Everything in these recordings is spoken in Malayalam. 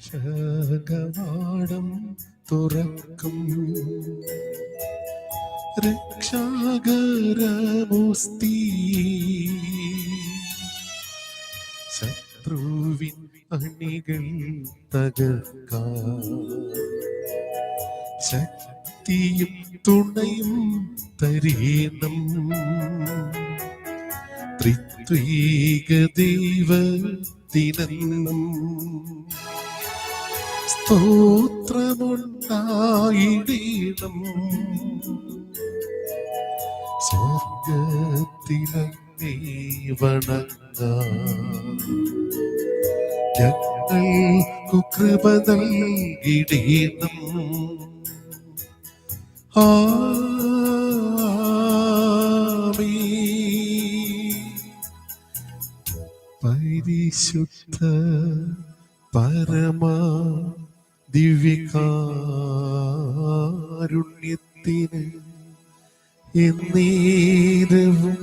രക്ഷകവാടം തുറക്കും രക്ഷാകരമുസ്തി ശത്രുവിൻ അണികൾ തകർക്കാൻ ശക്തിയും തുണയും തരേണം ത്രിത്വൈക ദൈവത്തിനെന്നും സ്തോത്രമുണ്ടായിടേണം സ്വർഗത്തിലങ്ങേ വണങ്ങാൻ ഞങ്ങൾക്കു കൃപ നൽകിടേണം. പരിശുദ്ധ പരമാ ദിവ്യകാരുണ്യത്തിന് എന്നേരവും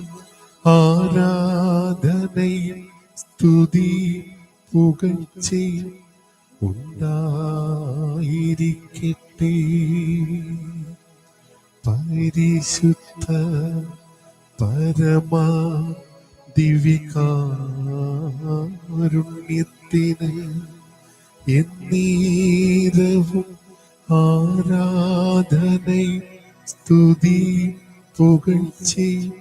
ആരാധനയും സ്തുതി പുകഴ്ചയും ഉണ്ടായിരിക്കട്ടെ. പരിശുദ്ധ പരമാ ദിവ്യകാരുണ്യത്തിന് എന്നേരവും ആരാധനയും സ്തുതി പുകഴ്ചയും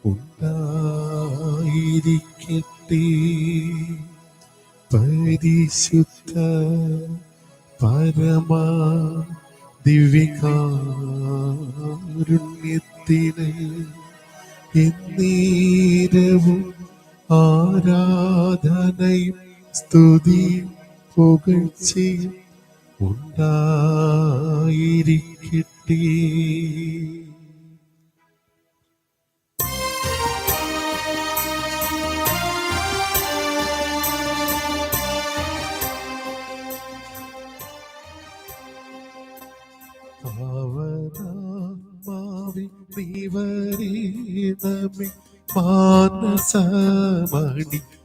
ഉണ്ടായിരിക്കട്ടെ. പരിശുദ്ധ പരമാ ദിവ്യകാരുണ്യത്തിന് എന്നേരവും ആരാധനയും സ്തുതി പുകഴ്ചയും ഉണ്ടായിരിക്കട്ടെ. ിവരീണമേ മാനസമണി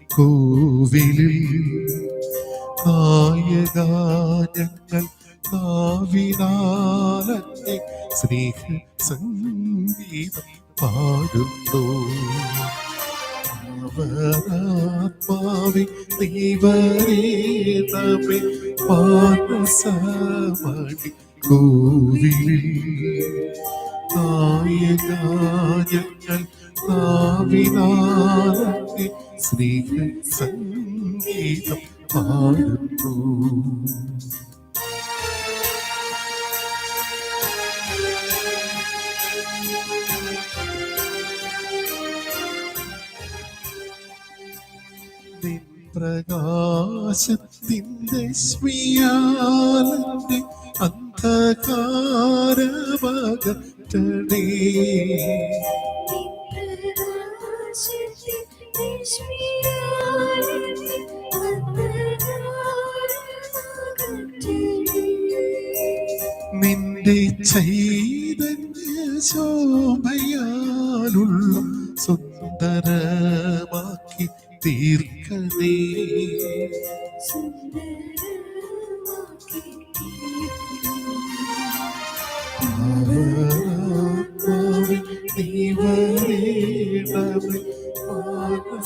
കോവിലിൽ നായകാനങ്ങൾ നാവിനാലന്നെ സ്നേഹ സംഗീതം പാടുന്നു. അവരാത്മാവി നീവരീണമേ മാനസമണി കോവിലിൽ നായകാനങ്ങൾ നാവിനാലന്നെ സ്നേഹ സംഗീതം പാടുന്നു. പ്രകാശത്തിൻ്റെ സ്മിയാലന്റെ അന്ധകാരമകറ്റണേ. നിന്റെ ചൈതന്യ ശോഭയാലുള്ള സുന്ദരമാക്കി തീർക്കണേ. നീവരേണമേ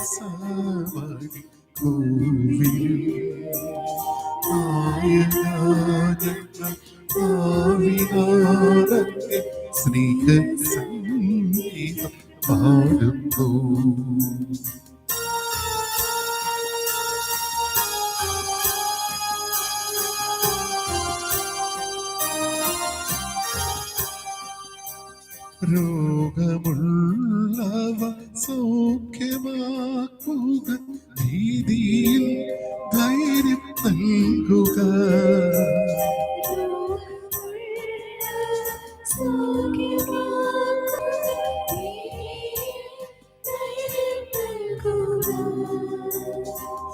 മാനസമണി കോവിലിൽ നായകാനങ്ങൾ നാവിനാലന്നെ സ്നേഹ സംഗീതം പാടുന്നു. രോഗമുള്ളവ സൗഖ്യമാക്കുക, ഭീതിയിൽ ധൈര്യം നൽകുക.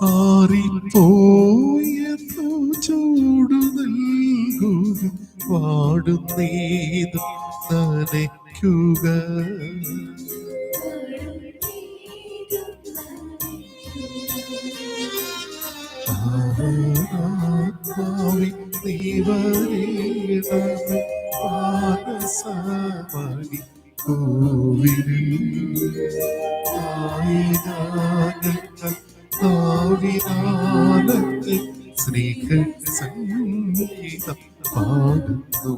ആറിപ്പോയ ചൂടു നൽകുക, വാടുന്നേതും നനയ്ക്കുക. പാവനാത്മാവിൻ നീ വരേണമേ മാനസമണി കോവിലിൽ ആയിരാഗങ്ങൾ ആവിനാലത്തിൽ സ്നേഹ സംഗീതം പാടുന്നു.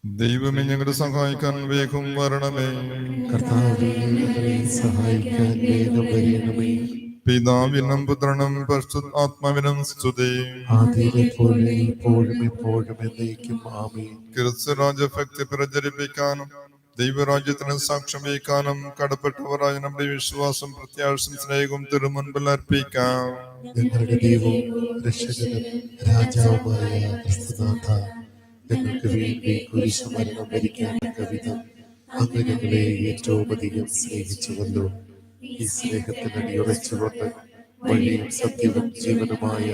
ദൈവമേ, ഞങ്ങളുടെ സഹായിക്കാൻ വേഗം വരണമേ. കർത്താവേ, ഞങ്ങളെ സഹായിക്കാൻ വേഗം വരണമേ. പിതാവിനും പുത്രനും പരിശുദ്ധാത്മാവിനും സ്തുതി. ആദിയിലെ പോലെ ഇപ്പോഴും എപ്പോഴും എന്നേക്കും ആമേൻ. ക്രിസ്തുരാജ്യഭക്തി പ്രചരിപ്പിക്കാനും ദൈവരാജ്യത്തിന് സാക്ഷ്യം വഹിക്കാനും കടപ്പെട്ടവരായ നമ്മുടെ വിശ്വാസം പ്രത്യാശയും സ്നേഹവും തിരുമുൻപിൽ അർപ്പിക്കാം. ഞങ്ങളുടെ ദൈവവും രക്ഷകനും രാജാവുമായ ക്രിസ്തുനാഥ, ഞങ്ങൾക്ക് വേണ്ടി കുരിശുമരണം വരിക്കാൻ വിധം അങ്ങ് ഞങ്ങളെ ഏറ്റവും അധികം സ്നേഹിച്ചുവല്ലോ. ഈ സ്നേഹത്തിന് അടിയുറച്ചുകൊണ്ട് വഴിയും സത്യവും ജീവനുമായ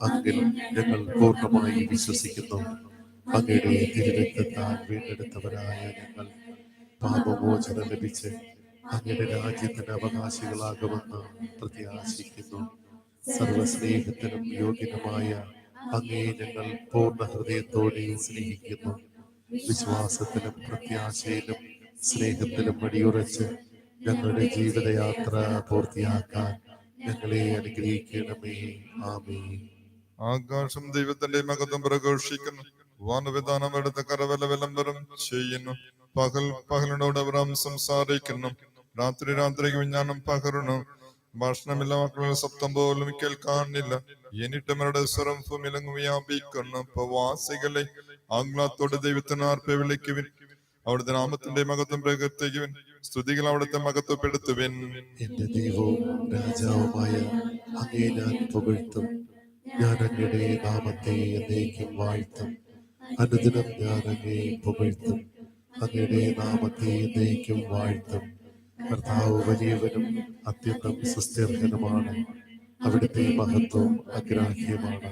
അങ്ങിൽ ഞങ്ങൾ പൂർണ്ണമായി വിശ്വസിക്കുന്നു. അങ്ങയുടെ തിരുരക്തത്താൽ വീണ്ടെടുത്തവരായ ഞങ്ങൾ പാപമോചനം ലഭിച്ച് അങ്ങയുടെ രാജ്യത്തിന് അവകാശികളാകുമെന്ന് പ്രത്യാശിക്കുന്നു. സർവസ്നേഹത്തിനും യോഗ്യനുമായ അങ്ങേ ഞങ്ങൾ പൂർണ്ണ ഹൃദയത്തോടെ സ്നേഹിക്കുന്നു. വിശ്വാസത്തിലും പ്രത്യാശയിലും സ്നേഹത്തിലും അടിയുറച്ച് ഞങ്ങളുടെ ജീവിതയാത്ര പൂർത്തിയാക്കാൻ ഞങ്ങളെ അനുഗ്രഹിക്കണമേ. ആമേൻ. ആകാശം ദൈവത്തിന്റെ മഹത്വം പ്രഘോഷിക്കുന്നു. വാനവിധാനം എടുത്ത കരവല വിളംബരം ചെയ്യുന്നു. പകലിനോട് അവർ സംസാരിക്കുന്നു. രാത്രിക്ക് വിജ്ഞാനം പകരുന്നു. ഭാഷണമില്ല, മക്കളുടെ ശബ്ദം പോലും കേൾക്കാനില്ല. എന്നിട്ടും അവരുടെ സ്വരം ഭൂമിയിലും വ്യാപിക്കുന്നു. പ്രവാസികളെ ആഹ്ലാദത്തോടെ ദൈവത്തിന് ആർപ്പെ വിളിക്കുവിൻ. അവിടുത്തെ നാമത്തിന്റെ മഹത്വം പ്രകീർത്തിക്കുവിൻ. സ്തുതികൾ അവിടുത്തെ മഹത്വപ്പെടുത്തുവിൻ. എന്റെ ദൈവവും രാജാവുമായ അങ്ങേ ഞാൻ പുകഴ്ത്തും. ഞാൻ അങ്ങയുടെ നാമത്തെ എന്നേക്കും വാഴ്ത്തും. അനുദിനം ഞാൻ അങ്ങേ പുകഴ്ത്തും. അങ്ങയുടെ നാമത്തെ എന്നേക്കും വാഴ്ത്തും. കർത്താവ് വലിയവനും അത്യന്തം സുസ്ഥിരനുമാണ്. അവിടുത്തെ മഹത്വം അഗ്രാഹ്യമാണ്.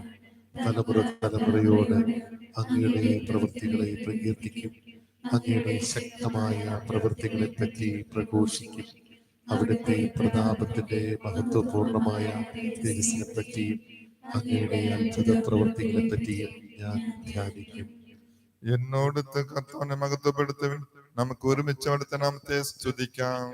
തലമുറയോട് അങ്ങയുടെ പ്രവൃത്തികളെ പ്രകീർത്തിക്കും. അങ്ങയുടെ ശക്തമായ പ്രവൃത്തികളെ പറ്റി പ്രഘോഷിക്കും. അവിടുത്തെ പ്രതാപത്തിന്റെ മഹത്വപൂർണമായ തേജസ്സിനെ പറ്റിയും അങ്ങയുടെ അത്ഭുത പ്രവൃത്തികളെ പറ്റിയും ഞാൻ ധ്യാനിക്കും. എന്നോട് കർത്താവിനെ മഹത്വപ്പെടുത്തുവിൻ. നമുക്ക് ഒരുമിച്ച് അവിടുത്തെ നാമത്തെ സ്തുതിക്കാം.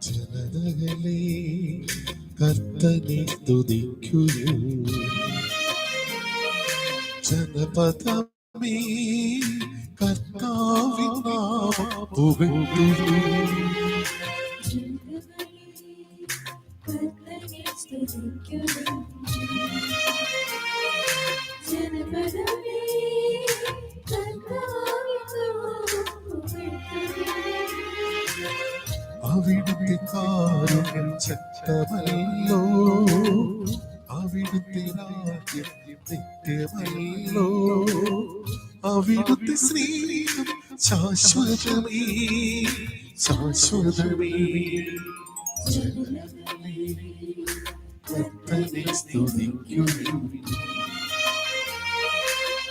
ജനതകളെ കർത്തനെ സ്തുതിക്കുരു. ജനപദമേ കർത്താവിൻ നാമം പുകഴ്ത്തുരു. അവിടുത്തെ കാരുണ്യം ശക്തമല്ലോ. അവിടുത്തെ രാജ്യം നിത്യമല്ലോ. അവിടുത്തെ സ്നേഹം ശാശ്വതമേ ശാശ്വതമേ. കർത്തനെ സ്തുതിക്കുവിൻ.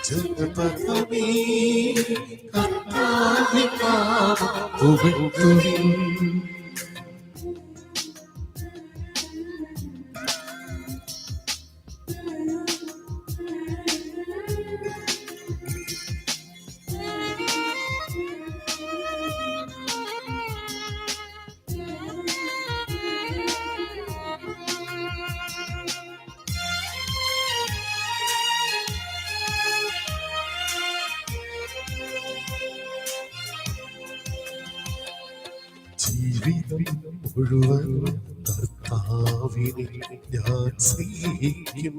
ജനപദമേ കർത്താവിൻ നാമം പുകഴ്ത്തുവിൻ. മുഴുവൻ കർത്താവിനെ ഞാൻ സ്നേഹിക്കും.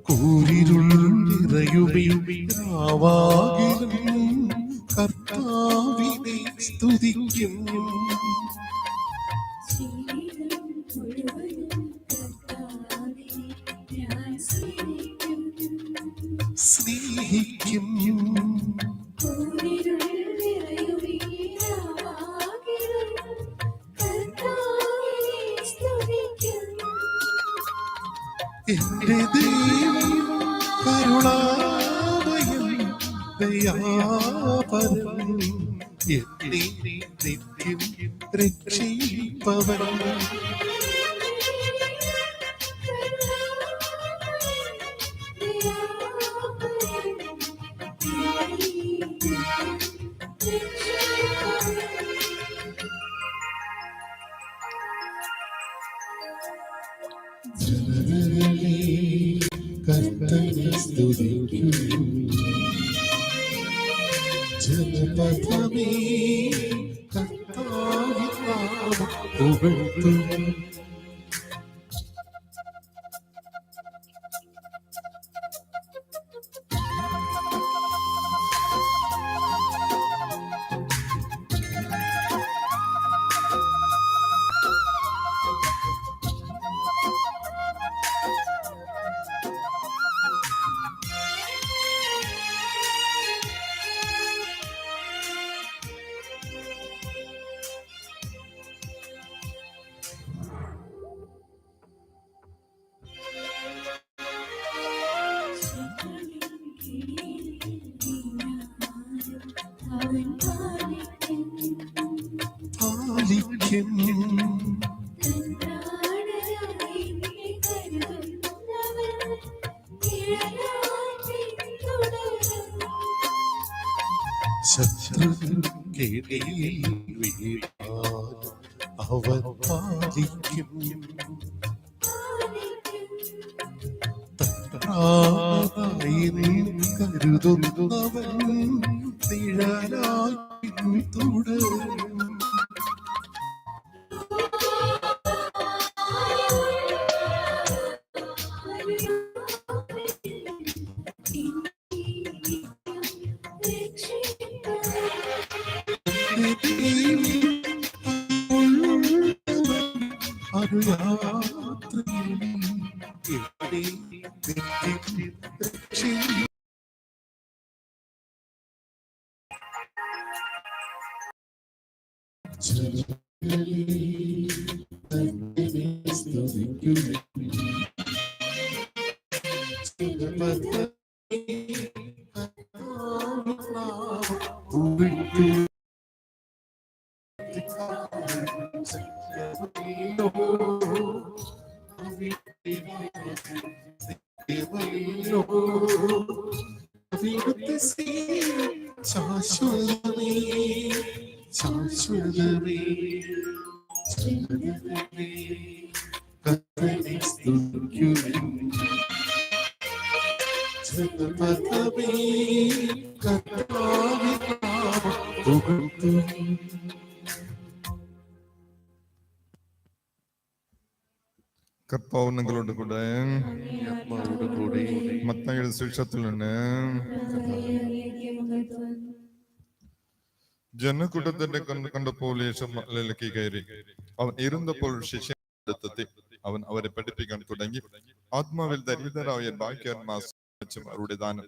കൂരിരുൾ നിറയുമെങ്കിലും കർത്താവിനെ സ്തുതിക്കും. സ്നേഹിക്കും. എന്റെ ദൈവം കരുണാമയൻ ദയാപരൻ എന്നെ നിത്യം രക്ഷിപ്പവൻ. ജനതകളെ കർത്തനെ സ്തുതിക്കും. ജനപദമേ കർത്താവിൻ നാമം പുകഴ്ത്തും. പാലിക്കും. ശത്രുക്കടിയിൽ വീണാലും അവൻ പാലിക്കും. തന്ത്രായി കരുതുന്നവൻ നിഴലായി തുടരും. ശാശ്വതമേ ശാശ്വതമേ കർത്തനെ സ്തുതിക്കും. ജനപദമേ കർത്താവിൻ നാമം പുകഴ്ത്തും. കർത്താവ് നിങ്ങളോട് കൂടെ. ആത്മാവോടുകൂടി. മത്തായിയുടെ സുവിശേഷത്തിൽ നിന്ന് ജനക്കൂട്ടത്തിന്റെ കണ്ടപ്പോൾ യേശു മലയിലേക്ക് കയറി. അവൻ ഇരുന്നപ്പോൾ ശിഷ്യരെത്തി അവൻ അവരെ പഠിപ്പിക്കാൻ തുടങ്ങി. ആത്മാവിൽ ദരിദ്രരായ ഭാഗ്യവാന്മാർ അവരുടെ ദാനം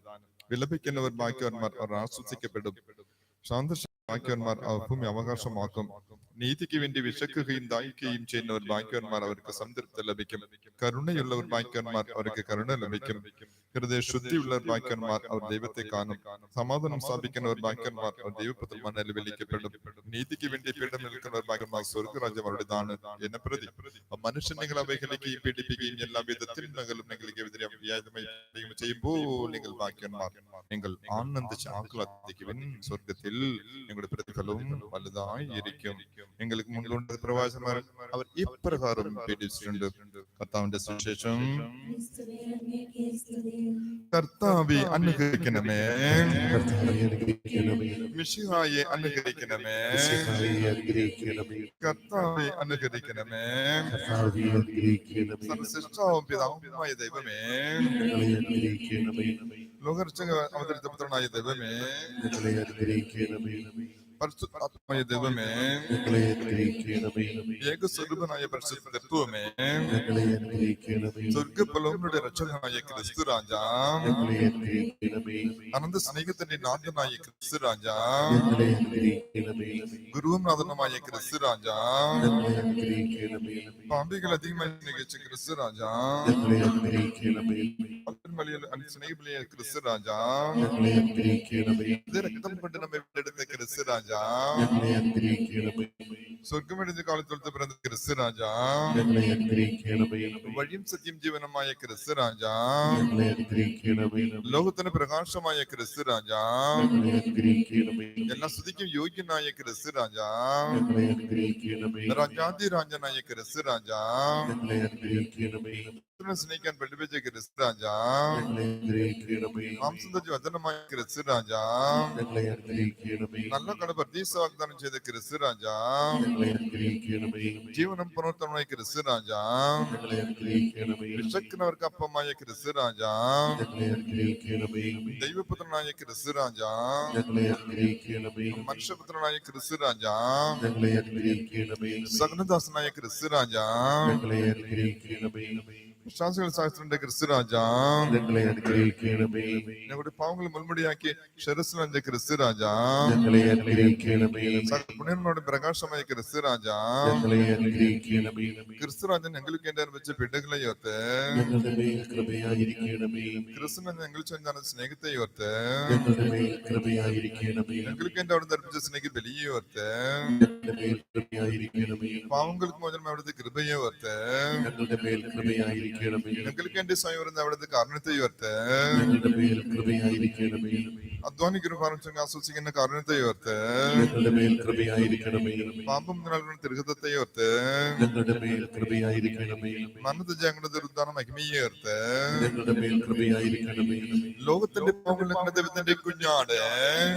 വിലപിക്കുന്നവർ ഭാഗ്യവാന്മാർ, അവർ ആശ്വസിക്കപ്പെടും. ശാന്ത ഭാഗ്യവാന്മാർ അവർ ഭൂമി അവകാശമാക്കും. നീതിക്ക് വേണ്ടി വിശക്കുകയും ദാഹിക്കുകയും ചെയ്യുന്നവർ ഭാഗ്യവാന്മാർ, അവർക്ക് സംതൃപ്തി ലഭിക്കും. കരുണയുള്ളവർ ഭാഗ്യവാന്മാർ, അവർക്ക് കരുണ ലഭിക്കും. ഹൃദയ ശുദ്ധിയുള്ളവർ ഭാഗ്യവാന്മാർ, അവർ ദൈവത്തെ കാണും. സമാധാനം സ്ഥാപിക്കുന്നവർ ഭാഗ്യവാന്മാർ, അവർ ദൈവപുത്രന്മാരിൽ വിളിക്കപ്പെടും. നീതിക്ക് വേണ്ടി പീഡനം നിൽക്കുന്നവർ ഭാഗ്യവാന്മാർ, സ്വർഗരാജ്യം അവരുടേതാണ്. എന്നെ പ്രതി മനുഷ്യൻ നിങ്ങളെ അവഹേളിക്കുകയും പീഡിപ്പിക്കുകയും എല്ലാ വിധത്തിൽ നിങ്ങളും നിങ്ങൾക്കെതിരെ ചെയ്യുമ്പോൾ നിങ്ങൾ ഭാഗ്യവാന്മാർ. നിങ്ങൾ ആനന്ദിച്ച് ആഹ്ലാദിക്കുവിൻ, സ്വർഗത്തിൽ നിങ്ങളുടെ പ്രതിഫലവും വലുതായി ഇരിക്കും. നിങ്ങൾക്ക് മുൻപുണ്ട് പ്രവാചകന്മാർ അവർ ഇപ്രകാരം പീഡിപ്പിച്ചിട്ടുണ്ട്. കർത്താവിന്റെ സുവിശേഷം. കർത്താവെ അനുഗ്രഹിക്കണമേ. കർത്താവെ അനുഗ്രഹിക്കണമേ. മിശിഹായെ അനുഗ്രഹിക്കണമേ. മിശിഹായെ അനുഗ്രഹിക്കണമേ. കർത്താവെ അനുഗ്രഹിക്കണമേ. കർത്താവെ അനുഗ്രഹിക്കണമേ. സർവ്വശ്രേഷ്ഠവും പിതാവുമായ ദൈവമേ, ഞങ്ങളെ അനുഗ്രഹിക്കണമേ. ലോകരക്ഷക അവതരിച്ച പുത്രനായ ദൈവമേ, ഞങ്ങളെ അനുഗ്രഹിക്കണമേ. പരിശുദ്ധാത്മായ ദൈവമേ, ഞങ്ങളെ അനുഗ്രഹിക്കണമേ. ഏകസ്വരൂപനായ പരിശുദ്ധ തത്വമേ, ഞങ്ങളെ അനുഗ്രഹിക്കണമേ. സ്വർഗപ്പലോകങ്ങളുടെ രക്ഷകനായ ക്രിസ്തു രാജാ, ഞങ്ങളെ അനുഗ്രഹിക്കണമേ. അനന്ത സ്നേഹത്തിന്റെ നാഥനായ ക്രിസ്തു രാജാ, ഞങ്ങളെ അനുഗ്രഹിക്കണമേ. ഗുരുവും നാഥനുമായ ക്രിസ്തു രാജാ, ഞങ്ങളെ അനുഗ്രഹിക്കണമേ. പാപികൾ അധികമായി സ്നേഹിച്ച ക്രിസ്തു രാജാ, ഞങ്ങളെ അനുഗ്രഹിക്കണമേ. സ്നേഹിബലിയ ക്രിസ്തു രാജാ, ഞങ്ങളെ അനുഗ്രഹിക്കണമേ. രക്തം കൊണ്ട് നമ്മെ വീണ്ടെടുത്ത ക്രിസ്തു രാജാ, ഞങ്ങളെ അനുഗ്രഹിക്കണമേ. സ്വർഗമെടുത്ത കാലത്തോളത്ത് പിറന്ന ക്രിസ്തു രാജാ, ഞങ്ങളെ അനുഗ്രഹിക്കണമേ. വഴിയും സത്യം ജീവനമായ ക്രിസ്തു രാജാ, ഞങ്ങളെ അനുഗ്രഹിക്കണമേ. ലോകത്തിന് പ്രകാശമായ ക്രിസ്തു രാജാ, ഞങ്ങളെ അനുഗ്രഹിക്കണമേ. എല്ലാ സ്തുതിക്കും യോഗ്യനായ ക്രിസ്തു രാജാ, ഞങ്ങളെ അനുഗ്രഹിക്കണമേ. രാജാതിരാജനായ ക്രിസ്തു രാജാ, ഞങ്ങളെ അനുഗ്രഹിക്കണമേ. സ്നേഹിക്കാൻ പഠിപ്പിച്ച ക്രിസ്തു രാജാ, ഞങ്ങളെ അനുഗ്രഹിക്കണമേ. മാംസന്തജ വചനമായ ക്രിസ്തു രാജാ, ഞങ്ങളെ അനുഗ്രഹിക്കണമേ. നല്ല കട പ്രതീക്ഷ വാഗ്ദാനം ചെയ്ത ക്രിസ്തു രാജാ, ഞങ്ങളെ അനുഗ്രഹിക്കണമേ. ജീവനം പുനർത്തമായ ക്രിസ്തു രാജാ, ഞങ്ങളെ അനുഗ്രഹിക്കണമേ. വിശക്കുന്നവർക്ക് അപ്പമായ ക്രിസ്തു രാജാ, ഞങ്ങളെ അനുഗ്രഹിക്കണമേ. ദൈവപുത്രനായ ക്രിസ്തു രാജാ, ഞങ്ങളെ അനുഗ്രഹിക്കണമേ. മനുഷ്യപുത്രനായ ക്രിസ്തു രാജാ, ഞങ്ങളെ അനുഗ്രഹിക്കണമേ. സകലദാസനായ ക്രിസ്തു രാജാ, ഞങ്ങളെ അനുഗ്രഹിക്കണമേ. വിശ്വാസികൾ ശാസ്ത്രന്റെ ക്രിസ്തു രാജാ, ഞങ്ങളെ അനുഗ്രഹിക്കണമേ. ഞങ്ങളുടെ പാവങ്ങൾ മുൻമുടിയാക്കി ഷെറസിലെ ക്രിസ്തു രാജാ, ഞങ്ങളെ അനുഗ്രഹിക്കണമേ. പുണ്യനോട് പ്രകാശമായ ക്രിസ്തു രാജാ, ഞങ്ങളെ അനുഗ്രഹിക്കണമേ. ക്രിസ്തു രാജൻ ഞങ്ങൾക്ക് എന്റെ വെച്ച പിടുകളെ ഓർത്ത്, ഞങ്ങളുടെ മേൽ കൃപയായിരിക്കണമേ. ക്രിസ്തുവിനെ ഞങ്ങൾ ചെന്നാണ് സ്നേഹത്തെ ഓർത്ത്, ഞങ്ങളുടെ മേൽ കൃപയായിരിക്കണമേ. ഞങ്ങൾക്ക് എന്റെ അവിടെ നിർമ്മിച്ച സ്നേഹ ബലിയെ ഓർത്ത്, ഞങ്ങളുടെ മേൽ കൃപയായിരിക്കണമേ. പാവങ്ങൾക്ക് മോചനം അവിടുത്തെ കൃപയെ ഓർത്ത്, ഞങ്ങളുടെ മേൽ കൃപയായിരിക്കണമേ. ഞങ്ങൾക്ക് എന്റെ സ്വയം അവിടുത്തെ കാരണത്തെ ഓർത്ത്, ഞങ്ങളുടെ മേൽ കൃപയായിരിക്കണമേ. അധ്വാനിക്കുന്ന പാർശ്വങ്ങൾ ആസ്വദിക്കുന്ന കാരണത്തെ ഓർത്ത്, ഞങ്ങളുടെ മേൽ കൃപയായിരിക്കണമേ. പാപം നൽകുന്ന തിരുഹത്തെ ഓർത്ത്, ഞങ്ങളുടെ മേൽ കൃപയായിരിക്കണമേ. മരണത്തെ ഞങ്ങളുടെ ഉദ്ധാന മഹിമയെ ഓർത്ത്, ഞങ്ങളുടെ മേൽ കൃപയായിരിക്കണമേ. ലോകത്തിന്റെ പാപങ്ങൾ ദൈവത്തിന്റെ കുഞ്ഞാട്,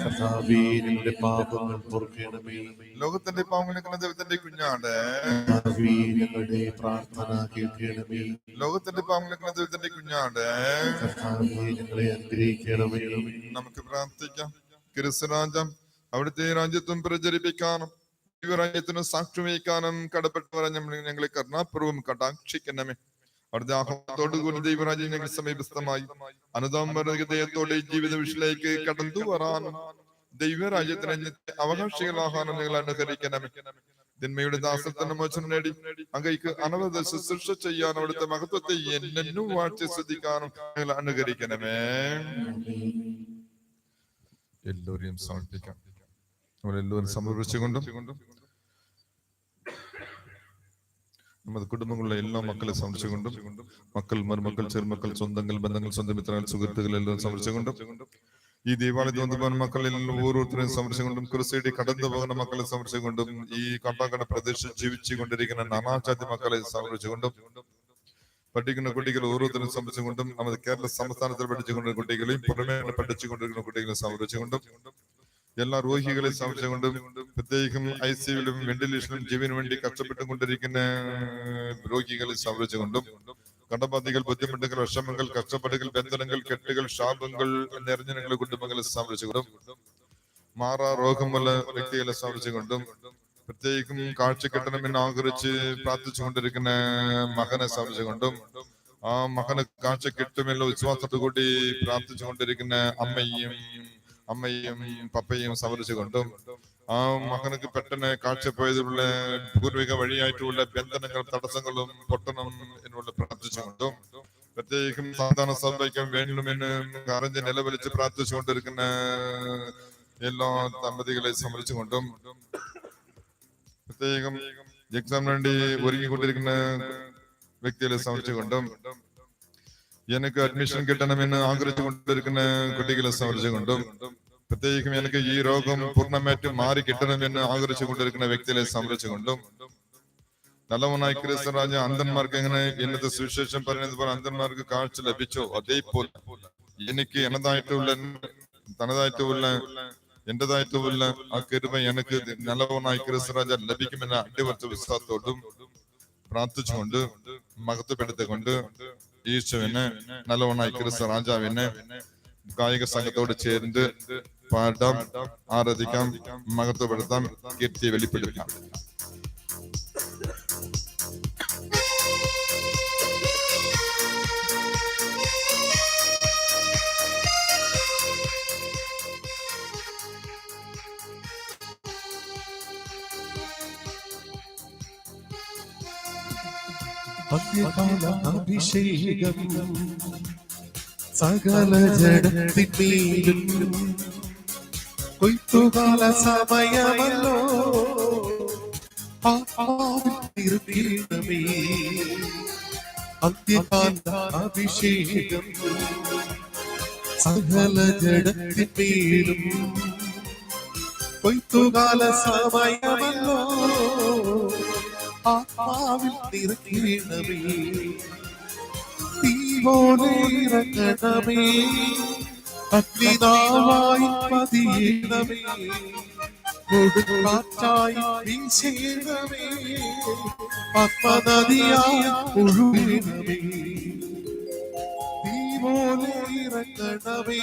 കർത്താവേ, ഞങ്ങളുടെ പാപങ്ങൾ പൊറുക്കണമേ. ലോകത്തിന്റെ പാവങ്ങൾ ദൈവത്തിന്റെ കുഞ്ഞാട്, കർത്താവേ, ഞങ്ങളുടെ പ്രാർത്ഥന കേൾക്കണമേ. ലോകത്തിന്റെ പാവങ്ങൾ ദൈവത്തിന്റെ കുഞ്ഞാട്. കർത്താവേ, ഞങ്ങളെ അനുഗ്രഹിക്കണമേ. നമുക്ക് പ്രാർത്ഥിക്കാം. ക്രിസ്തുരാജം അവിടുത്തെ രാജ്യത്വം പ്രചരിപ്പിക്കാനും ദൈവരാജ്യത്തിന് സാക്ഷ്യം വഹിക്കാനും കടപ്പെട്ടവരെ ഞങ്ങളെ കരുണാപൂർവ്വം കടാക്ഷിക്കണമേ. അവിടുത്തെ ആഹ്വാനത്തോടുകൂടി ദൈവരാജ്യം ഞങ്ങൾ സമീപസ്ഥമായി അനുദാമത്തോടെ ജീവിത വിഷയിലേക്ക് കടന്നു വരാനും ദൈവരാജ്യത്തിന് അവകാശികളാകാനും ഞങ്ങൾ അനുകരിക്കണമേ. തിന്മയുടെ ദാസത്തിന് മോചനം നേടി അങ്ങയ്ക്ക് അനവധി ശുശ്രൂഷ ചെയ്യാൻ അവിടുത്തെ മഹത്വത്തെ എന്നും വാഴ്ച ശ്രദ്ധിക്കാനും ഞങ്ങൾ അനുകരിക്കണമേ. എല്ലാവരെയും സമർപ്പിക്കാം. നമ്മളെല്ലാവരും സമർപ്പിച്ചുകൊണ്ടും നമ്മുടെ കുടുംബങ്ങളിലെ എല്ലാ മക്കളെ സംരക്ഷിച്ചുകൊണ്ടും മക്കൾ, മരുമക്കൾ, ചെറുമക്കൾ, സ്വന്തങ്ങൾ, ബന്ധങ്ങൾ, സ്വന്തം മിത്രങ്ങൾ, സുഹൃത്തുക്കൾ എല്ലാം സംരക്ഷിച്ചുകൊണ്ടും ഈ ദീപാവലി തോന്നുന്ന മക്കളിൽ ഓരോരുത്തരെയും സംരക്ഷിച്ചുകൊണ്ടും ക്രിസ്ത്യയുടെ കടന്നു പോകുന്ന മക്കളെ സംരക്ഷിച്ചുകൊണ്ടും ഈ കാട്ടാക്കട പ്രദേശത്ത് ജീവിച്ചുകൊണ്ടിരിക്കുന്ന നാനാജാതി മക്കളെ സംരക്ഷിച്ചുകൊണ്ടും പഠിക്കുന്ന കുട്ടികൾ ഓരോരുത്തരും സംരക്ഷിച്ചുകൊണ്ടും നമ്മുടെ കേരള സംസ്ഥാനത്തിൽ പഠിച്ചുകൊണ്ടിരുന്ന കുട്ടികളെയും പുറമേ പഠിച്ചുകൊണ്ടിരിക്കുന്ന കുട്ടികളെ സംരക്ഷിച്ചുകൊണ്ടും എല്ലാ രോഗികളെ സംരക്ഷിച്ചുകൊണ്ടും പ്രത്യേകം ICUവിലും വെന്റിലേഷനിലും ജീവന് വേണ്ടി കഷ്ടപ്പെട്ടുകൊണ്ടിരിക്കുന്ന രോഗികളെ സംരക്ഷിച്ചുകൊണ്ടും കടബാധികൾ, ബുദ്ധിമുട്ടുകൾ, വിഷമങ്ങൾ, കഷ്ടപ്പാടുകൾ, ബന്ധനങ്ങൾ, കെട്ടുകൾ, ശാപങ്ങൾ നിറഞ്ഞ ഞങ്ങളുടെ കുടുംബങ്ങളെ സംരക്ഷിച്ചുകൊണ്ടും മാറാ രോഗമുള്ള വ്യക്തികളെ സംരക്ഷിച്ചുകൊണ്ടും പ്രത്യേകം കാഴ്ച കിട്ടണമെന്ന് ആഗ്രഹിച്ച് പ്രാർത്ഥിച്ചുകൊണ്ടിരിക്കുന്ന മകനെ സംരക്ഷിച്ചുകൊണ്ടും ആ മകന് കാഴ്ച കിട്ടുമെന്നുള്ള വിശ്വാസത്തോടു കൂടി പ്രാർത്ഥിച്ചുകൊണ്ടിരിക്കുന്ന അമ്മയും പപ്പയും സംരക്ഷിച്ചുകൊണ്ടും ആ മകനക്ക് പെട്ടെന്ന് കാഴ്ച പോയതിലുള്ള പൂർവിക വഴിയായിട്ടുള്ള ബന്ധനങ്ങൾ, തടസ്സങ്ങളും പൊട്ടണം എന്നുള്ള പ്രാർത്ഥിച്ചുകൊണ്ടും പ്രത്യേകം സാന്ത്വനം സംഭവിക്കാൻ വേണ്ടുമെന്ന് അറിഞ്ഞ് നിലവിളിച്ച് പ്രാർത്ഥിച്ചുകൊണ്ടിരിക്കുന്ന എല്ലാ ദമ്പതികളെ സംരക്ഷിച്ചുകൊണ്ടും പ്രത്യേകം എക്സാമിന് വേണ്ടി ഒരുങ്ങിക്കൊണ്ടിരിക്കുന്ന വ്യക്തികളെ സംരക്ഷിച്ചുകൊണ്ടും എനിക്ക് അഡ്മിഷൻ കിട്ടണമെന്ന് ആഗ്രഹിച്ചുകൊണ്ടിരിക്കുന്ന കുട്ടികളെ സംരക്ഷിച്ചുകൊണ്ടും പ്രത്യേകം എനിക്ക് ഈ രോഗം പൂർണ്ണമായിട്ടും മാറി കിട്ടണമെന്ന് ആഗ്രഹിച്ചുകൊണ്ടിരിക്കുന്ന വ്യക്തികളെ സംരക്ഷിച്ചുകൊണ്ടും നല്ലവനായി ക്രിസ്തുരാജ അന്ധന്മാർക്ക് എങ്ങനെ ഇന്നത്തെ സുവിശേഷം പറയുന്നത് പോലെ അന്ധന്മാർക്ക് കാഴ്ച ലഭിച്ചോ, അതേപോലെ എനിക്ക് എന്റേതായിട്ടുള്ള ആ കൃപ എനിക്ക് നല്ലവനായി ക്രിസ്തുരാജ ലഭിക്കുമെന്ന അടിവർച്ച വിശ്വാസത്തോടും പ്രാർത്ഥിച്ചുകൊണ്ട് മഹത്വപ്പെടുത്തിക്കൊണ്ട് ഈശോവിനെ നല്ലവനായി ക്രിസ്തു രാജാവിനെ ഗായക സംഘത്തോട് ചേർന്ന് പാടാം, ആരാധിക്കാം, മഹത്വപ്പെടുത്താം, കീർത്തിയെ വെളിപ്പെടുത്താം. അഭിഷേകം സകല ജഡത്തിന്മേലും കൊയ്ത്തുകാല സമയമല്ലോ തീർക്കണമേ. അന്ത്യകാല അഭിഷേകം സകല ജഡത്തിന്മേലും കൊയ്ത്തുകാല സമയമല്ലോ ആത്മാവിൽ നിറയ്ക്കണമേ. തീ പോലെ ഇറങ്ങണമേ, അഗ്നിനാവായി പതിയണമേ, കൊടുങ്കാറ്റായി വീശണമേ, ആത്മനദിയായി ഒഴുകണമേ. തീ പോലെ ഇറങ്ങണമേ,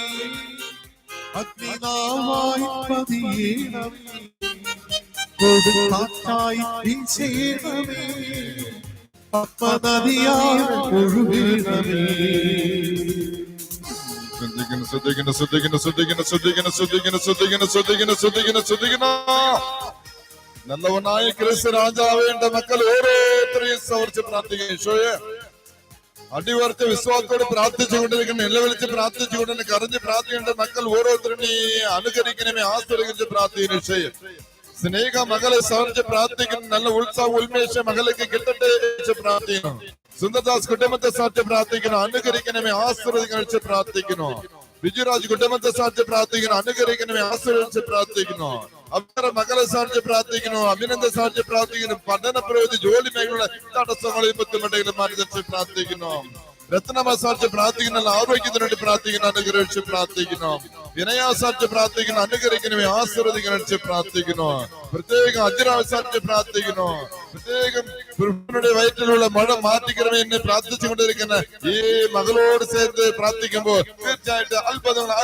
അഗ്നിനാവായി പതിയണമേ, കൊടുങ്കാറ്റായി വീശണമേ, ആത്മനദിയായി ഒഴുകണമേ. നല്ലവനായ ക്രിസ്തു രാജാവേണ്ട മക്കൾ ഓരോരുത്തരെയും സമർപ്പിച്ച് പ്രാർത്ഥിക്കുക. ഈശോയെ അടിവർച്ച വിശ്വാസത്തോട് പ്രാർത്ഥിച്ചുകൊണ്ടിരിക്കുന്ന, നിലവിളിച്ച് പ്രാർത്ഥിച്ചുകൊണ്ട് കരഞ്ഞ് പ്രാർത്ഥിക്കേണ്ട മക്കൾ ഓരോരുത്തരുടെയും അനുകരിക്കണമേ, ആസ്വദിച്ച് പ്രാർത്ഥിക്കുന്ന ഈശോയെ. സ്നേഹ മകളെ സമർപ്പിച്ച് പ്രാർത്ഥിക്കുന്നു. നല്ല ഉത്സാഹ ഉന്മേഷ മകൾക്ക് കിട്ടട്ടെ പ്രാർത്ഥിക്കുന്നു. സുന്ദർദാസ് കുടുംബത്തെ സാധ്യ പ്രാർത്ഥിക്കുന്നു, അനുകരിക്കണമേ, ആശ്രയിച്ച് പ്രാർത്ഥിക്കുന്നു. വിജയരാജ് കുടുംബത്തെ സാധ്യ പ്രാർത്ഥിക്കുന്നു, അനുകരിക്കണമേ, ആശ്രയിച്ച് പ്രാർത്ഥിക്കുന്നു. അവരുടെ മകളെ സാധ്യ പ്രാർത്ഥിക്കുന്നു, അഭിനന്ദ സാധ്യ പ്രാർത്ഥിക്കുന്നു. പഠന പ്രവൃത്തി ജോലി മേഖലയുടെ തടസ്സങ്ങളെയും ബുദ്ധിമുട്ടുകളും അനുസരിച്ച് പ്രാർത്ഥിക്കുന്നു. രത്നമസാധ്യ പ്രാർത്ഥിക്കുന്ന, ആരോഗ്യത്തിന് വേണ്ടി പ്രാർത്ഥിക്കുന്നു, അനുഗ്രഹിച്ച് പ്രാർത്ഥിക്കുന്നു. വിനയാസാധ്യ പ്രാർത്ഥിക്കുന്നു, അനുഗ്രഹിക്കണമേ, ആശ്രദിക്കണിച്ച് പ്രാർത്ഥിക്കുന്നു. പ്രത്യേകം അജ്രാവസാധ്യ പ്രാർത്ഥിക്കുന്നു. പ്രത്യേകം പുരുഷനുടെ വയറ്റിലുള്ള മഴ മാറ്റിക്കണമേ എന്ന് പ്രാർത്ഥിച്ചുകൊണ്ടിരിക്കുന്ന ഈ മകളോട് ചേർത്ത് പ്രാർത്ഥിക്കുമ്പോൾ തീർച്ചയായിട്ടും അത്ഭുതങ്ങൾ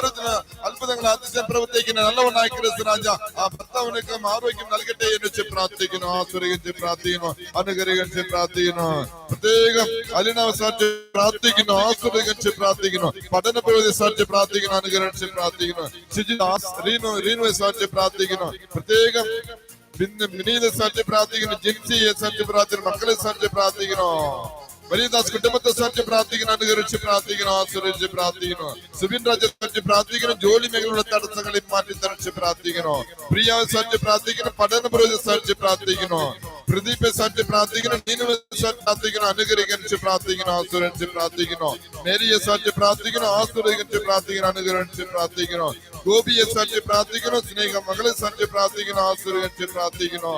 അതിശയം പ്രവർത്തിക്കുന്ന നല്ലവനായ ക്രിസ്തു രാജ ആ ഭർത്താവിനൊക്കെ ആരോഗ്യം നൽകട്ടെ എന്ന് പ്രാർത്ഥിക്കുന്നു, ആസ്വദിച്ച് പ്രാർത്ഥിക്കുന്നു, അനുഗ്രഹിച്ച് പ്രാർത്ഥിക്കുന്നു. പ്രത്യേകം അലിനവസാധ്യ പ്രാർത്ഥിക്കുന്നു, ആസ്വദിച്ച് പ്രാർത്ഥിക്കുന്നു. പഠന പ്രവൃത്തി സാധ്യ പ്രാർത്ഥിക്കുന്നു, അനുഗ്രഹിച്ച് പ്രാർത്ഥിക്കുന്നു. റീനുവെ സാധ്യ പ്രാർത്ഥിക്കുന്നു. പ്രത്യേകം വിനീത സാധ്യ പ്രാർത്ഥിക്കുന്നു, ജിൻസിയെ സാധ്യ പ്രാർത്ഥിക്കുന്നു, മക്കളെ സാധ്യ പ്രാർത്ഥിക്കുന്നു. വലിയദാസ് കുടുംബത്തെ സാധ്യ പ്രാർത്ഥിക്കുന്നു, അനുകരിച്ച് പ്രാർത്ഥിക്കുന്നു, ആസ്വദിച്ച് പ്രാർത്ഥിക്കുന്നു. സുബിൻ രാജ സാധ്യ പ്രാർത്ഥിക്കുന്നു, ജോലി മേഖലയുടെ തടസ്സങ്ങളെ മാറ്റി തരച്ച് പ്രാർത്ഥിക്കുന്നു. പ്രിയാവ് സാധ്യ പ്രാർത്ഥിക്കുന്നു, പഠന പ്രവൃത്തി സാധ്യ പ്രാർത്ഥിക്കുന്നു. പ്രദീപെ സാധ്യ പ്രാർത്ഥിക്കുന്നു, നീനുവെ സാധ്യ പ്രാർത്ഥിക്കുന്നു, അനുകരിച്ച് പ്രാർത്ഥിക്കുന്നു, ആസ്വദിച്ച് പ്രാർത്ഥിക്കുന്നു. മേരിയെ സാധ്യ പ്രാർത്ഥിക്കുന്നു, ആസ്വദിച്ച് പ്രാർത്ഥിക്കുന്നു, അനുകരിച്ച് പ്രാർത്ഥിക്കുന്നു. ഗോപിയെ സാധ്യ പ്രാർത്ഥിക്കുന്നു, സ്നേഹ മകളെ സാധ്യ പ്രാർത്ഥിക്കുന്നു, ആസ്വദിച്ച് പ്രാർത്ഥിക്കുന്നു.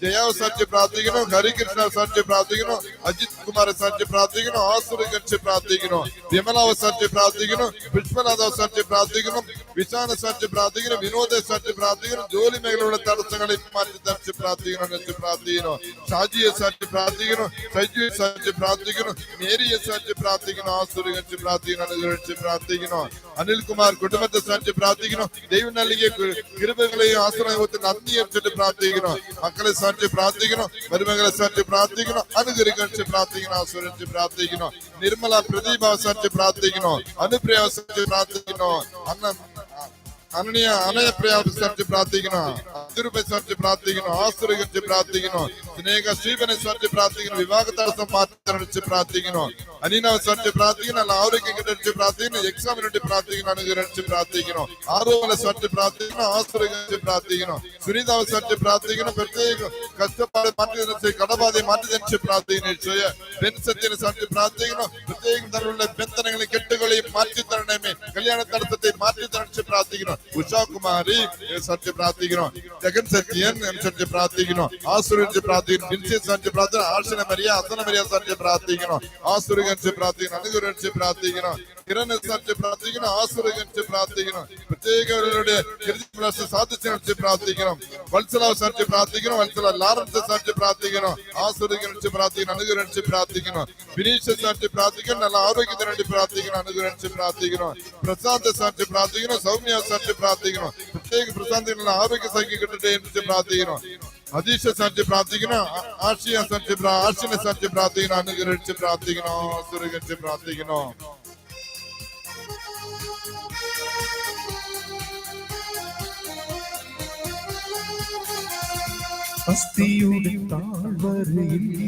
ജയാവ് സാധ്യ പ്രാർത്ഥിക്കുന്നു, ഹരികൃഷ്ണ സാധ്യ പ്രാർത്ഥിക്കുന്നു, അജിത് കുമാർ സാധ്യ പ്രാർത്ഥിക്കുന്നു, ആസ്വദിച്ച് പ്രാർത്ഥിക്കുന്നു. വിമലാവ് സാധ്യ പ്രാർത്ഥിക്കുന്നു, പുഷ്പനാഥ സാധ്യ പ്രാർത്ഥിക്കുന്നു, വിശാന സാധ്യ പ്രാർത്ഥിക്കുന്നു, വിനോദ സാധ്യ പ്രാർത്ഥിക്കുന്നു. ജോലി മേഖലയുടെ തടസ്സങ്ങളെ മാറ്റി തരച്ച് പ്രാർത്ഥിക്കുന്നു. ഷാജിയെ സാധ്യ പ്രാർത്ഥിക്കുന്നു, സൈജുയെ സാധ്യ പ്രാർത്ഥിക്കുന്നു, മേരിയെ സാധ്യ പ്രാർത്ഥിക്കുന്നു, ആസ്വദിച്ച് പ്രാർത്ഥിക്കുന്നു, അനുഗ്രഹിച്ച് പ്രാർത്ഥിക്കുന്നു. അനിൽകുമാർ കുടുംബത്തെ സാധ്യ പ്രാർത്ഥിക്കുന്നു, ദൈവം നൽകിയ കൃപകളെയും ആശ്രയത്തിന് നന്ദി അർപ്പിച്ചിട്ട് പ്രാർത്ഥിക്കുന്നു. മക്കളെ സാധ്യ പ്രാർത്ഥിക്കുന്നു, മരുമകളെ സാധ്യ പ്രാർത്ഥിക്കുന്നു, അനുകരിച്ച് പ്രാർത്ഥിക്കുന്നു, ആസ്വദിച്ച് പ്രാർത്ഥിക്കുന്നു. നിർമ്മല പ്രദീപ സാധ്യ പ്രാർത്ഥിക്കുന്നു, അനുപ്രിയ സാധ്യ പ്രാർത്ഥിക്കുന്നു. അനയപ്രയാസി പ്രാർത്ഥിക്കുന്നു, അതിരുപ സാധ്യ പ്രാർത്ഥിക്കുന്നു, ആശ്രയിച്ച് പ്രാർത്ഥിക്കുന്നു. സ്നേഹ ശ്രീപനെ സാധ്യ പ്രാർത്ഥിക്കുന്നു, വിവാഹ തടസ്സം മാറ്റി പ്രാർത്ഥിക്കുന്നു. അനീനാവ് സാധ്യ പ്രാർത്ഥിക്കുന്നു, അല്ല ആരോഗ്യം കിട്ടടിച്ച് പ്രാർത്ഥിക്കുന്നു, എക്സാമിന് വേണ്ടി പ്രാർത്ഥിക്കുന്നു, അനുഗ്രഹിച്ച് പ്രാർത്ഥിക്കുന്നു. ആരോഗ്യ സാധ്യ പ്രാർത്ഥിക്കുന്നു, ആശ്രയിച്ച് പ്രാർത്ഥിക്കുന്നു. സുനീതാവ് സാധ്യ പ്രാർത്ഥിക്കുന്നു, പ്രത്യേക കഷ്ടപ്പാട് മാറ്റി തരച്ച് കടബാധയെ മാറ്റി തരച്ച് പ്രാർത്ഥിക്കുന്നു. ബെൻസത്തിന് സാധ്യ പ്രാർത്ഥിക്കുന്നു, പ്രത്യേകം തരമുള്ള ബന്ധനങ്ങളെയും കെട്ടുകളെയും മാറ്റി തരണമേ, കല്യാണ തടസ്സത്തെ മാറ്റി തരച്ച് പ്രാർത്ഥിക്കുന്നു. ഉഷാകുമാരി സത്യ പ്രാർത്ഥിക്കുന്നു, ജഗൻ സത്യൻ സത്യ പ്രാർത്ഥിക്കുന്നു, ആശ്രയിച്ച് പ്രാർത്ഥിക്കുന്നു. പ്രാർത്ഥിക്കണം. ബിൻസി സാധിച്ച് പ്രാർത്ഥിക്കണം. ആർഷന മരിയ അസന മരിയ സാധിച്ച് പ്രാർത്ഥിക്കണം. ആസുരകനിച്ച് പ്രാർത്ഥിക്കണം. അനുഗ്രഹിച്ച് പ്രാർത്ഥിക്കണം. കിരണ സാധിച്ച് പ്രാർത്ഥിക്കണം. ആസുരകനിച്ച് പ്രാർത്ഥിക്കണം. പ്രത്യേകവരുടെ സാധിച്ച് പ്രാർത്ഥിക്കണം. വത്സല സാധിച്ച് പ്രാർത്ഥിക്കണം. വത്സല ലാറൻസ് സാധിച്ച് പ്രാർത്ഥിക്കണം. ആസുരകനിച്ച് പ്രാർത്ഥിക്കണം. അനുഗ്രഹിച്ച് പ്രാർത്ഥിക്കണം. ബിനീഷ് സാധിച്ച് പ്രാർത്ഥിക്കണം. നല്ല ആരോഗ്യത്തിന് വേണ്ടി പ്രാർത്ഥിക്കണം. അനുഗ്രഹിച്ച് പ്രാർത്ഥിക്കണം. പ്രസാദ് സാധിച്ച് പ്രാർത്ഥിക്കണം. സൗമ്യ സാധിച്ച് പ്രാർത്ഥിക്കണം. പ്രത്യേക പ്രസാദത്തിനുള്ള ആരോഗ്യ സഖ്യം കിട്ടട്ടെ എന്ന് പ്രാർത്ഥിക്കണം. അതീഷ സാധിച്ച് പ്രാർത്ഥിക്കണം. ആർഷിനെ സാധിച്ച് പ്രാർത്ഥിക്കണം. അനുഗ്രഹിച്ച് പ്രാർത്ഥിക്കണം. ആസുരകനിച്ച് പ്രാർത്ഥിക്കണം. അസ്ഥിയുടെ താഴ്വരയിൽ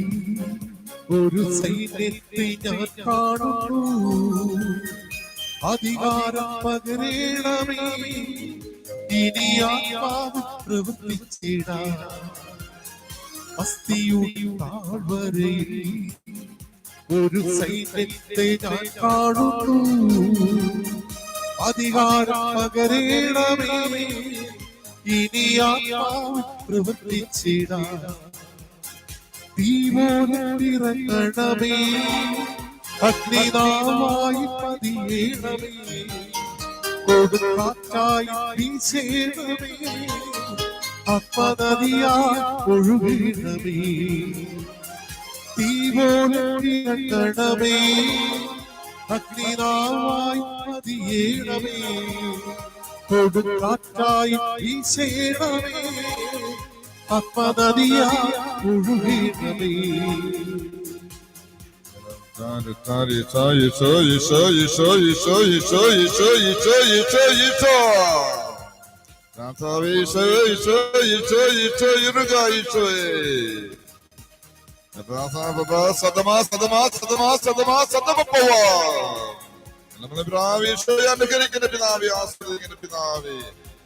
ഒരു സൈന്യത്തെ ഞാൻ കാണുന്നു. അധികാരം പകരണമേ, ഇനി ആത്മാവ് പ്രവർത്തിച്ചിടാം. അസ്ഥിയുടെ താഴ്വരയിൽ ഒരു സൈന്യത്തെ ഞാൻ കാണുന്നു. അധികാരം പകരണമേ, ഇനി ആത്മാവ് പ്രവർത്തിച്ചിടാം. തീമോനിറങ്ങണമേ, അഗ്നിനാവായി പതിയേണമേ, കൊടുങ്കാറ്റായി വീശേണമേ, അപ്പനദിയായി ഒഴുകേണമേ. തീമോനിറങ്ങണമേ, അഗ്നിനാവായി പതിയേണമേ, കൊടുങ്കാറ്റായി വീശേണമേ, അപ്പനദിയായി ഒഴുകേണമേ. അനുകരിക്കുന്ന പിതാവേ, ആസ്വദിക്കുന്ന പിതാവേ,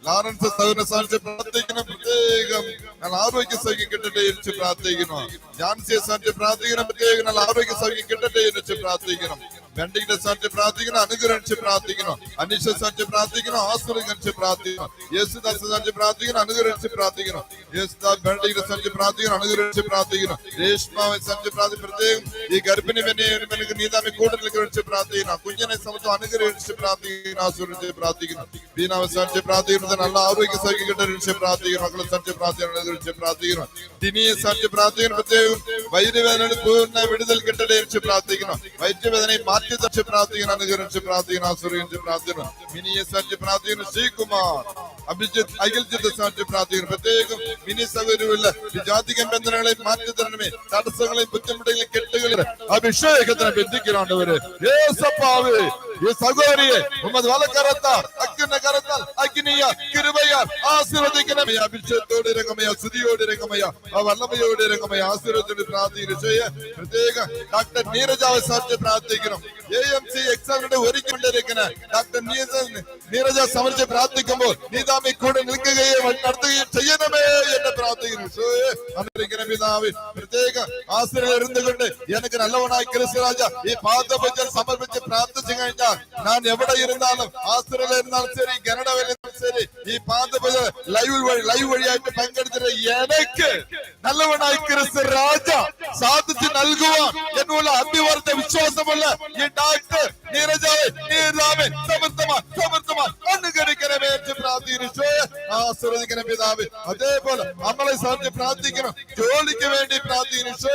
ലാറൻസ് സഹോദരനെ സാധിച്ച് പ്രാർത്ഥിക്കണം. പ്രത്യേകം നല്ല ആരോഗ്യ സൗഖ്യം കിട്ടട്ടെ എന്ന് പ്രാർത്ഥിക്കണം. ജാൻസിയെ സാധിച്ച് പ്രാർത്ഥിക്കണം. പ്രത്യേകം നല്ല ആരോഗ്യ സൗഖ്യം കിട്ടട്ടെ എന്ന് പ്രാർത്ഥിക്കണം. വെണ്ടിയുടെ സാധിച്ച് പ്രാർത്ഥിക്കണം. അനുഗ്രഹിച്ച് പ്രാർത്ഥിക്കണം. അനീഷ സാധിച്ച് പ്രാർത്ഥിക്കണം. ആസുരകനിച്ച് പ്രാർത്ഥിക്കണം. യേശുദാസ് സാധിച്ച് പ്രാർത്ഥിക്കണം. അനുഗ്രഹിച്ച് പ്രാർത്ഥിക്കണം. യേശുദാസ് വെണ്ടിയുടെ സാധിച്ച് പ്രാർത്ഥിക്കണം. അനുഗ്രഹിച്ച് പ്രാർത്ഥിക്കണം. രേഷ്മാവെ സാധിച്ച് പ്രാർത്ഥിക്കണം. പ്രത്യേകം ഈ ഗർഭിണി എനിക്ക് നീതാമി കൂടുതൽ ഗ്രഹിച്ച് പ്രാർത്ഥിക്കണം. കുഞ്ഞിനെ സമത്വം അനുഗ്രഹിച്ച് പ്രാർത്ഥിക്കണം. ആസുരത്തെ പ്രാർത്ഥിക്കണം. ദീനാവെ സാധിച്ച് പ്രാർത്ഥിക്കണം. നല്ല ആരോഗ്യ സൗഖ്യം കിട്ട പ്രാർത്ഥിക്കണം. മക്കളെ സാധിച്ച് പ്രാർത്ഥിക്കണം. അനുഗ്രഹിച്ച് പ്രാർത്ഥിക്കണം. ദിനിയെ സാധിച്ച് പ്രാർത്ഥിക്കണം. പ്രത്യേകം വൈദ്യവേദന പൂർണ്ണ വിടുതൽ കിട്ടട്ടെ എന്ന് പ്രാർത്ഥിക്കണം. വൈദ്യവേദനയെ മാറ്റി തച്ച് പ്രാർത്ഥിക്കണം. അനുഗ്രഹിച്ച് പ്രാർത്ഥിക്കണം. ആസുരകനിച്ച് പ്രാർത്ഥിക്കണം. മിനിയെ സാധിച്ച് പ്രാർത്ഥിക്കണം. ശ്രീകുമാർ അഭിജിത്ത് അഖിൽജിത്ത് സാധിച്ച് പ്രാർത്ഥിക്കണം. പ്രത്യേകം മിനി സൗകര്യമില്ല ജാതികൻ ബന്ധനങ്ങളെ മാറ്റി തരണമേ. തടസ്സങ്ങളെയും ബുദ്ധിമുട്ടുകളെയും കെട്ടുകളെ അഭിഷേകത്തിനെ ബന്ധിക്കണവര് ഈ സഹോദരിയെ ഉമ്മത് വലക്കരത്താൽ അഗ്ന കരത്താൽ അഗ്നിയ കൃപയാൽ ആശീർവദിക്കണമേ. അഭിഷേകത്തോട് ഇറങ്ങമയ, സ്തുതിയോട് ഇറങ്ങമയ, ആ വല്ലമയോട് ഇറങ്ങമയ, ആശീർവദിച്ച് പ്രാർത്ഥിക്കണം. പ്രത്യേക ഡോക്ടർ നീരജാവെ സാധിച്ച് പ്രാർത്ഥിക്കണം. AMC എക്സാമിന്റെ ഒരുക്കിക്കൊണ്ടിരിക്കുന്ന ഡോക്ടർ നീരജ സമർപ്പിച്ച് പ്രാർത്ഥിക്കുമ്പോൾ നീതാമി കൂടെ നിൽക്കുകയും നടത്തുകയും ചെയ്യണമേ എന്ന് പ്രാർത്ഥിക്കുന്നു. പിതാവ് പ്രത്യേക ആശ്രയം ഇരുന്നുകൊണ്ട് എനിക്ക് നല്ലവനായി ക്രിസ്തുരാജ ഈ പാദപൂജ സമർപ്പിച്ച് പ്രാർത്ഥിച്ചു കഴിഞ്ഞാൽ ഞാൻ എവിടെ ഇരുന്നാലും ആശ്രയം ഇരുന്നാലും ശരി, കനഡയിലിരുന്നാലും ശരി, ഈ പാദപൂജ ലൈവ് വഴിയായിട്ട് പങ്കെടുത്തിട്ട് എനിക്ക് നല്ലവനായി ക്രിസ്തുരാജ സാധിച്ചു നൽകുവാൻ എന്നുള്ള അഭിവർത്ത വിശ്വാസമുള്ള ഈ ഡോക്ടർ നീരജാവെ നീതാമെ സമർത്ഥമായി അനുകരിക്കണമേ എന്ന് പ്രാർത്ഥിച്ചു. ആശ്രദിക്കണം പിതാവ്. അതേപോലെ നമ്മളെ സാധിച്ച് പ്രാർത്ഥിക്കണം. ജോലിക്ക് വേണ്ടി പ്രാർത്ഥിക്കുന്നു.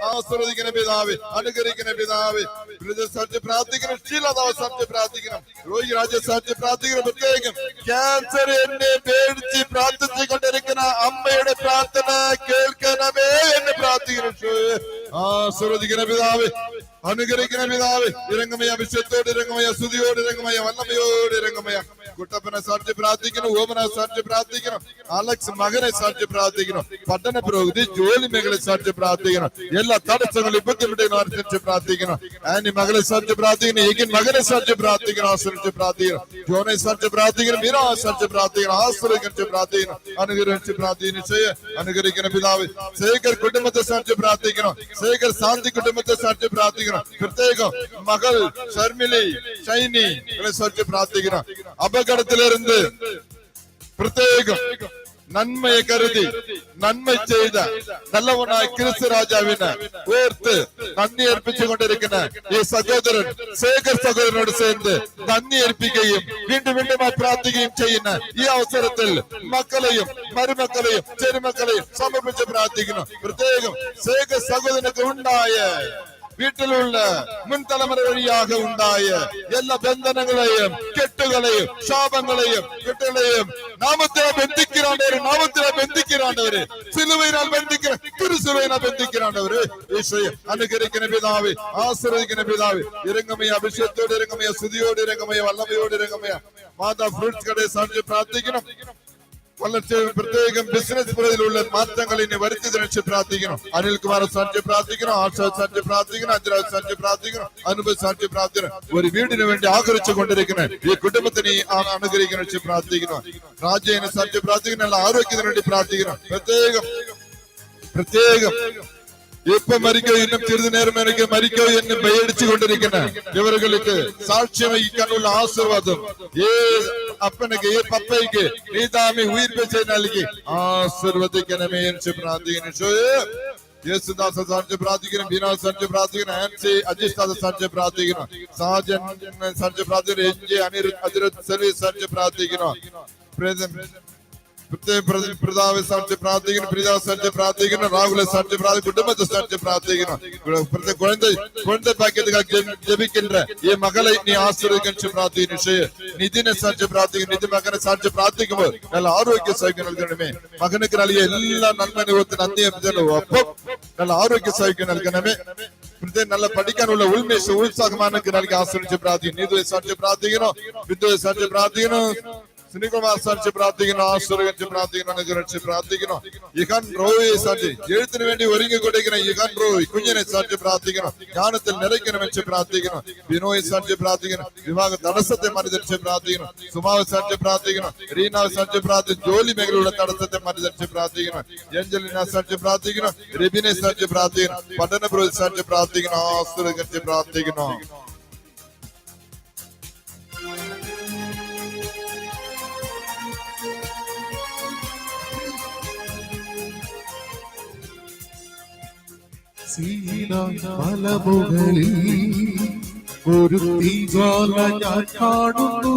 ആശ്രദിക്കണം പിതാവ്. അനുകരിക്കണം പിതാവ്. സാധിച്ച് പ്രാർത്ഥിക്കണം. ശീലതാവ് സാധിച്ച് പ്രാർത്ഥിക്കണം. രോഗി രാജ സാധിച്ച് പ്രാർത്ഥിക്കണം. പ്രത്യേകം ക്യാൻസർ എന്നെ പേടിച്ച് പ്രാർത്ഥിച്ചു കൊണ്ടിരിക്കുന്ന അമ്മയുടെ പ്രാർത്ഥന കേൾക്കണമേ എന്ന് പ്രാർത്ഥിക്കുന്നു. ആശ്രദിക്കണം പിതാവ്. അനുഗ്രഹിക്കുന്ന പിതാവ്. ഇറങ്ങമയ, അഭിഷേകത്തോട് ഇറങ്ങമയ, സ്തുതിയോട് ഇറങ്ങമയ, വല്ലമയോട് ഇറങ്ങമയ. കുട്ടപ്പനെ സാധിച്ച് പ്രാർത്ഥിക്കണം. ഓമനെ സാധിച്ച് പ്രാർത്ഥിക്കണം. അലക്സ് മകനെ സാധിച്ച് പ്രാർത്ഥിക്കണം. പഠന പുരോഗതി, ജോലി മേഖലയെ സാധിച്ച് പ്രാർത്ഥിക്കണം. എല്ലാ തടസ്സങ്ങളും ബുദ്ധിമുട്ടുകളും അനുസരിച്ച് പ്രാർത്ഥിക്കണം. ആനി മകളെ സാധിച്ച് പ്രാർത്ഥിക്കണം. ഏകിൻ മകനെ സാധിച്ച് പ്രാർത്ഥിക്കണം. ആശ്രയിച്ച് പ്രാർത്ഥിക്കണം. ജോനെ സാധിച്ച് പ്രാർത്ഥിക്കണം. മീര സാധിച്ച് പ്രാർത്ഥിക്കണം. ആശ്രയിച്ച് പ്രാർത്ഥിക്കണം. അനുഗ്രഹിച്ച് പ്രാർത്ഥിക്കണം. അനുഗ്രഹിക്കുന്ന പിതാവ്. ശേഖർ കുടുംബത്തെ സാധിച്ച് പ്രാർത്ഥിക്കണം. ശേഖർ ശാന്തി കുടുംബത്തെ സാധിച്ച് പ്രാർത്ഥിക്കണം. പ്രത്യേകം മകൾ ഷർമിലി ഷൈനി സാധിച്ച് പ്രാർത്ഥിക്കണം. അപകടത്തിലിருந்து പ്രത്യേകം നന്മയെ കരുതി നന്മ ചെയ്ത നല്ലവനായ ക്രിസ്തു രാജാവിന് ഓർത്ത് നന്ദി അർപ്പിച്ചുകൊണ്ടിരിക്കുന്ന ഈ സഹോദരൻ ശേഖർ സഹോദരനോട് ചേർന്ന് നന്ദി അർപ്പിക്കുകയും വീണ്ടും വീണ്ടുമായി പ്രാർത്ഥിക്കുകയും ചെയ്യുന്ന ഈ അവസരത്തിൽ മക്കളെയും മരുമക്കളെയും ചെറുമക്കളെയും സമർപ്പിച്ച് പ്രാർത്ഥിക്കുന്നു. പ്രത്യേകം ശേഖർ സഹോദരനൊക്കെ ഉണ്ടായ വീട്ടിലുള്ള മുൻ തലമുറ വഴിയാക ഉണ്ടായ എല്ലാ ബന്ധനങ്ങളെയും കെട്ടുകളെയും ശാപങ്ങളെയും കെട്ടുകളെയും നാമത്തിലെ ബന്ധിക്கிறாண்டവര് സിലുവയിനാൽ തിരുസിലുവയിനാൽ ബന്ധിക്கிறாண்டവര് ഈശോയെ അനുകരിക്കുന്ന പിതാവ്, ആശ്രയിക്കുന്ന പിതാവ്, ഇറങ്ങമയ അഭിഷേകത്തോട് ഇറങ്ങമയ, സ്തുതിയോട് ഇറങ്ങമയ, വല്ലഭയോട് ഇറങ്ങമയ. മാതാ ഫ്രൂട്ട്സ് കടയെ സാധിച്ച് പ്രാർത്ഥിക്കണം. വളർച്ച പ്രത്യേകം ബിസിനസ് മുറിയിലുള്ള മാറ്റങ്ങൾ ഇനി വരുത്തിയതിനു പ്രാർത്ഥിക്കണം. അനിൽകുമാർ സാധിച്ച് പ്രാർത്ഥിക്കണം, ആശാ സാധിച്ച് പ്രാർത്ഥിക്കണം, അഞ്ജരാജ് സാധിച്ച് പ്രാർത്ഥിക്കണം, അനുഭവ് സാധിച്ച് പ്രാർത്ഥിക്കണം. ഒരു വീടിന് വേണ്ടി ആഗ്രഹിച്ചു കൊണ്ടിരിക്കുന്ന ഈ കുടുംബത്തിന് അനുഗ്രഹിക്കുന്ന പ്രാർത്ഥിക്കണം. രാജ്യനെ സാധിച്ച് പ്രാർത്ഥിക്കണം, നല്ല ആരോഗ്യത്തിന് വേണ്ടി പ്രാർത്ഥിക്കണം. പ്രത്യേകം ഇപ്പൊ മരിക്കോ ഇന്നും ചെറുതു നേരം എനിക്ക് മരിക്കോ എന്ന് പേടിച്ചു കൊണ്ടിരിക്കുന്ന ഇവർക്ക് സാക്ഷ്യം വഹിക്കാനുള്ള ആശീർവാദം അപ്പനക്ക് ഈ പപ്പയ്ക്ക് നീ താമി ഉയർപ്പിച്ച് നൽകി ആശീർവദിക്കണമേ എന്ന് പ്രാർത്ഥിക്കുന്നു. യേശുദാസ സാധിച്ച് പ്രാർത്ഥിക്കണം, ബീനാഥ് സാധിച്ച് പ്രാർത്ഥിക്കണം, ആൻസി അജിസ്ഥാദ സാധിച്ച് പ്രാർത്ഥിക്കണം, സാജൻ സാധിച്ച് പ്രാർത്ഥിക്കണം, എൻജെ അനിരുദ്ധ് സർവീസ് സാധിച്ച് പ്രാർത്ഥിക്കണം. പിതാവ് സാധിച്ച് പ്രാർത്ഥിക്കണം, പ്രിയ സാധിച്ച് പ്രാർത്ഥിക്കണം, രാഹുലെ സാധിച്ച് പ്രാർത്ഥിക്കണം, കുടുംബത്തെ സാധിച്ച് പ്രാർത്ഥിക്കണം. കുഴந்தை பாக்கியத்துக்காக ஜெபிக்கின்ற ഈ മകളെ നീ ആശ്രയിക്കാൻ പ്രാർത്ഥിക്കുന്നു. നിതിനെ സാധിച്ച് പ്രാർത്ഥിക്കണം, നിധി മകനെ സാധിച്ച് പ്രാർത്ഥിക്കുമ്പോൾ നല്ല ആരോഗ്യ സൗഖ്യം നൽകണമേ. മകനുക്ക് നൽകിയ എല്ലാ നന്മ അനുഭവത്തിന് അന്ത്യം ഒപ്പം നല്ല ആരോഗ്യ സൗഖ്യം നൽകണമേ. നല്ല പഠിക്കാനുള്ള ഉത്സാഹമാനക്ക് നൽകി ആശ്രയിച്ച് പ്രാർത്ഥിക്കുന്നു. നീതുവെ സാധിച്ച് പ്രാർത്ഥിക്കണോ, വിദ്വയെ സാധിച്ച് പ്രാർത്ഥിക്കണോ, സുനികുമാർ സാധിച്ച് പ്രാർത്ഥിക്കണം, ആശ്രയിച്ച് പ്രാർത്ഥിക്കണം, അനുഗ്രഹിച്ച് പ്രാർത്ഥിക്കണം. ഇഹാൻ റോയെ സാധിച്ച് എഴുത്തിന് വേണ്ടി ഒരുങ്ങിക്കൊണ്ടിരിക്കുന്ന ഇഹാൻ റോയ് കുഞ്ഞിനെ സാധിച്ച് പ്രാർത്ഥിക്കണം, ജ്ഞാനത്തിൽ നിറയ്ക്കണമെന്ന് പ്രാർത്ഥിക്കണം. ബിനോയെ സാധിച്ച് പ്രാർത്ഥിക്കണം, വിവാഹ തടസ്സത്തെ മനുസരിച്ച് പ്രാർത്ഥിക്കണം. സുമാവ് സാധിച്ച് പ്രാർത്ഥിക്കണം, റീനാവ് സാധിച്ച് പ്രാർത്ഥിക്കണം, ജോലി മേഖലയുള്ള തടസ്സത്തെ മനുസരിച്ച് പ്രാർത്ഥിക്കണം. ഏഞ്ചലിനെ സാധിച്ച് പ്രാർത്ഥിക്കണം, രബിനെ സാധിച്ച് പ്രാർത്ഥിക്കണം, പഠനപുരം സാധിച്ച് പ്രാർത്ഥിക്കണം, ആശ്രയിച്ച് പ്രാർത്ഥിക്കണം. മലമുകളിൽ ഒരു തീജ്വാല ഞാൻ കാണുന്നു.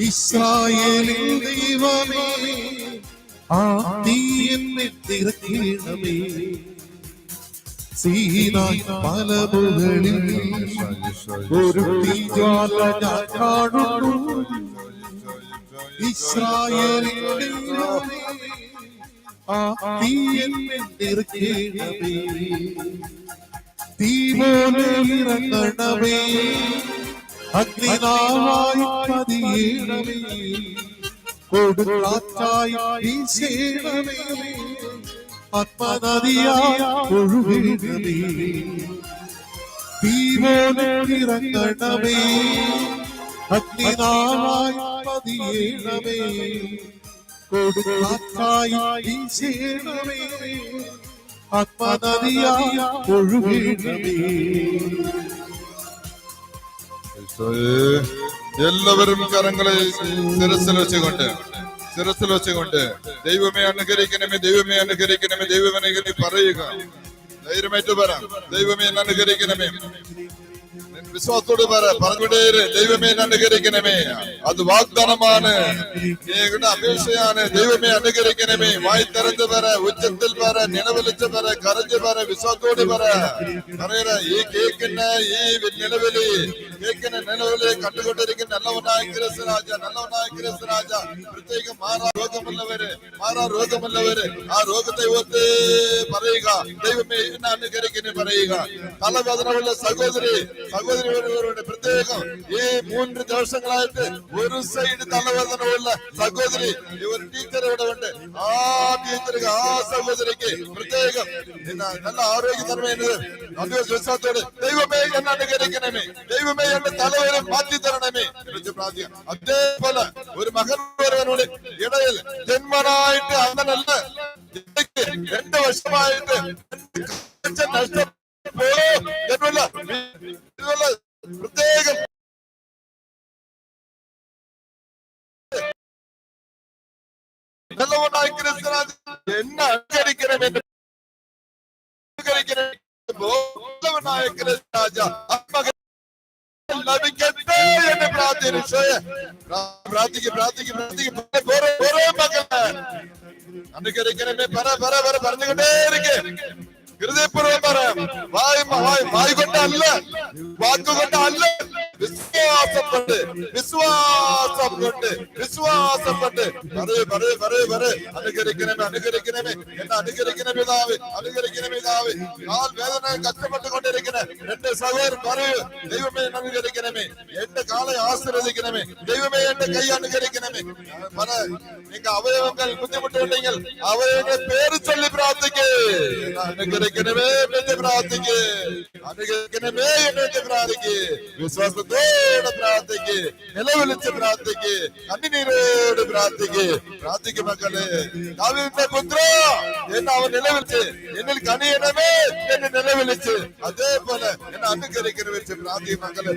ഇസ്രായേലിൻ ദൈവമേ, ആ തീ എന്നെ നിറയ്ക്കണമേ. സീനായ് മലമുകളിൽ ഒരു തീജ്വാല ഞാൻ കാണുന്നു. ഇസ്രായേലിൻ ദൈവമേ, ആ തീ എന്നെ നിറയ്ക്കണമേ. തീ പോലെ ഇറങ്ങണമേ, അഗ്നിനാവായി പതിയണമേ, കൊടുങ്കാറ്റായി വീശണമേ, ആത്മനദിയായി ഒഴുകണമേ. തീ പോലെ ഇറങ്ങണമേ, അഗ്നിനാവായി പതിയണമേ, കൊടുങ്കാറ്റായി വീശണമേ, ആത്മനദിയായി ഒഴുകണമേ. എല്ലാവരും കരങ്ങളെ ശിരസിൽ വെച്ചുകൊണ്ട് ദൈവമേ അനുഗ്രഹിക്കണമേ, ദൈവമേ അനുഗ്രഹിക്കണമേ, ദൈവമേ അനുഗ്രഹിക്കണമേ പറയുക. ധൈര്യമായിട്ട് പറ, ദൈവമേ അനുഗ്രഹിക്കണമേ. വിശ്വാസത്തോട് പറഞ്ഞുകൊണ്ടേ ദൈവമേ അനുഗ്രഹിക്കണമേ. അത് വാഗ്ദാനമാണ്, അപേക്ഷയാണ്. ദൈവമേ അനുഗ്രഹിക്കണമേ. വായി തിറന്ന് പറ, ഉച്ചത്തിൽ പറ, നിലവിളിച്ച് പറ, കരഞ്ഞ് പറ, വിശ്വാസത്തോട് പറയറ. ഈ കേൾക്കുന്ന ഈ നിലവിളി കണ്ടുകൊണ്ടിരിക്കുന്ന നല്ലവനായ ക്രിസ്തുരാജ, പ്രത്യേകം മാറാ രോഗമുള്ളവര് ആ രോഗത്തെ ഓർത്ത് പറയുക, ദൈവമേ എന്നെ അനുഗ്രഹിക്കണേ പറയുക. തലവേദനയുള്ള സഹോദരി പ്രത്യേകം ഈ 3 ദിവസങ്ങളായിട്ട് ഒരു സൈഡ് തലവേദനയുള്ള സഹോദരി, ഒരു ടീച്ചർ ഇവിടെ ഉണ്ട്. ആ ടീച്ചർക്ക്, ആ സഹോദരിക്ക് പ്രത്യേകം നല്ല ആരോഗ്യം തരമേണ്ടത് വിശ്വാസത്തോട് ദൈവമേ എന്നെ അനുഗ്രഹിക്കണമേ, ദൈവമേ എന്റെ തലവേദന മാറ്റി തരണമേ വിളിച്ച് പ്രാർത്ഥിക്കാം. അതേപോലെ ഒരു മകൻ ഒരുവനോട് ഇടയിൽ ജന്മനായിട്ട് അങ്ങനല്ല 2 വർഷമായിട്ട് നഷ്ടപ്പോ പ്രത്യേകം நல்லவனாய் கிறிஸ்துராஜா என்ன அங்கரிக்கிறேன் என்று நல்லவனாய் கிறிஸ்துராஜா ലഭിക്കട്ടെ എന്ന് പ്രാർത്ഥിച്ചു. അനുകരിക്കണമേ പറഞ്ഞുകൊണ്ടേ ഹൃദയപൂർവ്വം പറയാം. വായ് കൊണ്ടല്ല, വാക്കുകൊണ്ടല്ല, വിശ്വാസം കൊണ്ട് അനുകരിക്കണമേ എന്നെ അനുകരിക്കണ പിതാവ്, അനുകരിക്കണ പിതാവ്. കാൽ വേദന കഷ്ടപ്പെട്ടുകൊണ്ടിരിക്കണേ എന്റെ സഹോദരൻ പറയൂ, ദൈവമേ അനുകരിക്കണമേ, എന്റെ കാലെ ആശീർവദിക്കണമേ, ദൈവമേ എന്റെ കൈ അനുകരിക്കണമേ. നിങ്ങൾക്ക് അവയവങ്ങൾ ബുദ്ധിമുട്ടുണ്ടെങ്കിൽ അവയവങ്ങളുടെ പേര് ചൊല്ലി പ്രാർത്ഥിക്കേ. അനുകരിക്കണമേ എന്ന് പ്രാർത്ഥിക്കേ, അനുകരിക്കണമേ എന്ന് പ്രാർത്ഥിക്കേ, വിശ്വാസത്തോടെ പ്രാർത്ഥിക്കേ, നിലവിളിച്ച് പ്രാർത്ഥിക്കേ, കണ്ണുനീരോട് പ്രാർത്ഥിക്കേ. പ്രാർത്ഥിക്കും മക്കളെ. ദാവീദിന്റെ പുത്ര എന്ന് അവൻ നിലവിളിച്ച് എന്നിൽ കനിയണമേ എന്ന് നിലവിളിച്ച് അതേപോലെ എന്നെ അനുകരിക്കണ വെച്ച് പ്രാർത്ഥിക്കും മക്കളെ.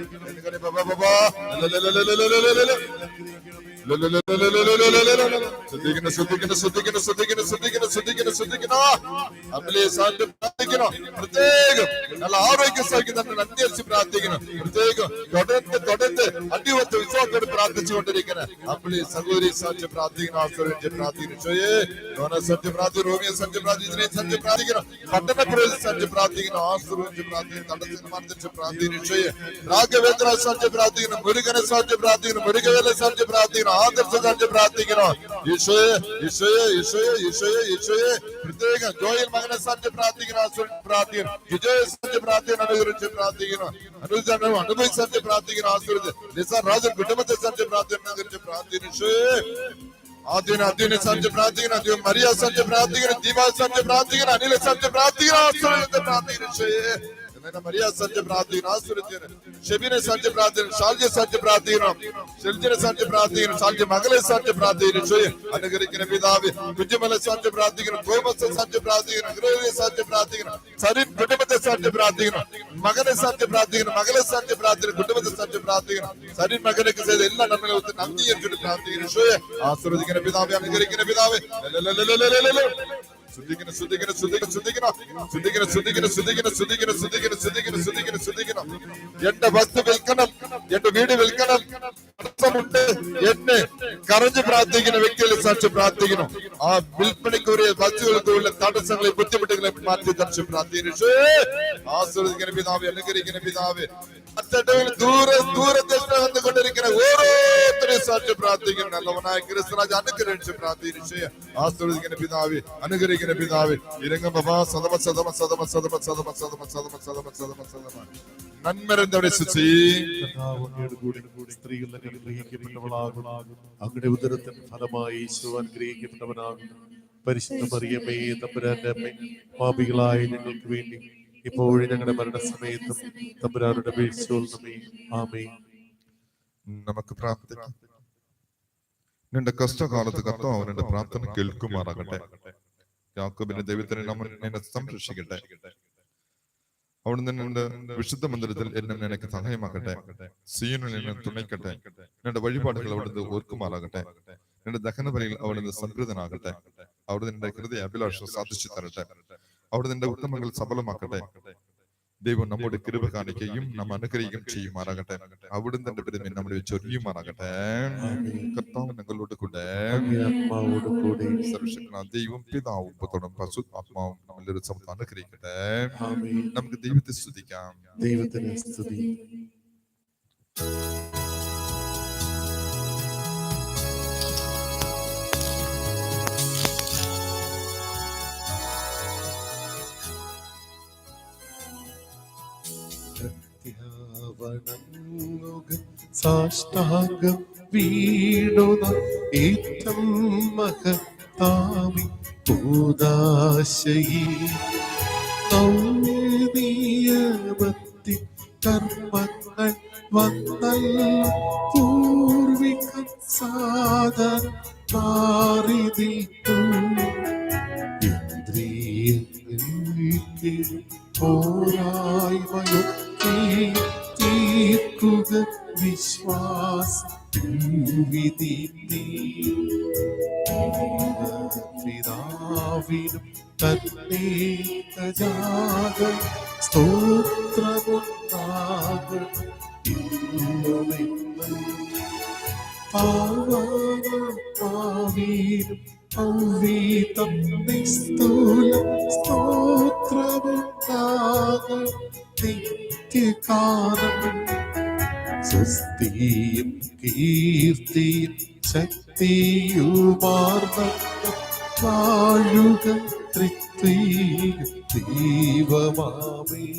പ്രത്യേകം നല്ല ആരോഗ്യ സൗഖ്യം അന്വേഷിച്ച് പ്രാർത്ഥിക്കണം. പ്രത്യേകം തുടർന്ന് അടിവത്ത് വിശ്വാസത്തോട് പ്രാർത്ഥിച്ചുകൊണ്ടിരിക്കണം. അമ്പിളി സഹോദരി സാധ്യ പ്രാർത്ഥിക്കണം. ആശ്രയിച്ച് പ്രാർത്ഥിക്കണം. സത്യ പ്രാർത്ഥി, റോമിയ സത്യ പ്രാർത്ഥിക്കണം. സത്യ പ്രാർത്ഥിക്കണം. പട്ടണപ്രദേശ സത്യ പ്രാർത്ഥിക്കണം. ആശ്രയിച്ച് പ്രാർത്ഥിക്കണം. തടസ്സം മർദ്ദിച്ച് പ്രാർത്ഥിക്കണം. രാഘവേന്ദ്ര സത്യ പ്രാർത്ഥിക്കണം. മുരുകനെ സത്യ പ്രാർത്ഥിക്കണം. മുരുകവേല സത്യ പ്രാർത്ഥിക്കണം. ആദർശ സത്യ പ്രാർത്ഥിക്കണം. ഈശോയെ ഈശോയെ ഈശോയെ ഈശോയെ ഈശോയെ പ്രത്യേകം ജോയിൽ മകനെ സത്യ പ്രാർത്ഥിക്കണം. ആശ്രയിച്ച് പ്രാർത്ഥിക്കണം. വിജയ സത്യ പ്രാർത്ഥിക്കണം. അനുകരിച്ച് പ്രാർത്ഥിക്കണം. അനുഭവിച്ച് സത്യ പ്രാർത്ഥിക്കണം. ആശ്രയിച്ച് നിസാർ രാജൻ കുടുംബത്തെ സത്യ പ്രാർത്ഥിക്കണം. അനുകരിച്ച് പ്രാർത്ഥിക്കണം. ഈശോയെ ആദ്യനെ സത്യ പ്രാർത്ഥിക്കണം. ആദ്യം മരിയ സത്യ പ്രാർത്ഥിക്കണം. ദീപ സത്യ പ്രാർത്ഥിക്കണം. അനില സത്യ പ്രാർത്ഥിക്കണം. ആശ്രയിച്ച് പ്രാർത്ഥിക്കണം. ഈശോയെ മരിയ സത്യ പ്രാർത്ഥിക്കണം. ആശ്രയിച്ച് ഷെബിനെ സത്യ പ്രാർത്ഥിക്കണം. ഷാൽജ സത്യ പ്രാർത്ഥിക്കണം. ഷെൽജിനെ സത്യ പ്രാർത്ഥിക്കണം. ഷാൽജ മകളെ സത്യ പ്രാർത്ഥിക്കണം. അനുകരിക്കുന്ന പിതാവ് കുഞ്ഞുമല സത്യ പ്രാർത്ഥിക്കണം. ഗോമസ് സത്യ പ്രാർത്ഥിക്കണം. ഗ്രഹ സത്യ പ്രാർത്ഥിക്കണം. സരിൻ കുടുംബത്തെ സത്യ പ്രാർത്ഥിക്കണം. മകനെ സത്യ പ്രാർത്ഥിക്കണം. മകളെ സത്യ പ്രാർത്ഥിക്കണം. കുടുംബത്തെ സത്യ പ്രാർത്ഥിക്കണം. സരിൻ മകനൊക്കെ ചെയ്ത് എല്ലാം നമ്മളെ നന്ദിയേറ്റ് പ്രാർത്ഥിക്കണം. ആശ്രദിക്കുന്ന പിതാവ്, അനുകരിക്കുന്ന പിതാവ് എന്റെ വസ്തു വിൽക്കണം, എന്റെ വീട് വിൽക്കണം, തടസ്സമുണ്ട് എന്നെ കരഞ്ഞു പ്രാർത്ഥിക്കുന്ന വ്യക്തികളെ സാക്ഷി പ്രാർത്ഥിക്കണം. ആ വിൽപ്പനയ്ക്കുரிய വസ്തുക്കൾക്കുള്ള തടസ്സങ്ങളെ ബുദ്ധിമുട്ടുകളെ മാറ്റി തടസ്സം പ്രാർത്ഥിക്കുന്നു. ആസ്വദിക്കുന്ന പിതാവ്, അനുകരിക്കുന്ന പിതാവ്, ദൂരദേശത്ത് വന്നുകൊണ്ടിരിക്കുന്ന ഓരോരുത്തരെയും സാക്ഷി പ്രാർത്ഥിക്കണം. നല്ലവനായ ക്രിസ്തുരാജ അനുഗ്രഹിച്ച് പ്രാർത്ഥിക്കുന്നു. ആസ്വദിക്കുന്ന പിതാവ്, അനുകരിക്കുന്ന പിതാവ് ഇരങ്ങ ബാബാ സദമ സദമ സദമ സദമ സദമ സദമ സദമ സദമ സദമ സദമ നന്മരന്തവിടെ സ്ത്രീകൾ അനുഗ്രഹിക്കപ്പെട്ടവളാകും. അങ്ങയുടെ ഉദരത്തിന് ഫലമായി യേശു അനുഗ്രഹിക്കപ്പെട്ടവനാകും. പരിശുദ്ധ മറിയമേ, തമ്പുരാന്റെ അമ്മേ, പാപികളായ ഞങ്ങൾക്ക് വേണ്ടി ഇപ്പോഴും ഞങ്ങളുടെ മരണസമയത്തും തമ്പുരാനുടെ അപേക്ഷിച്ചുകൊള്ളണമേ. ആമേൻ. നമുക്ക് പ്രാർത്ഥിക്കാം. നിന്റെ കഷ്ടകാലത്ത് കർത്താവ് അവന്റെ പ്രാർത്ഥന കേൾക്കുമാറാകട്ടെ. യാക്കോബിന്റെ ദൈവത്തിന് എന്നെ സംരക്ഷിക്കട്ടെ. അവിടുന്ന് നിന്റെ വിശുദ്ധ മന്ദിരത്തിൽ എന്നെ നിനക്ക് സഹായമാക്കട്ടെ. സീനിൽ എന്നെ തുണയ്ക്കട്ടെ. നിന്റെ വഴിപാടുകൾ അവിടുന്ന് ഓർക്കുമാറാകട്ടെ. നിന്റെ ദഹനബലിയിൽ അവിടുന്ന് സംപ്രീതനാകട്ടെ. അവിടുന്ന് നിന്റെ ഹൃദയ അഭിലാഷം സാധിച്ചു തരട്ടെ. അവിടുന്ന് നിന്റെ ഉത്തമങ്ങൾ സഫലമാക്കട്ടെ. ദൈവം നമ്മുടെ കൃപ കാണിക്കുകയും നാം അനുഗ്രഹിക്കുകയും ചെയ്യുമാറാകട്ടെ. അവിടുന്ന് തന്റെ പെരുമ നമ്മുടെ ചൊരിയുമാറാകട്ടെ. കർത്താവ് ഞങ്ങളോട് കൂടെ ദൈവം പിതാവും പുത്രനും പരിശുദ്ധാത്മാവും നമ്മളൊരു സമയത്ത് അനുഗ്രഹിക്കട്ടെ. നമുക്ക് ദൈവത്തെ സ്തുതിക്കാം. ദൈവത്തിന് സ്തുതി. സാഷ്ടാംഗം വീണുന്ന ഏറ്റം മഹത്താമി കൂദാശയി നിയമത്തി കർമ്മങ്ങൾ വന്നല്ല പൂർവിക സാധന മാറിതിട്ടു ഇന്ദ്രിയങ്ങൾക്ക് പോരായ്മയൊക്കെ തീർക്കുക വിശ്വാസ വിധി ആത്മാവിനും തന്നേകജാതൻ സ്തോത്രമുണ്ടാകണം ഇന്നുമെന്നും. പാവീനും അവീതം നിസ്തൂലം സ്തോത്രമുണ്ടാകണം നിത്യകാലം. സ്വസ്തിയും കീർത്തിയും ശക്തിയുമാർന്ന വാഴുക ത്രിത്വീയ ദൈവമാമേ.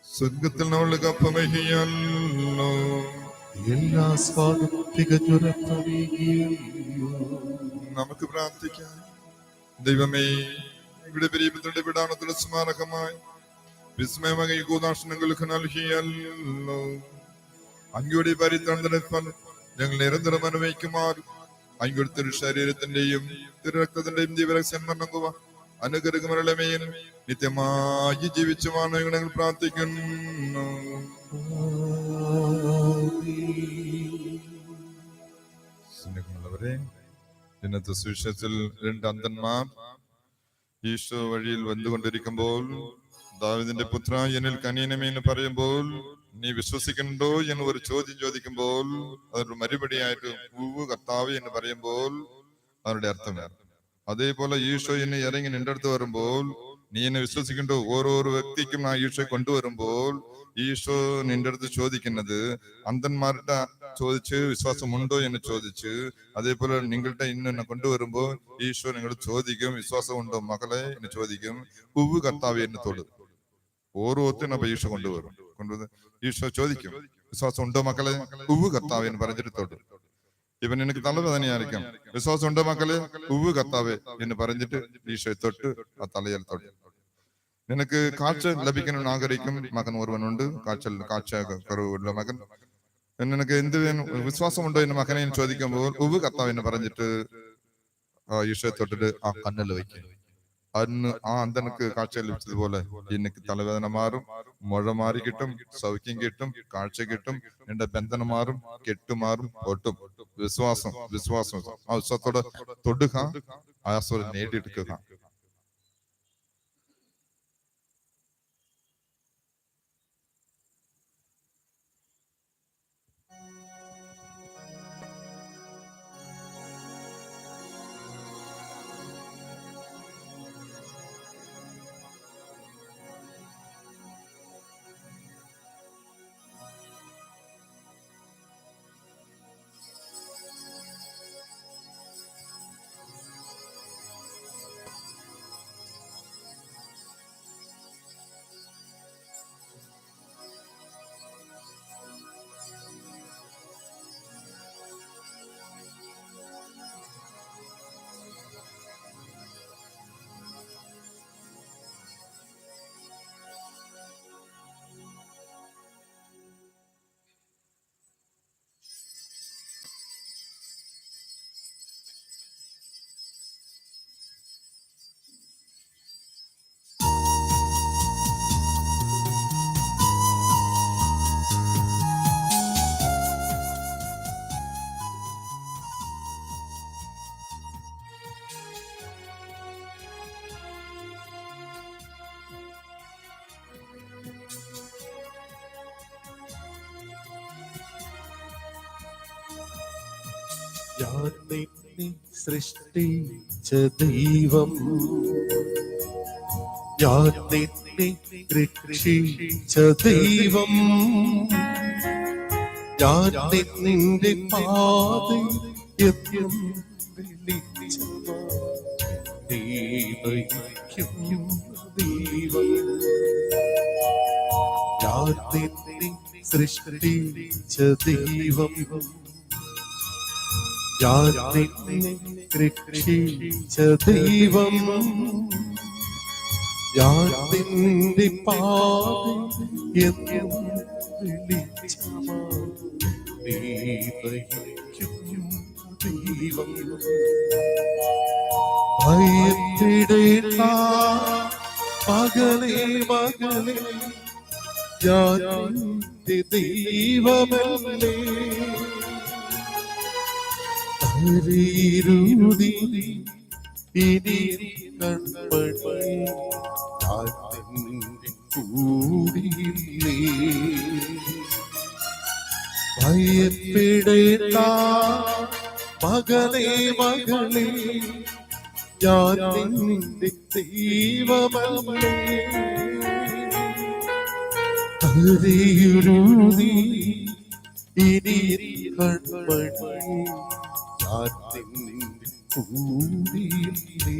സ്വർഗത്തിൽ നമ്മൾക്ക് അപ്പമഹിയല്ലോ, എല്ലാ സ്വാഗതം തികഞ്ഞുരപ്പമേകിയോ. നമുക്ക് പ്രാർത്ഥിക്കാം. ദൈവമേ, ഇവിടെ പ്രിയപ്പെട്ട വിടാനത്തിലുള്ള സ്മാരകമായി വിസ്മയമകൈ കൂതാശനങ്ങൾക്ക് നൽകിയല്ലോ. അങ്ങയുടെ പരിത്രാണത്തിനെത്താൻ ഞങ്ങൾ നിരന്തരം അനുഭവിക്കുമാറും അങ്ങയുടെ തിരു ശരീരത്തിന്റെയും തിരുരക്തത്തിന്റെയും ജീവരക്ഷം മരണങ്ങുക അനുഗ്രഹമരളമേൻ നിത്യമായി ജീവിച്ചുമാണ് ഞങ്ങൾ പ്രാർത്ഥിക്കുന്നു. സ്നേഹമുള്ളവരെ, ഇന്നത്തെ സുവിശേഷത്തിൽ രണ്ട് അന്ധന്മാർ ഈശോ വഴിയിൽ വന്നുകൊണ്ടിരിക്കുമ്പോൾ ദാവീദിന്റെ പുത്ര എന്നിൽ കനിയണമേ എന്ന് പറയുമ്പോൾ നീ വിശ്വസിക്കണ്ടോ എന്ന് ഒരു ചോദ്യം ചോദിക്കുമ്പോൾ അതൊരു മറുപടിയായിട്ട് ഉവ്വ് കർത്താവ് എന്ന് പറയുമ്പോൾ അവരുടെ അർത്ഥം വേറെ. അതേപോലെ ഈശോ എന്നെ ഇറങ്ങി നിന്റെ അടുത്ത് വരുമ്പോൾ നീ എന്നെ വിശ്വസിക്കണ്ടോ, ഓരോരോ വ്യക്തിക്കും ആ ഈശോ കൊണ്ടുവരുമ്പോൾ ഈശോ നിന്റെ അടുത്ത് ചോദിക്കുന്നത് അന്ധന്മാരുടെ ചോദിച്ച് വിശ്വാസമുണ്ടോ എന്ന് ചോദിച്ച്, അതേപോലെ നിങ്ങളുടെ ഇന്നെ കൊണ്ടുവരുമ്പോൾ ഈശോ നിങ്ങൾ ചോദിക്കും വിശ്വാസമുണ്ടോ മകളെ എന്ന് ചോദിക്കും, ഉവ്വ് കർത്താവ് എന്ന് തൊടു. ഓരോരുത്തരും അപ്പൊ ഈശോ കൊണ്ടുവരും. ഈശോ ചോദിക്കും വിശ്വാസം ഉണ്ടോ മക്കളെ, ഉവ്വ് കർത്താവ് എന്ന് പറഞ്ഞിട്ട് തൊടു. ഇവൻ എനിക്ക് തലവേദനയായിരിക്കാം, വിശ്വാസം ഉണ്ടോ മക്കളെ, ഉവ്വ് കർത്താവ് എന്ന് പറഞ്ഞിട്ട് ഈശോയെ തൊട്ട് ആ തലയിൽ തൊട്ട്. നിനക്ക് കാഴ്ച ലഭിക്കണമെന്ന് ആഗ്രഹിക്കും മകൻ ഒരുവനുണ്ട്, കാഴ്ച കുറവുള്ള മകൻ. നിനക്ക് എന്ത് വേണം, വിശ്വാസമുണ്ടോ എന്ന് മകനെ ചോദിക്കുമ്പോൾ ഉവ്വ് കർത്താവ് എന്ന് പറഞ്ഞിട്ട് ഈശോയെ തൊട്ടിട്ട് ആ കണ്ണിൽ വയ്ക്കും. അന്ന് ആ അന്ധനക്ക് കാഴ്ച ലഭിച്ചതുപോലെ എനിക്ക് തലവേദന മാറും, മുഴ മാറി കിട്ടും, സൗഖ്യം കിട്ടും, കാഴ്ച കിട്ടും, എന്റെ ബന്ധനം മാറും, കെട്ടുമാറും, പൊട്ടും. വിശ്വാസം ആ വിശ്വാസത്തോടെ തൊടുക, ആശ്വാസം നേടിയെടുക്കുക. ഞാൻ നിന്നെ സൃഷ്ടിച്ച ദൈവം, ഞാൻ നിന്നെ രക്ഷിച്ച ദൈവം, ഞാൻ നിന്റെ പാതയെന്നും വിളിച്ചവ നീ നയിക്കും ദൈവം. ഞാൻ നിന്നെ സൃഷ്ടിച്ച ദൈവം, ഞാൻ നിന്നെ രക്ഷിച്ച ദൈവം, ഞാൻ നിന്റെ പാതയെന്നും വിളിച്ചവ നീ നയിക്കും ദൈവം. ഭയപ്പെടേണ്ട മകളെ മകളെ, ഞാൻ നിന്റെ ദൈവമല്ലേ. ഇനി കൺമണി ഞാൻ നിന്റെ കൂടിയില്ലേ. ഭയപ്പെടേണ്ട മകനേ മകളേ, ഞാൻ നിന്റെ ദൈവമല്ലേ. കരയുരുതി ഇനി കൺമണി ഞാൻ നിന്റെ കൂടിയില്ലേ.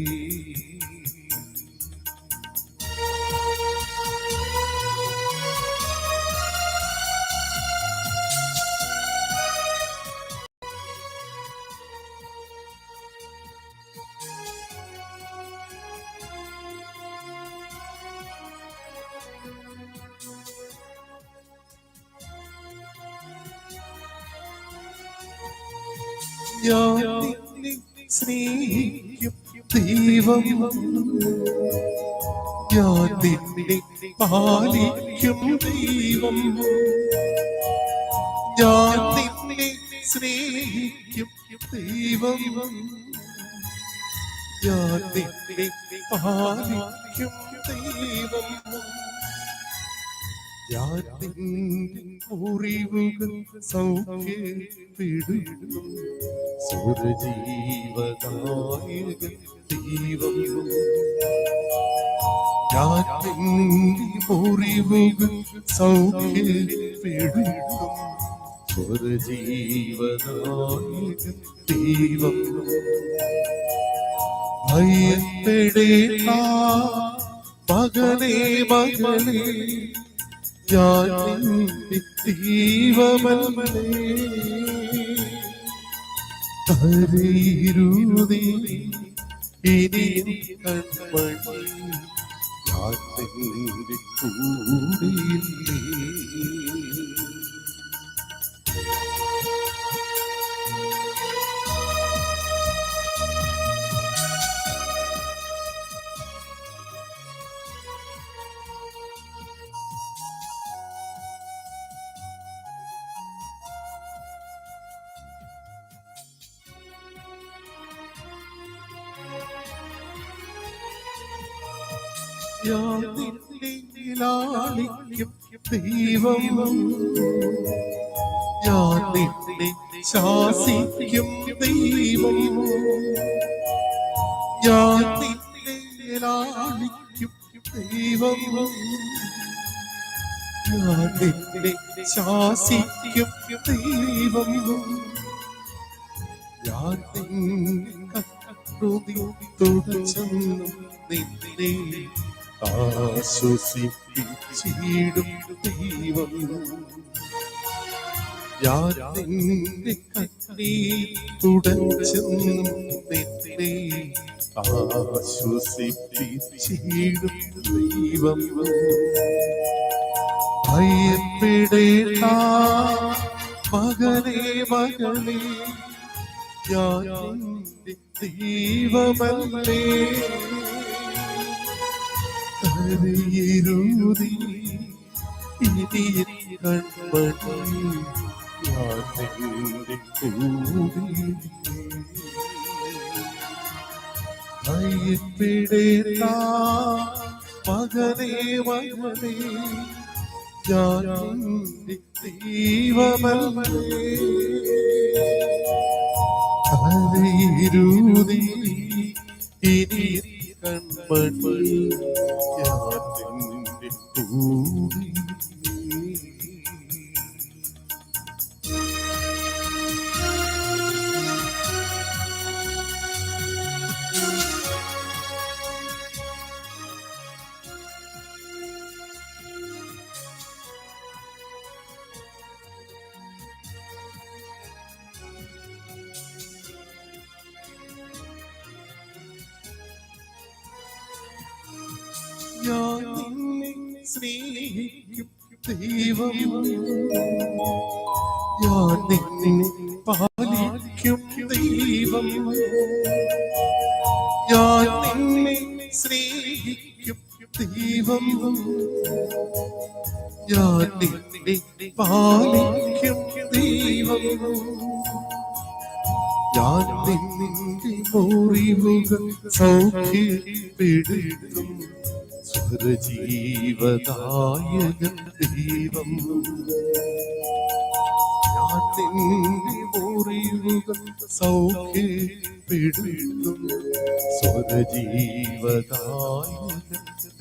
ഞാൻ നിന്നെ സ്നേഹിക്കും ദൈവം, ഞാൻ നിന്നെ പാലിക്കും ദൈവം, ഞാൻ നിന്നെ സ്നേഹിക്കും ദൈവം, ഞാൻ നിന്നെ പാലിക്കും ദൈവം. ഞാൻ നിന്റെ മുറിവുകൾ സൗഖ്യപ്പെടുത്തും സുരജീവനായകൻ ദൈവം. ഞാൻ നിന്റെ മുറിവുകൾ സൗഖ്യപ്പെടുത്തും സുരജീവനായകൻ ദൈവം. ഭയപ്പെടേണ്ട മകനേ മകളേ, ഞാൻ നിന്റെ ദൈവമല്ലേ. കരയുരുതി ഇനി കൺമണി ഞാൻ നിന്റെ കൂടിയില്ലേ. ഞാൻ നിന്നെ ലാളിക്കും ദൈവം, ഞാൻ നിന്നെ ശാസിക്കും ദൈവം, ഞാൻ നിന്നെ ലാളിക്കും ദൈവം, ഞാൻ നിന്നെ ശാസിക്കും ദൈവം. ഞാൻ നിന്നെ തുടച്ചെന്നും നിന്നെ ആശ്വസിപ്പിച്ചിടും ദൈവം. ഞാൻ നിന്റെ കണ്ണീർ തുടച്ചെന്നും നിന്നെ ആശ്വസിപ്പിച്ചിടും ദൈവം. ഭയപ്പെടേണ്ട മകനേ മകളേ, ഞാൻ നിന്റെ ദൈവമല്ലേ. കരയുരുതി ഇനി കൺമണി ഞാൻ നിന്റെ കൂടിയില്ലേ. ഭയപ്പെടേണ്ട മകനേ മകളേ, ഞാൻ നിന്റെ ദൈവമല്ലേ. കരയുരുതി ഇനി കൺമണി ഞാൻ നിന്റെ കൂടിയില്ലേ. ഞാൻ നിന്നെ സ്നേഹിക്കും ദൈവം, ഞാൻ നിന്നെ പാലിക്കും ദൈവം, ഞാൻ നിന്നെ സ്നേഹിക്കും ദൈവം, ഞാൻ നിന്നെ പാലിക്കും ദൈവം. ഞാൻ നിന്റെ മുറിവുകൾ സൗഖ്യപ്പെടുത്തും സ്വരജീവദായകൻ ദൈവം. ഞാൻ നിന്റെ മുറിവുകൾ സൗഖ്യപ്പെടുത്തും സ്വരജീവദായകൻ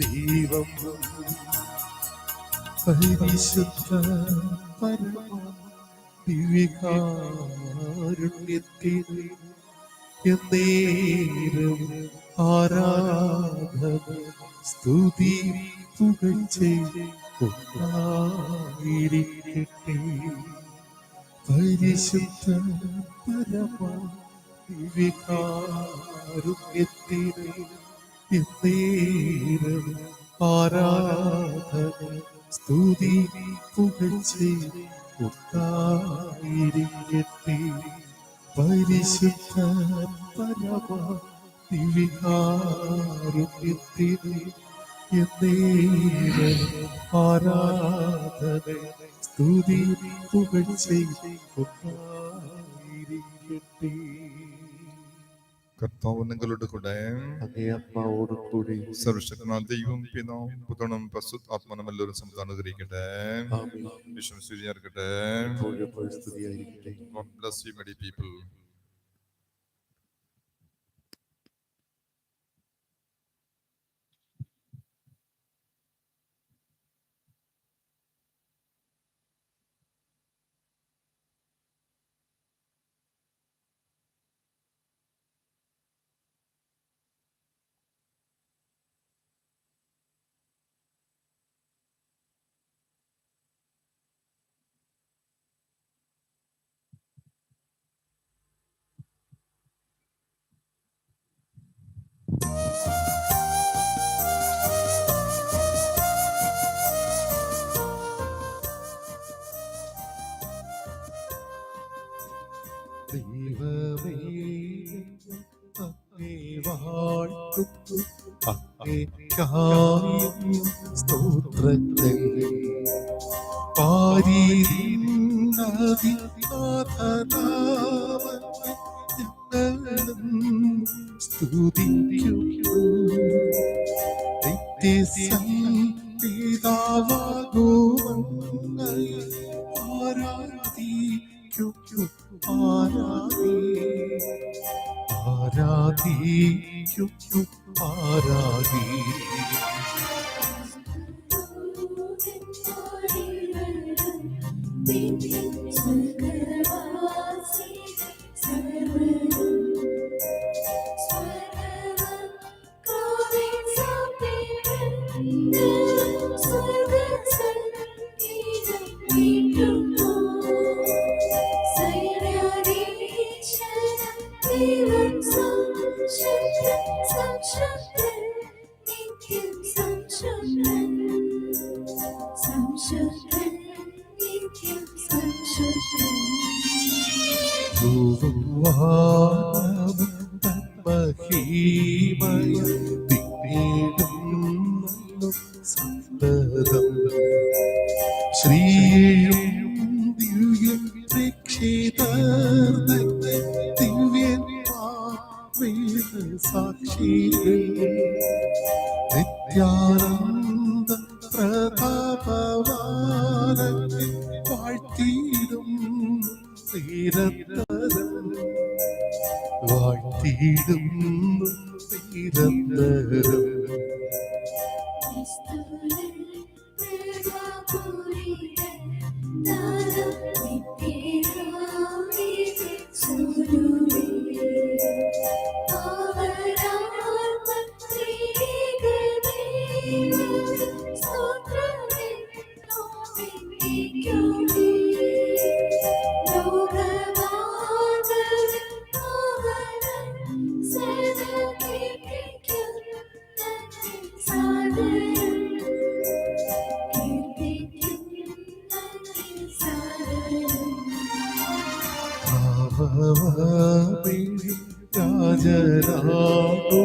ദൈവം. പരിശുദ്ധ പരമ ദിവ്യകാരുണ്യത്തിന് എന്നേരം ആരാധന സ്തുതി പുകഴ്ചയായിരിക്കട്ടെ. പരിശുദ്ധ പരമ ദിവ്യകാരുണ്യത്തിന് എന്നേരം ആരാധന സ്തുതി പുകഴ്ചയായിരിക്കട്ടെ. പരിശുദ്ധ പരമ ദിവ്യകാരുണ്യത്തിന് എന്നേരം ആരാധന സ്തുതി പുകഴ്ചയായിരിക്കട്ടെ. കർത്താവ് നിങ്ങളുടെ കൂടെ, അതേ ആത്മാവോട് കൂടി. സർവശക്തനായ ദൈവം പിതാവും പുത്രനും പരിശുദ്ധാത്മാവും എല്ലാവരും സമാധാനിക്കട്ടെ. ആമേൻ. വിശ്വസിച്ചിരിക്കട്ടെ. എപ്പോഴും സ്തുതിയായിരിക്കട്ടെ. God bless you, many people. ദൈവമേ അങ്ങേ വാഴ്ത്തുന്നു, അങ്ങേയ്ക്കായിരം സ്തോത്രങ്ങൾ. പാരിനാഥനാമത്തെ ഞങ്ങളും സ്തുതിക്കുന്നു. നിത്യസന്നിധാവാകുമങ്ങയെ ആരാധിക്കുന്നു, ആരാധിക്കുന്നു, ശ്രീയും ദിവ്യ സാക്ഷികൾ നിത്യാനന്ദ പ്രതാപവാനത്തെ വാഴ്ത്തിയിടും നിരന്തരം, വാഴ്ത്തിയിടും നിരന്തരം. രാജനാഥോ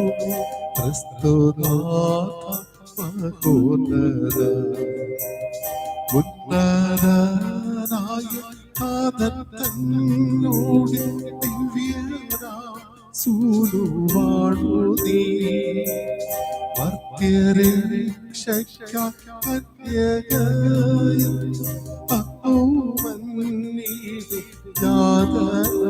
ക്രിസ്തുനാഥ മഹോന്നത, ഉന്നതനായ തന്നോട് ദിവ്യരാ സൂനുവാണു നീ മർത്യരെ രക്ഷയ്ക്കന്യകയും അഹോമന്നീതി യാതന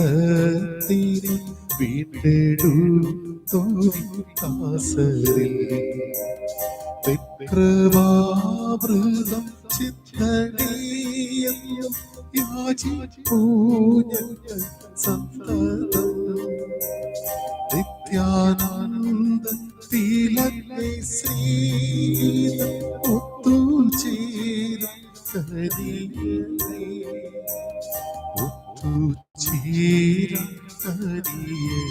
ചോണിതീരി വീണ്ടെടുത്തോരിൽ കൃപാമൃതം ചിത്തനീയം യാചിപ്പൂഞ്ഞങ്ങൾ സന്തതം നിത്യാനന്ദത്തിലഗ്നി ശ്രീതം ഒത്തുചേരും കരിയേ ഒത്തുചേരും കരിയേ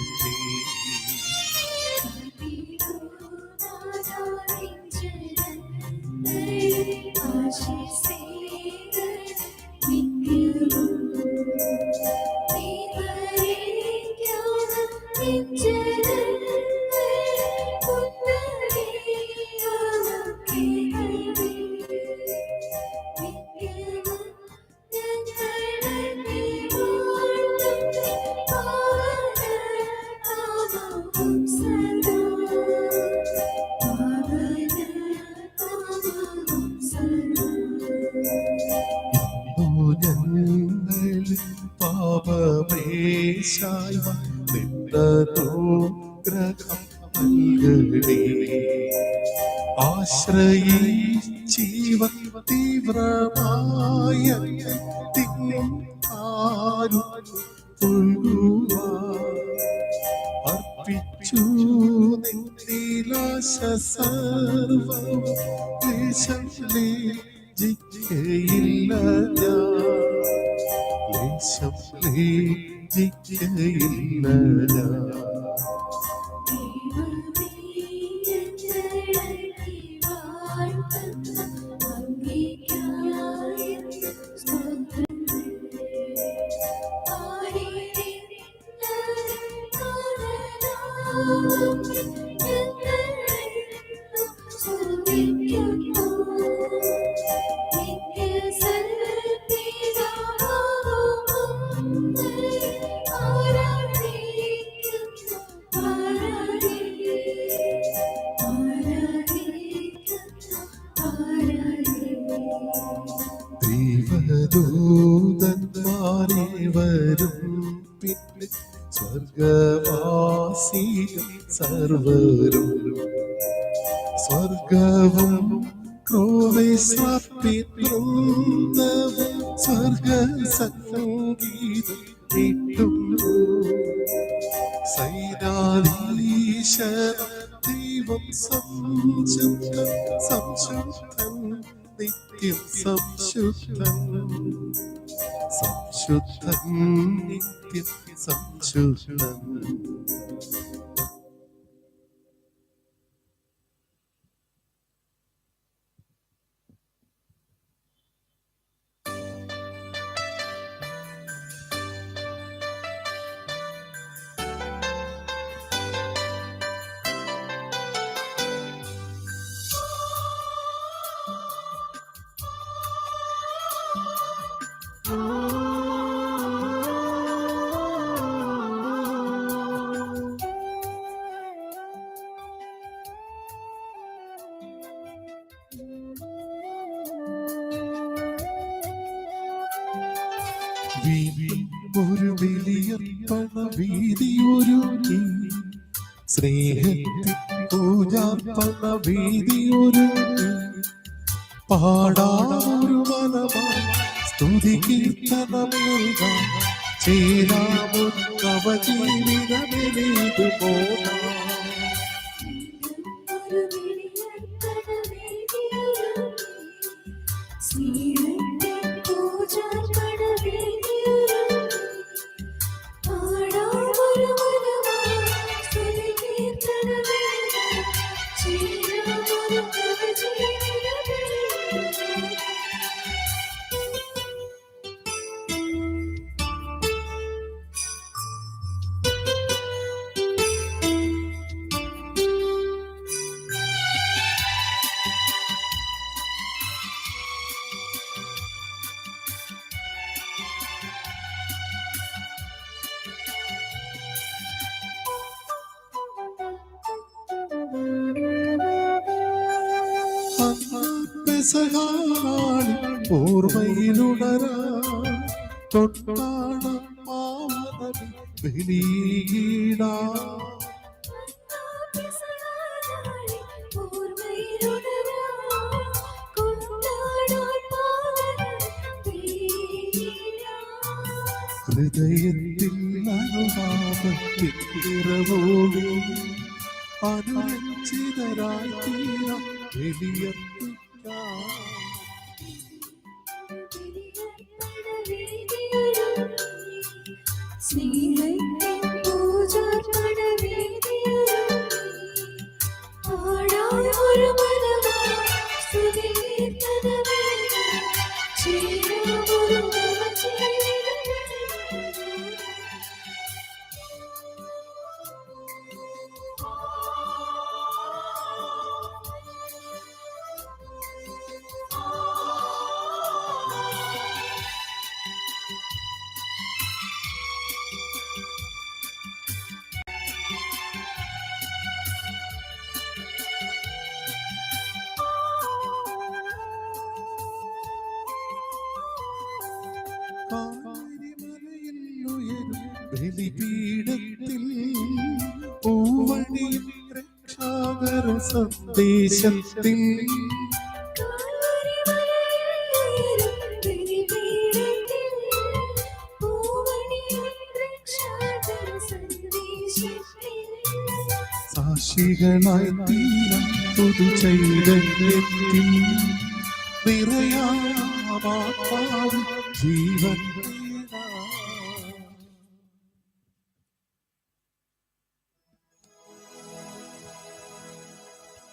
പാപമേശായി നിന്നോഗ്രഹം നൽകണേ ആശ്രയിച്ചീവൻ തീവ്രമായ അർപ്പിച്ചു നിന്നിലാശ സർവം ക്ലേശം ലജ്ജിക്കയില്ല ക്ലേശം ലജ്ജിക്കയില്ല ദൂതന്മാരെ വരും പിന്നെ സ്വർഗവാസികൾ സർവരും സ്വർഗവും ക്രോവേശ്വരവും സ്വർഗ സംഗീതം കേട്ടുന്നു സൈനാധീശന ദൈവം സംശുദ്ധൻ സംശുദ്ധൻ നിത്യം സംശുദ്ധൻ സംശുദ്ധൻ നിത്യം സംശുദ്ധൻ ഒരു വലിയർപ്പണ വീതിയൊരുക്കി സ്നേഹത്തിൽ പൂജാർപ്പണ വീതിയൊരുക്കി പാടാമൊരു മനമായി സ്തുതി കീർത്തനമേൽക്കാം, ചേരാമൊന്നവ ജീവിതമെനിതു പോകാം. പെസഹാനാളിൽ ഓർമ്മയിലുണരാ തൊട്ടാണ് പാവനബലി ബലിയിടാ. ഹൃദയത്തിൽ അനുതാപത്തിൽ നിറവോടെ അനുരഞ്ജിതരായി തീരാം ബലിയർപ്പിക്കാം. ബലിപീഠത്തിൽ പൂവണിയും രക്ഷാകര സന്ദേശത്തിൽ സാക്ഷികളായി തീരാം പുതുചൈതന്യത്തിൽ നിറയാമാത്മാവ് ജീവൻ.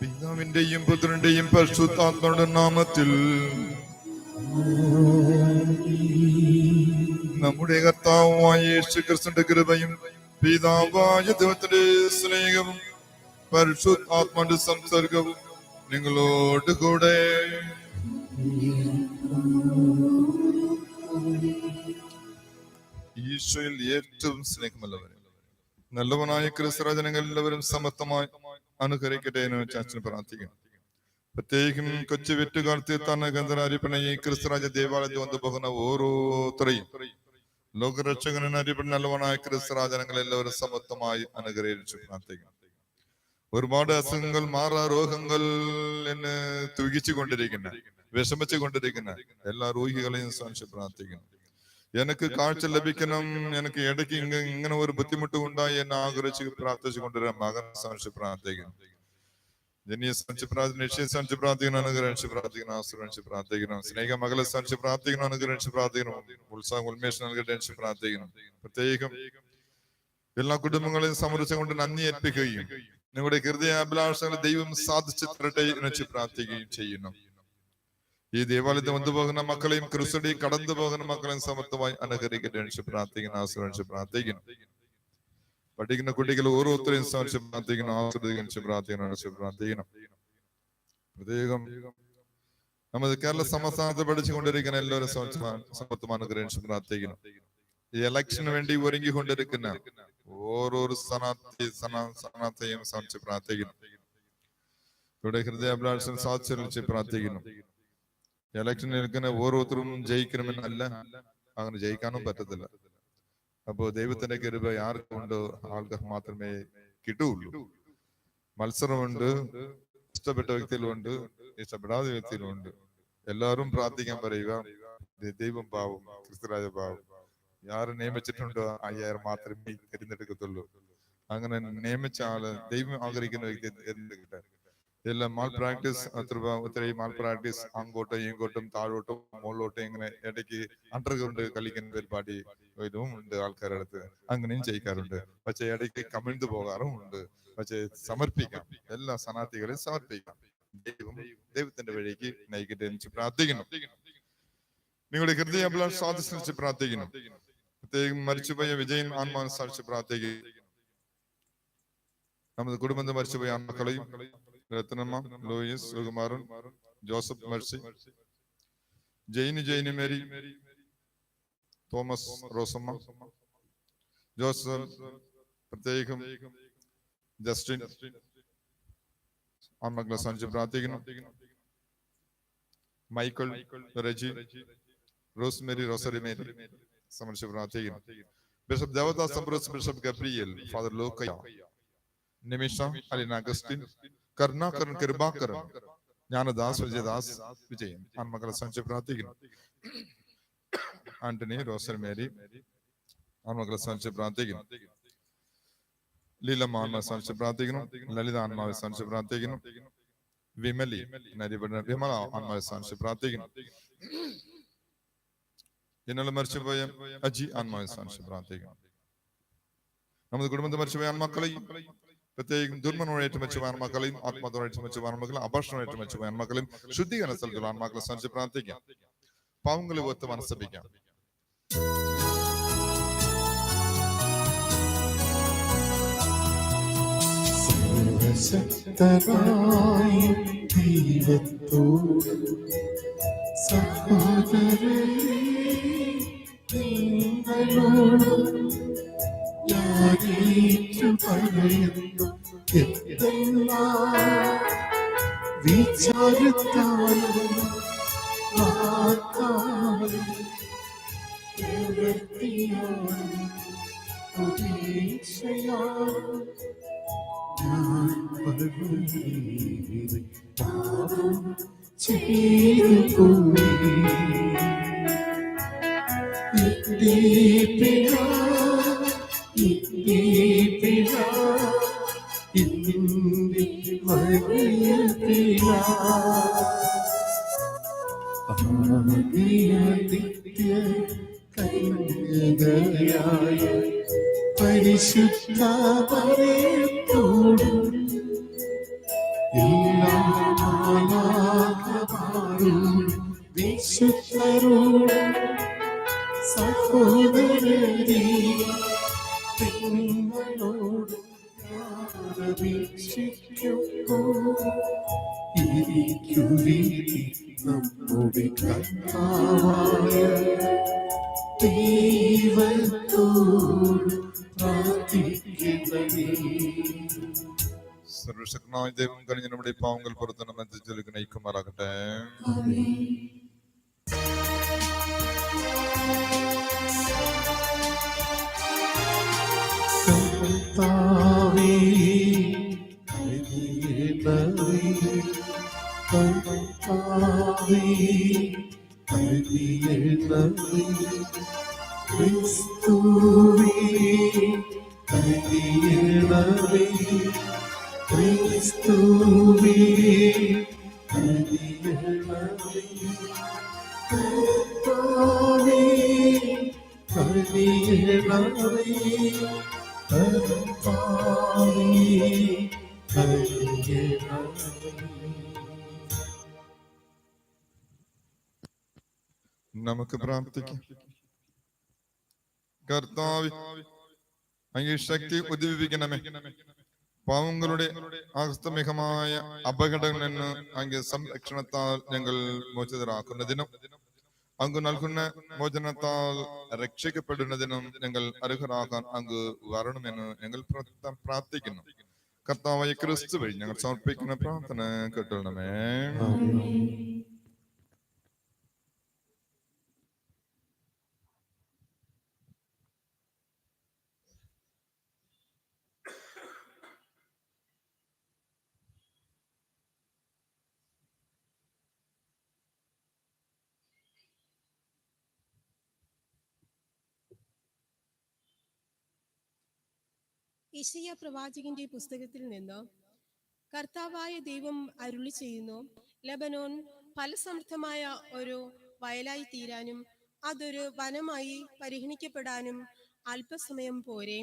പിതാവിന്റെയും പുത്രന്റെയും പരിശുദ്ധാത്മാവിന്റെ നാമത്തിൽ നമ്മുടെ കർത്താവായ യേശുക്രിസ്തുവിന്റെ കൃപയും പിതാവായ ദൈവത്തിന്റെ സ്നേഹവും പരിശുദ്ധാത്മാവിന്റെ സംസർഗവും നിങ്ങളോട് കൂടെ. ഈശോയിൽ ഏറ്റവും സ്നേഹമുള്ളവരെ, നല്ലവനായ ക്രിസ്തുരാജനങ്ങൾ എല്ലാവരും സമത്വമായി അനുകരിക്കട്ടെ എന്ന് ചാച്ചന് പ്രാർത്ഥിക്കും. പ്രത്യേകം കൊച്ചു വെറ്റുകാലത്ത് തന്നെ ഗന്ധരാരിപ്പണ ഈ ക്രിസ്തുരാജ ദേവാലയത്തിൽ വന്നു പോകുന്ന ഓരോരുത്തരെയും ലോകരക്ഷകനും അറിയപ്പെടുന്ന നല്ലവനായ ക്രിസ്തുരാജനങ്ങൾ എല്ലാവരും സമത്വമായി അനുഗ്രഹിച്ചു പ്രാർത്ഥിക്കും. ഒരുപാട് അസുഖങ്ങൾ, മാറാരോഗങ്ങൾ എന്നെ തുകിച്ചു കൊണ്ടിരിക്കുന്ന, വിഷമിച്ചു കൊണ്ടിരിക്കുന്ന എല്ലാ രോഗികളെയും സാക്ഷി പ്രാർത്ഥിക്കുന്നു. എനിക്ക് കാഴ്ച ലഭിക്കണം, എനിക്ക് ഇടയ്ക്ക് ഇങ്ങനെ ഒരു ബുദ്ധിമുട്ട് ഉണ്ടായി എന്നെ ആഗ്രഹിച്ച് പ്രാർത്ഥിച്ചു കൊണ്ടുവരാൻ മകൻ സാക്ഷി പ്രാർത്ഥിക്കുന്നു. ജനിയെ സാക്ഷി പ്രാർത്ഥിക്കണം, നിശ്ചയ സാക്ഷി പ്രാർത്ഥിക്കണം, അനുഗ്രഹിച്ച് പ്രാർത്ഥിക്കണം, ആശ്രയിച്ച് പ്രാർത്ഥിക്കണം, സ്നേഹ മകളെ സാക്ഷി പ്രാർത്ഥിക്കണം, അനുഗ്രഹിച്ച് പ്രാർത്ഥിക്കണം, ഉത്സാഹം ഉന്മേഷം നൽകി പ്രാർത്ഥിക്കണം. പ്രത്യേകം എല്ലാ കുടുംബങ്ങളെയും സമർപ്പിച്ചുകൊണ്ട് നന്ദി ഏൽപ്പിക്കുകയും നിങ്ങളുടെ ഹൃദയാഭിലാഷങ്ങൾ ദൈവം സാധിച്ചു തരട്ടെ എന്ന് പ്രാർത്ഥിക്കുകയും ചെയ്യുന്നു. ഈ ദേവാലയത്തിൽ വന്നുപോകുന്ന മക്കളെയും ക്രിസ്തുവിന്റെ കടന്നു പോകുന്ന മക്കളെയും സമർത്ഥമായി അനുഗ്രഹിക്കട്ടെ പ്രാർത്ഥിക്കണം, ആശ്രയിച്ച് പ്രാർത്ഥിക്കണം. പഠിക്കുന്ന കുട്ടികൾ ഓരോരുത്തരെയും സാധിച്ച് പ്രാർത്ഥിക്കണം, ആസ്വദിച്ച് പ്രാർത്ഥിക്കണം. പ്രത്യേകം നമ്മൾ കേരള സംസ്ഥാനത്ത് പഠിച്ചുകൊണ്ടിരിക്കുന്ന എല്ലാവരും സമത്വം അനുഗ്രഹിച്ച് പ്രാർത്ഥിക്കണം. ഈ ഇലക്ഷന് വേണ്ടി ഒരുങ്ങിക്കൊണ്ടിരിക്കുന്ന ഓരോരോ സ്ഥാനാർത്ഥിയെയും സാധിച്ച് പ്രാർത്ഥിക്കണം. ഇവിടെ ഹൃദയാഭിലാഷം സാധിച്ച് പ്രാർത്ഥിക്കുന്നു. ഇലക്ഷനിൽ നിൽക്കുന്ന ഓരോരുത്തരും ജയിക്കണമെന്നല്ല, അങ്ങനെ ജയിക്കാനും പറ്റത്തില്ല. അപ്പോ ദൈവത്തിന്റെ കൃപ ആർക്കുണ്ടോ ആൾക്കാർ മാത്രമേ കിട്ടുകയുള്ളൂ. മത്സരമുണ്ട്, ഇഷ്ടപ്പെട്ട വ്യക്തികളുണ്ട്, ഇഷ്ടപ്പെടാത്ത വ്യക്തികളുണ്ട്. എല്ലാവരും പ്രാർത്ഥിക്കാൻ പറയുക. ദൈവം പാവം, ക്രിസ്തുരാജ പാവം. ആര് നിയമിച്ചിട്ടുണ്ടോ 5000 മാത്രമേ തിരഞ്ഞെടുക്കത്തുള്ളൂ. അങ്ങനെ നിയമിച്ച ആള് ദൈവം ആഗ്രഹിക്കുന്ന വ്യക്തി തിരഞ്ഞെടുക്കട്ടെ. എല്ലാം മാൾ പ്രാക്ടീസ് ഒത്തിരി മാൾ പ്രാക്ടീസ് അങ്ങോട്ടും ഇങ്ങോട്ടും താഴോട്ടും മുകളിലോട്ടും ഇങ്ങനെ ഇടയ്ക്ക് അണ്ടർഗ്രൗണ്ട് കളിക്കുന്ന പരിപാടി ഇതും ഉണ്ട് ആൾക്കാരുടെ അടുത്ത്. അങ്ങനെയും ചെയ്യിക്കാറുണ്ട്. പക്ഷെ ഇടയ്ക്ക് കമിഴ്ന്നു പോകാറും ഉണ്ട്. പക്ഷെ സമർപ്പിക്കാം, എല്ലാ സ്ഥാനാർത്ഥികളെയും സമർപ്പിക്കാം. ദൈവത്തിന്റെ വഴിക്ക് നയിക്കട്ടെ എന്ന് പ്രാർത്ഥിക്കുന്നു. നിങ്ങളുടെ ഹൃദയാഭിലാഷം സാധിച്ചു പ്രാർത്ഥിക്കുന്നു. പ്രത്യേകം മരിച്ചുപോയ വിജയൻ ആത്മാവിനെ സാധിച്ച് പ്രാർത്ഥിക്കുന്നു. നമ്മുടെ കുടുംബത്തിൽ മരിച്ചുപോയ ആത്മാക്കളെയും Rathnamma, Louis, Sukumaran, Joseph Mercy, Jane Mary, Thomas, Rosamma, Joseph, പ്രത്യേകം ജസ്റ്റിൻ ആത്മാക്കളെ സാധിച്ച് പ്രാർത്ഥിക്കുന്നു. Michael, Reji, Rosemary, Rosary Mary സമർപ്പിച്ച് പ്രാർത്ഥിക്കുന്നു. Bishop Devadas Ambrose, bishop Gabriel, father ലോക്കയ, നിമിഷ, അലിന അഗസ്റ്റിൻ, കരുണാകരൻ, കൃപാകരൻ, ജ്ഞാനദാസ്, വിജയദാസ്, വിജയൻ ആത്മാക്കളെ സാധിച്ച് പ്രാർത്ഥിക്കുന്നു. ആന്റണി, റോസറി മേരി ആത്മാക്കളെ സാധിച്ച് പ്രാർത്ഥിക്കുന്നു. ലീലമ്മ ആത്മാവെ സാധിച്ച് പ്രാർത്ഥിക്കുന്നു. ലളിത ആത്മാവെ സാധിച്ച് പ്രാർത്ഥിക്കുന്നു. വിമലി, വിമല ആത്മാവെ സാധിച്ച് പ്രാർത്ഥിക്കുന്നു. ഇന്നലെ മരിച്ചുപോയ അജി ആത്മാവെ സാധിച്ച് പ്രാർത്ഥിക്കുന്നു. നമ്മുടെ കുടുംബത്തിൽ മരിച്ചുപോയ ആത്മാക്കളെയും പ്രത്യേകം ദുർമനോടേറ്റ് മരിച്ചുപോയ ആത്മാക്കളെയും ആത്മാതോടേറ്റ് മരിച്ചുപോയ ആത്മാക്കളെയും അപർഷണമായിട്ട് മരിച്ചുപോയ ആത്മാക്കളെയും ശുദ്ധീകരണ സ്ഥലത്തുള്ള ആത്മാക്കളെ സാധിച്ച് പ്രാർത്ഥിക്കാം. പാവങ്ങളെ ഓർത്ത് മനസ്സപ്പിക്കാം. സർവശക്തനായ ദൈവത്തോട് സഹോദരരെ നിങ്ങളോട് ഞാനേറ്റു പറയുന്നു, വിചാരത്താലും വാക്കാലും പ്രവൃത്തിയാലും ഉപേക്ഷയാലും ഞാൻ പാപം ചെയ്തു പോയി. കന്യകയായ പരിശുദ്ധ മറിയത്തോടും എല്ലാ മാലാഖമാരോടും വിശുദ്ധരോടും സഹോദരരേ നിങ്ങളോടും നമ്മുടെ കർത്താവായ ദൈവത്തോട് പ്രാർത്ഥിക്കണമേ. സർവശക്തനായ ദൈവം കഴിഞ്ഞ നമ്മുടെ പാവങ്ങൾ പുറത്തുനിന്ന് മധ്യത്തിലേക്ക് നയിക്കുമാറാകട്ടെ. കർത്താവേ കനിയണമേ, കർത്താവേ കനിയണമേ, ക്രിസ്തുവേ കനിയണമേ, ക്രിസ്തുവേ കനിയണമേ, കർത്താവേ കനിയണമേ, നമുക്ക് പ്രാർത്ഥിക്കാം. കർത്താവേ, അങ്ങേ ശക്തി ഉദ്ദീപിക്കണമേ. പാവങ്ങളുടെ ആസ്തമികമായ അപകടങ്ങളിൽ നിന്ന് അങ്ങേ സംരക്ഷണത്താൽ ഞങ്ങൾ മോചിതരാക്കുന്നതിനും അങ്ങ് നൽകുന്ന മോചനത്താൽ രക്ഷിക്കപ്പെടുന്നതിനും ഞങ്ങൾ അർഹരാകാൻ അങ്ങ് വരണമെന്ന് ഞങ്ങൾ പ്രാർത്ഥിക്കുന്നു. കർത്താവായ ക്രിസ്തു വഴി ഞങ്ങൾ സമർപ്പിക്കുന്ന പ്രാർത്ഥന കേട്ടണമേ. യെശയ്യാ പ്രവാചകന്റെ പുസ്തകത്തിൽ നിന്ന് കർത്താവായ ദൈവം അരുളി ചെയ്യുന്നു, ലെബനോൻ ഫലസമൃദ്ധമായ ഒരു വയലായി തീരാനും അതൊരു വനമായി പരിഗണിക്കപ്പെടാനും അല്പസമയം പോരെ.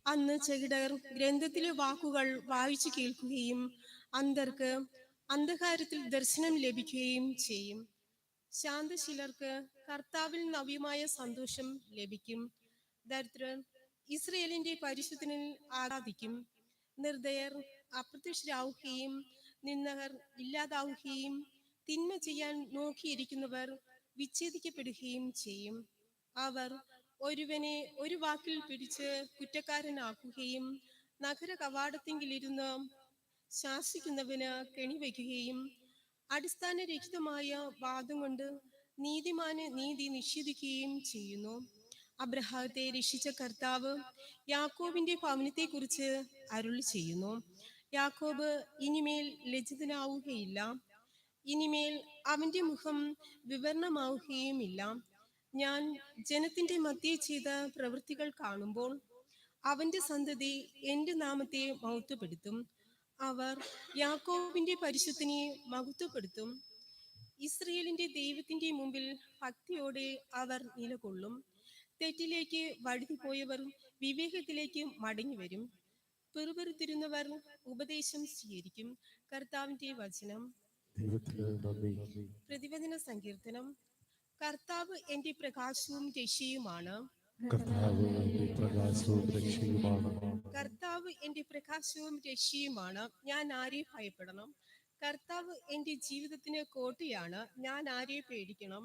അന്ന് ചെകിടർ ഗ്രന്ഥത്തിലെ വാക്കുകൾ വായിച്ചു കേൾക്കുകയും അന്ധർക്ക് അന്ധകാരത്തിൽ ദർശനം ലഭിക്കുകയും ചെയ്യും. ശാന്തശീലർക്ക് കർത്താവിൽ നവ്യമായ സന്തോഷം ലഭിക്കും. ദരിദ്രർ ഇസ്രയേലിന്റെ പരിശുദ്ധനിൽ ആരാധിക്കും. നിർദ്ദയർ അപ്രത്യക്ഷരാവുകയും നിന്ദകർ ഇല്ലാതാവുകയും തിന്മ ചെയ്യാൻ നോക്കിയിരിക്കുന്നവർ വിച്ഛേദിക്കപ്പെടുകയും ചെയ്യും. അവർ ഒരുവനെ ഒരു വാക്കിൽ പിടിച്ച് കുറ്റക്കാരനാക്കുകയും നഗര കവാടത്തിങ്കിലിരുന്ന് ശാസിക്കുന്നവന് കെണിവയ്ക്കുകയും അടിസ്ഥാനരഹിതമായ വാദം കൊണ്ട് നീതിമാന് നീതി നിഷേധിക്കുകയും ചെയ്യുന്നു. അബ്രഹാത്തെ രക്ഷിച്ച കർത്താവ് യാക്കോബിന്റെ ഭവനത്തെ കുറിച്ച് അരുളി ചെയ്യുന്നു, യാക്കോബ് ഇനിമേൽ ലജ്ജിതനാവുകയില്ല, ഇനിമേൽ അവന്റെ മുഖം വിവരണമാവുകയുമില്ല. ഞാൻ ജനത്തിന്റെ മധ്യേ ചെയ്ത പ്രവൃത്തികൾ കാണുമ്പോൾ അവന്റെ സന്തതി എന്റെ നാമത്തെ മഹത്വപ്പെടുത്തും. അവർ യാക്കോബിന്റെ പരിശുദ്ധനെ മഹത്വപ്പെടുത്തും. ഇസ്രയേലിന്റെ ദൈവത്തിന്റെ മുമ്പിൽ ഭക്തിയോടെ അവർ നിലകൊള്ളും. തെറ്റിലേക്ക് വഴുതിപ്പോയവർ വിവേകത്തിലേക്ക് മടങ്ങി വരും. പിറുപിറുത്തിരുന്നവർ ഉപദേശം സ്വീകരിക്കും. കർത്താവിന്റെ വചനം. ദൈവത്തിന് നന്ദി. പ്രതിവചന സങ്കീർത്തനം. കർത്താവ് എന്റെ പ്രകാശവും രക്ഷയുമാണ്. കർത്താവ് എന്റെ പ്രകാശവും രക്ഷയുമാണ്. കർത്താവ് എന്റെ പ്രകാശവും രക്ഷയുമാണ്, ഞാൻ ആരെ ഭയപ്പെടണം? കർത്താവ് എന്റെ ജീവിതത്തിന് കോട്ടയാണ്, ഞാൻ ആരെ പേടിക്കണം?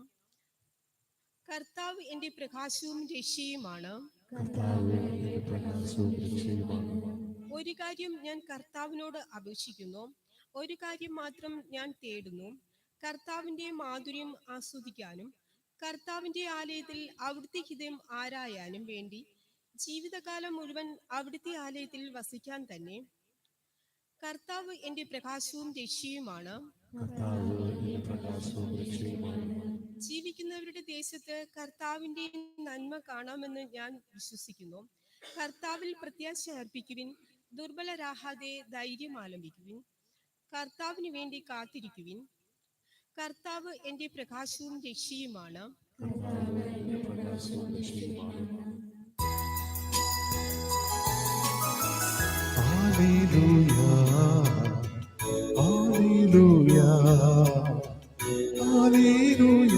കർത്താവ് എന്റെ പ്രകാശവും രക്ഷയുമാണ്. കർത്താവ് എന്റെ പ്രകാശവും രക്ഷയുമാണ്. ഒരു കാര്യം ഞാൻ കർത്താവിനോട് അപേക്ഷിക്കുന്നു, ഒരു കാര്യം മാത്രം ഞാൻ തേടുന്നു, കർത്താവിന്റെ മാധുര്യം ആസ്വദിക്കാനും കർത്താവിന്റെ ആലയത്തിൽ അവിടുത്തെ ഹിതം ആരായാനും വേണ്ടി ജീവിതകാലം മുഴുവൻ അവിടുത്തെ ആലയത്തിൽ വസിക്കാൻ തന്നെ. കർത്താവ് എന്റെ പ്രകാശവും രക്ഷയുമാണ്. കർത്താവ് എന്റെ പ്രകാശവും രക്ഷയുമാണ്. ജീവിക്കുന്നവരുടെ ദേശത്ത് കർത്താവിന്റെ നന്മ കാണാമെന്ന് ഞാൻ വിശ്വസിക്കുന്നു. കർത്താവിൽ പ്രത്യാശ അർപ്പിക്കുവിൻ, ദുർബലരാഹാതെ ധൈര്യം ആലംബിക്കുവിൻ. കർത്താവിന് വേണ്ടി കാത്തിരിക്കുവിൻ. കർത്താവ് എന്റെ പ്രകാശവും രക്ഷയുമാണ്. കർത്താവ് എന്റെ പ്രകാശവും രക്ഷയുമാണ്. Hallelujah, hallelujah, hallelujah,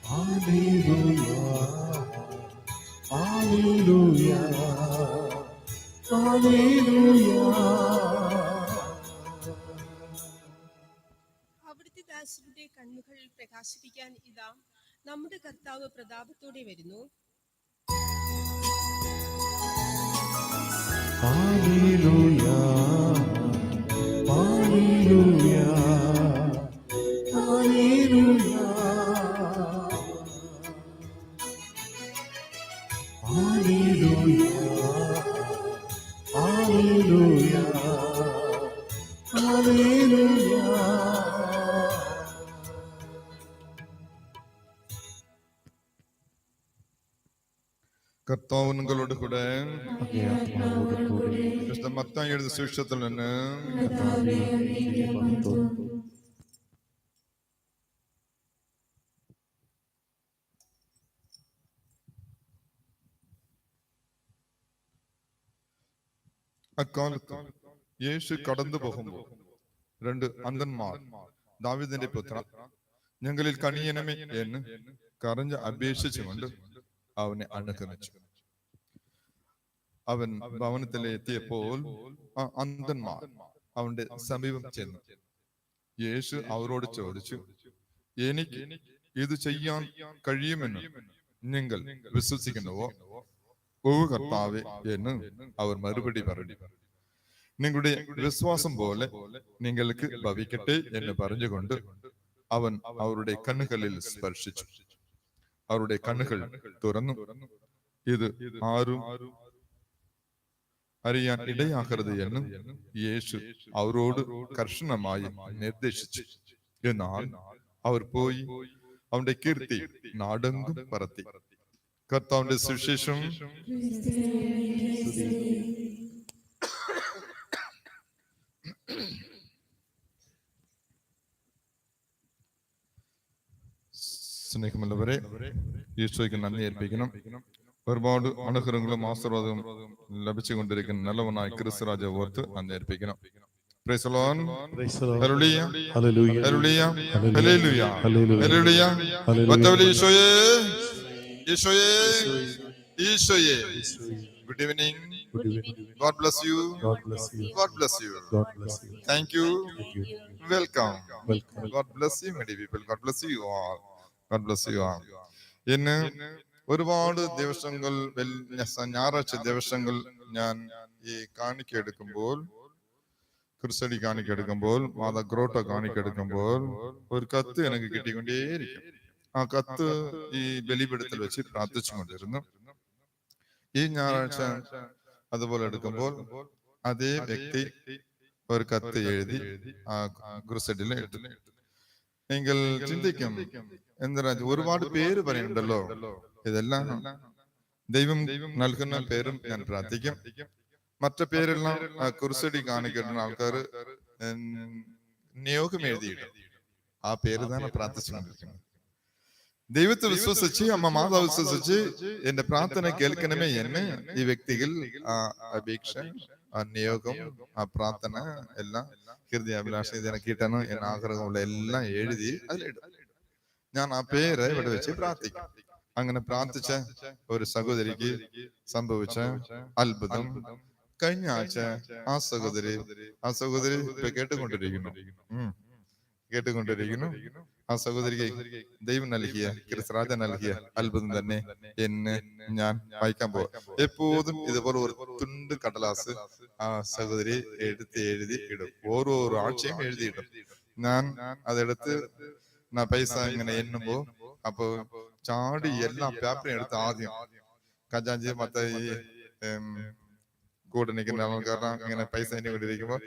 hallelujah, hallelujah, hallelujah. അവിടുത്തെ ദാസരുടെ കണ്ണുകൾ പ്രകാശിപ്പിക്കാൻ ഇതാ നമ്മുടെ കർത്താവ് പ്രതാപത്തോടെ വരുന്നു. Hallelujah, hallelujah, hallelujah, hallelujah, hallelujah, hallelujah. കർത്താവ് നിങ്ങളോട് കൂടെ. വിശുദ്ധ മത്തായി എഴുതിയ സുവിശേഷത്തിൽ നിന്ന് അക്കാലത്ത് യേശു കടന്നു പോകുമ്പോൾ രണ്ട് അന്ധന്മാർ ദാവീദിന്റെ പുത്ര ഞങ്ങളിൽ കണിയണമേ എന്ന് കരഞ്ഞ് അപേക്ഷിച്ചുകൊണ്ട് അവനെ അനുഗമിച്ചു. അവൻ ഭവനത്തിലെത്തിയപ്പോൾ ആ അന്ധന്മാർ അവന്റെ സമീപം ചെന്നു. യേശു അവരോട് ചോദിച്ചു, എനിക്ക് ഇത് ചെയ്യാൻ കഴിയുമെന്ന് നിങ്ങൾ വിശ്വസിക്കുന്നുവോ? ഓ കർത്താവേ എന്ന് അവർ മറുപടി പറഞ്ഞു. നിങ്ങളുടെ വിശ്വാസം പോലെ നിങ്ങൾക്ക് ഭവിക്കട്ടെ എന്ന് പറഞ്ഞുകൊണ്ട് അവൻ അവരുടെ കണ്ണുകളിൽ സ്പർശിച്ചു. അവരുടെ കണ്ണുകൾ തുറന്നു. ഇത് ആരും അറിയാൻ ഇടയാക്കരുത് എന്ന് യേശു അവരോട് കർശനമായി നിർദ്ദേശിച്ചു. എന്നാൽ അവർ പോയി അവന്റെ കീർത്തി നാടെങ്കും പരത്തി. കർത്താവിന്റെ സുവിശേഷം സ്നേഹമുള്ളവരെ, ഈശോയ്ക്ക് നന്ദി അർപ്പിക്കണം. ഒരുപാട് അനുഗ്രഹങ്ങളും ആശീർവാദവും ലഭിച്ചുകൊണ്ടിരിക്കുന്ന നല്ലവനായ ക്രിസ്തുരാജ ഓർത്ത് നന്ദി അർപ്പിക്കണം. Praise the Lord. Hallelujah. Hallelujah. Hallelujah. Hallelujah. Hallelujah. Hallelujah. Hallelujah. വട്ടവലി ഈശോയേ, ഈശോയേ, ഈശോയേ. Good evening. Good evening. God bless you. God bless you. God bless you. God bless you. Thank you. Thank you. Welcome. Welcome. God bless you, many people. God bless you all. God bless you all. ഇന്ന് ഒരുപാട് ദിവസങ്ങൾ, ഞായറാഴ്ച ദിവസങ്ങൾ ഞാൻ ഈ കാണിക്കെടുക്കുമ്പോൾ, ക്രിസ്തടി കാണിക്കെടുക്കുമ്പോൾ, മാതാ ഗ്രോട്ടോ കാണിക്കെടുക്കുമ്പോൾ ഒരു കത്ത് എനിക്ക് കിട്ടിക്കൊണ്ടേയിരിക്കും. ആ കത്ത് ഈ ബലിപീഠത്തിൽ വെച്ച് പ്രാർത്ഥിച്ചുകൊണ്ടിരുന്നു. ഈ ഞായറാഴ്ച അതുപോലെ എടുക്കുമ്പോൾ അതേ വ്യക്തി ഒരു കത്ത് എഴുതി ആ ക്രിസ്തഡിൽ ഇട്ടു. എങ്കിൽ ചിന്തിക്കും, എന്താ ഒരുപാട് പേര് പറയുന്നുണ്ടല്ലോ, ഇതെല്ലാം ദൈവം നൽകുന്ന പേരും ഞാൻ പ്രാർത്ഥിക്കും. മറ്റു പേരെല്ലാം കുരിശടി കാണിക്കുന്ന ആൾക്കാർ നിയോഗം എഴുതിയിടും. ആ പേര് തന്നെ പ്രാർത്ഥിച്ചുകൊണ്ടിരിക്കുന്നത്. ദൈവത്തെ വിശ്വസിച്ച്, അമ്മ മാതാവ് വിശ്വസിച്ച് എന്റെ പ്രാർത്ഥന കേൾക്കണമേ എന്ന് ഈ വ്യക്തികൾ ആ അപേക്ഷ, ആ നിയോഗം, ആ പ്രാർത്ഥന എല്ലാം ഹൃദയാഭിലാഷം ഇതിനെ കിട്ടണം എന്ന ആഗ്രഹമുള്ള എല്ലാം എഴുതി അതിലിടും. ഞാൻ ആ പേര് ഇവിടെ വെച്ച് പ്രാർത്ഥിക്കും. അങ്ങനെ പ്രാർത്ഥിച്ച ഒരു സഹോദരിക്ക് സംഭവിച്ച അത്ഭുതം കഴിഞ്ഞ ആഴ്ച ആ സഹോദരി ഇപ്പൊ കേട്ടുകൊണ്ടിരിക്കുന്നു. ആ സഹോദരിക്ക് ദൈവം നൽകിയ, ക്രിസ്തുരാജ നൽകിയ അത്ഭുതം തന്നെ എന്ന് ഞാൻ വായിക്കാൻ പോവാം. എപ്പോഴും ഇതുപോലെ ഒരു തുണ്ട് കടലാസ് ആ സഹോദരി എഴുതി ഇടും. ഓരോ ആഴ്ചയും എഴുതിയിടും. ഞാൻ അതെടുത്ത് പൈസ ഇങ്ങനെ എണ്ണുമ്പോ അപ്പൊ ചാടി എല്ലാ പേപ്പറും എടുത്ത് ആദ്യം ഖജാഞ്ചി മറ്റേ ഈ കൂടെ നിൽക്കുന്ന ആൾക്കാരുടെ ഇങ്ങനെ പൈസ എണ്ണി കൊണ്ടിരിക്കുമ്പോ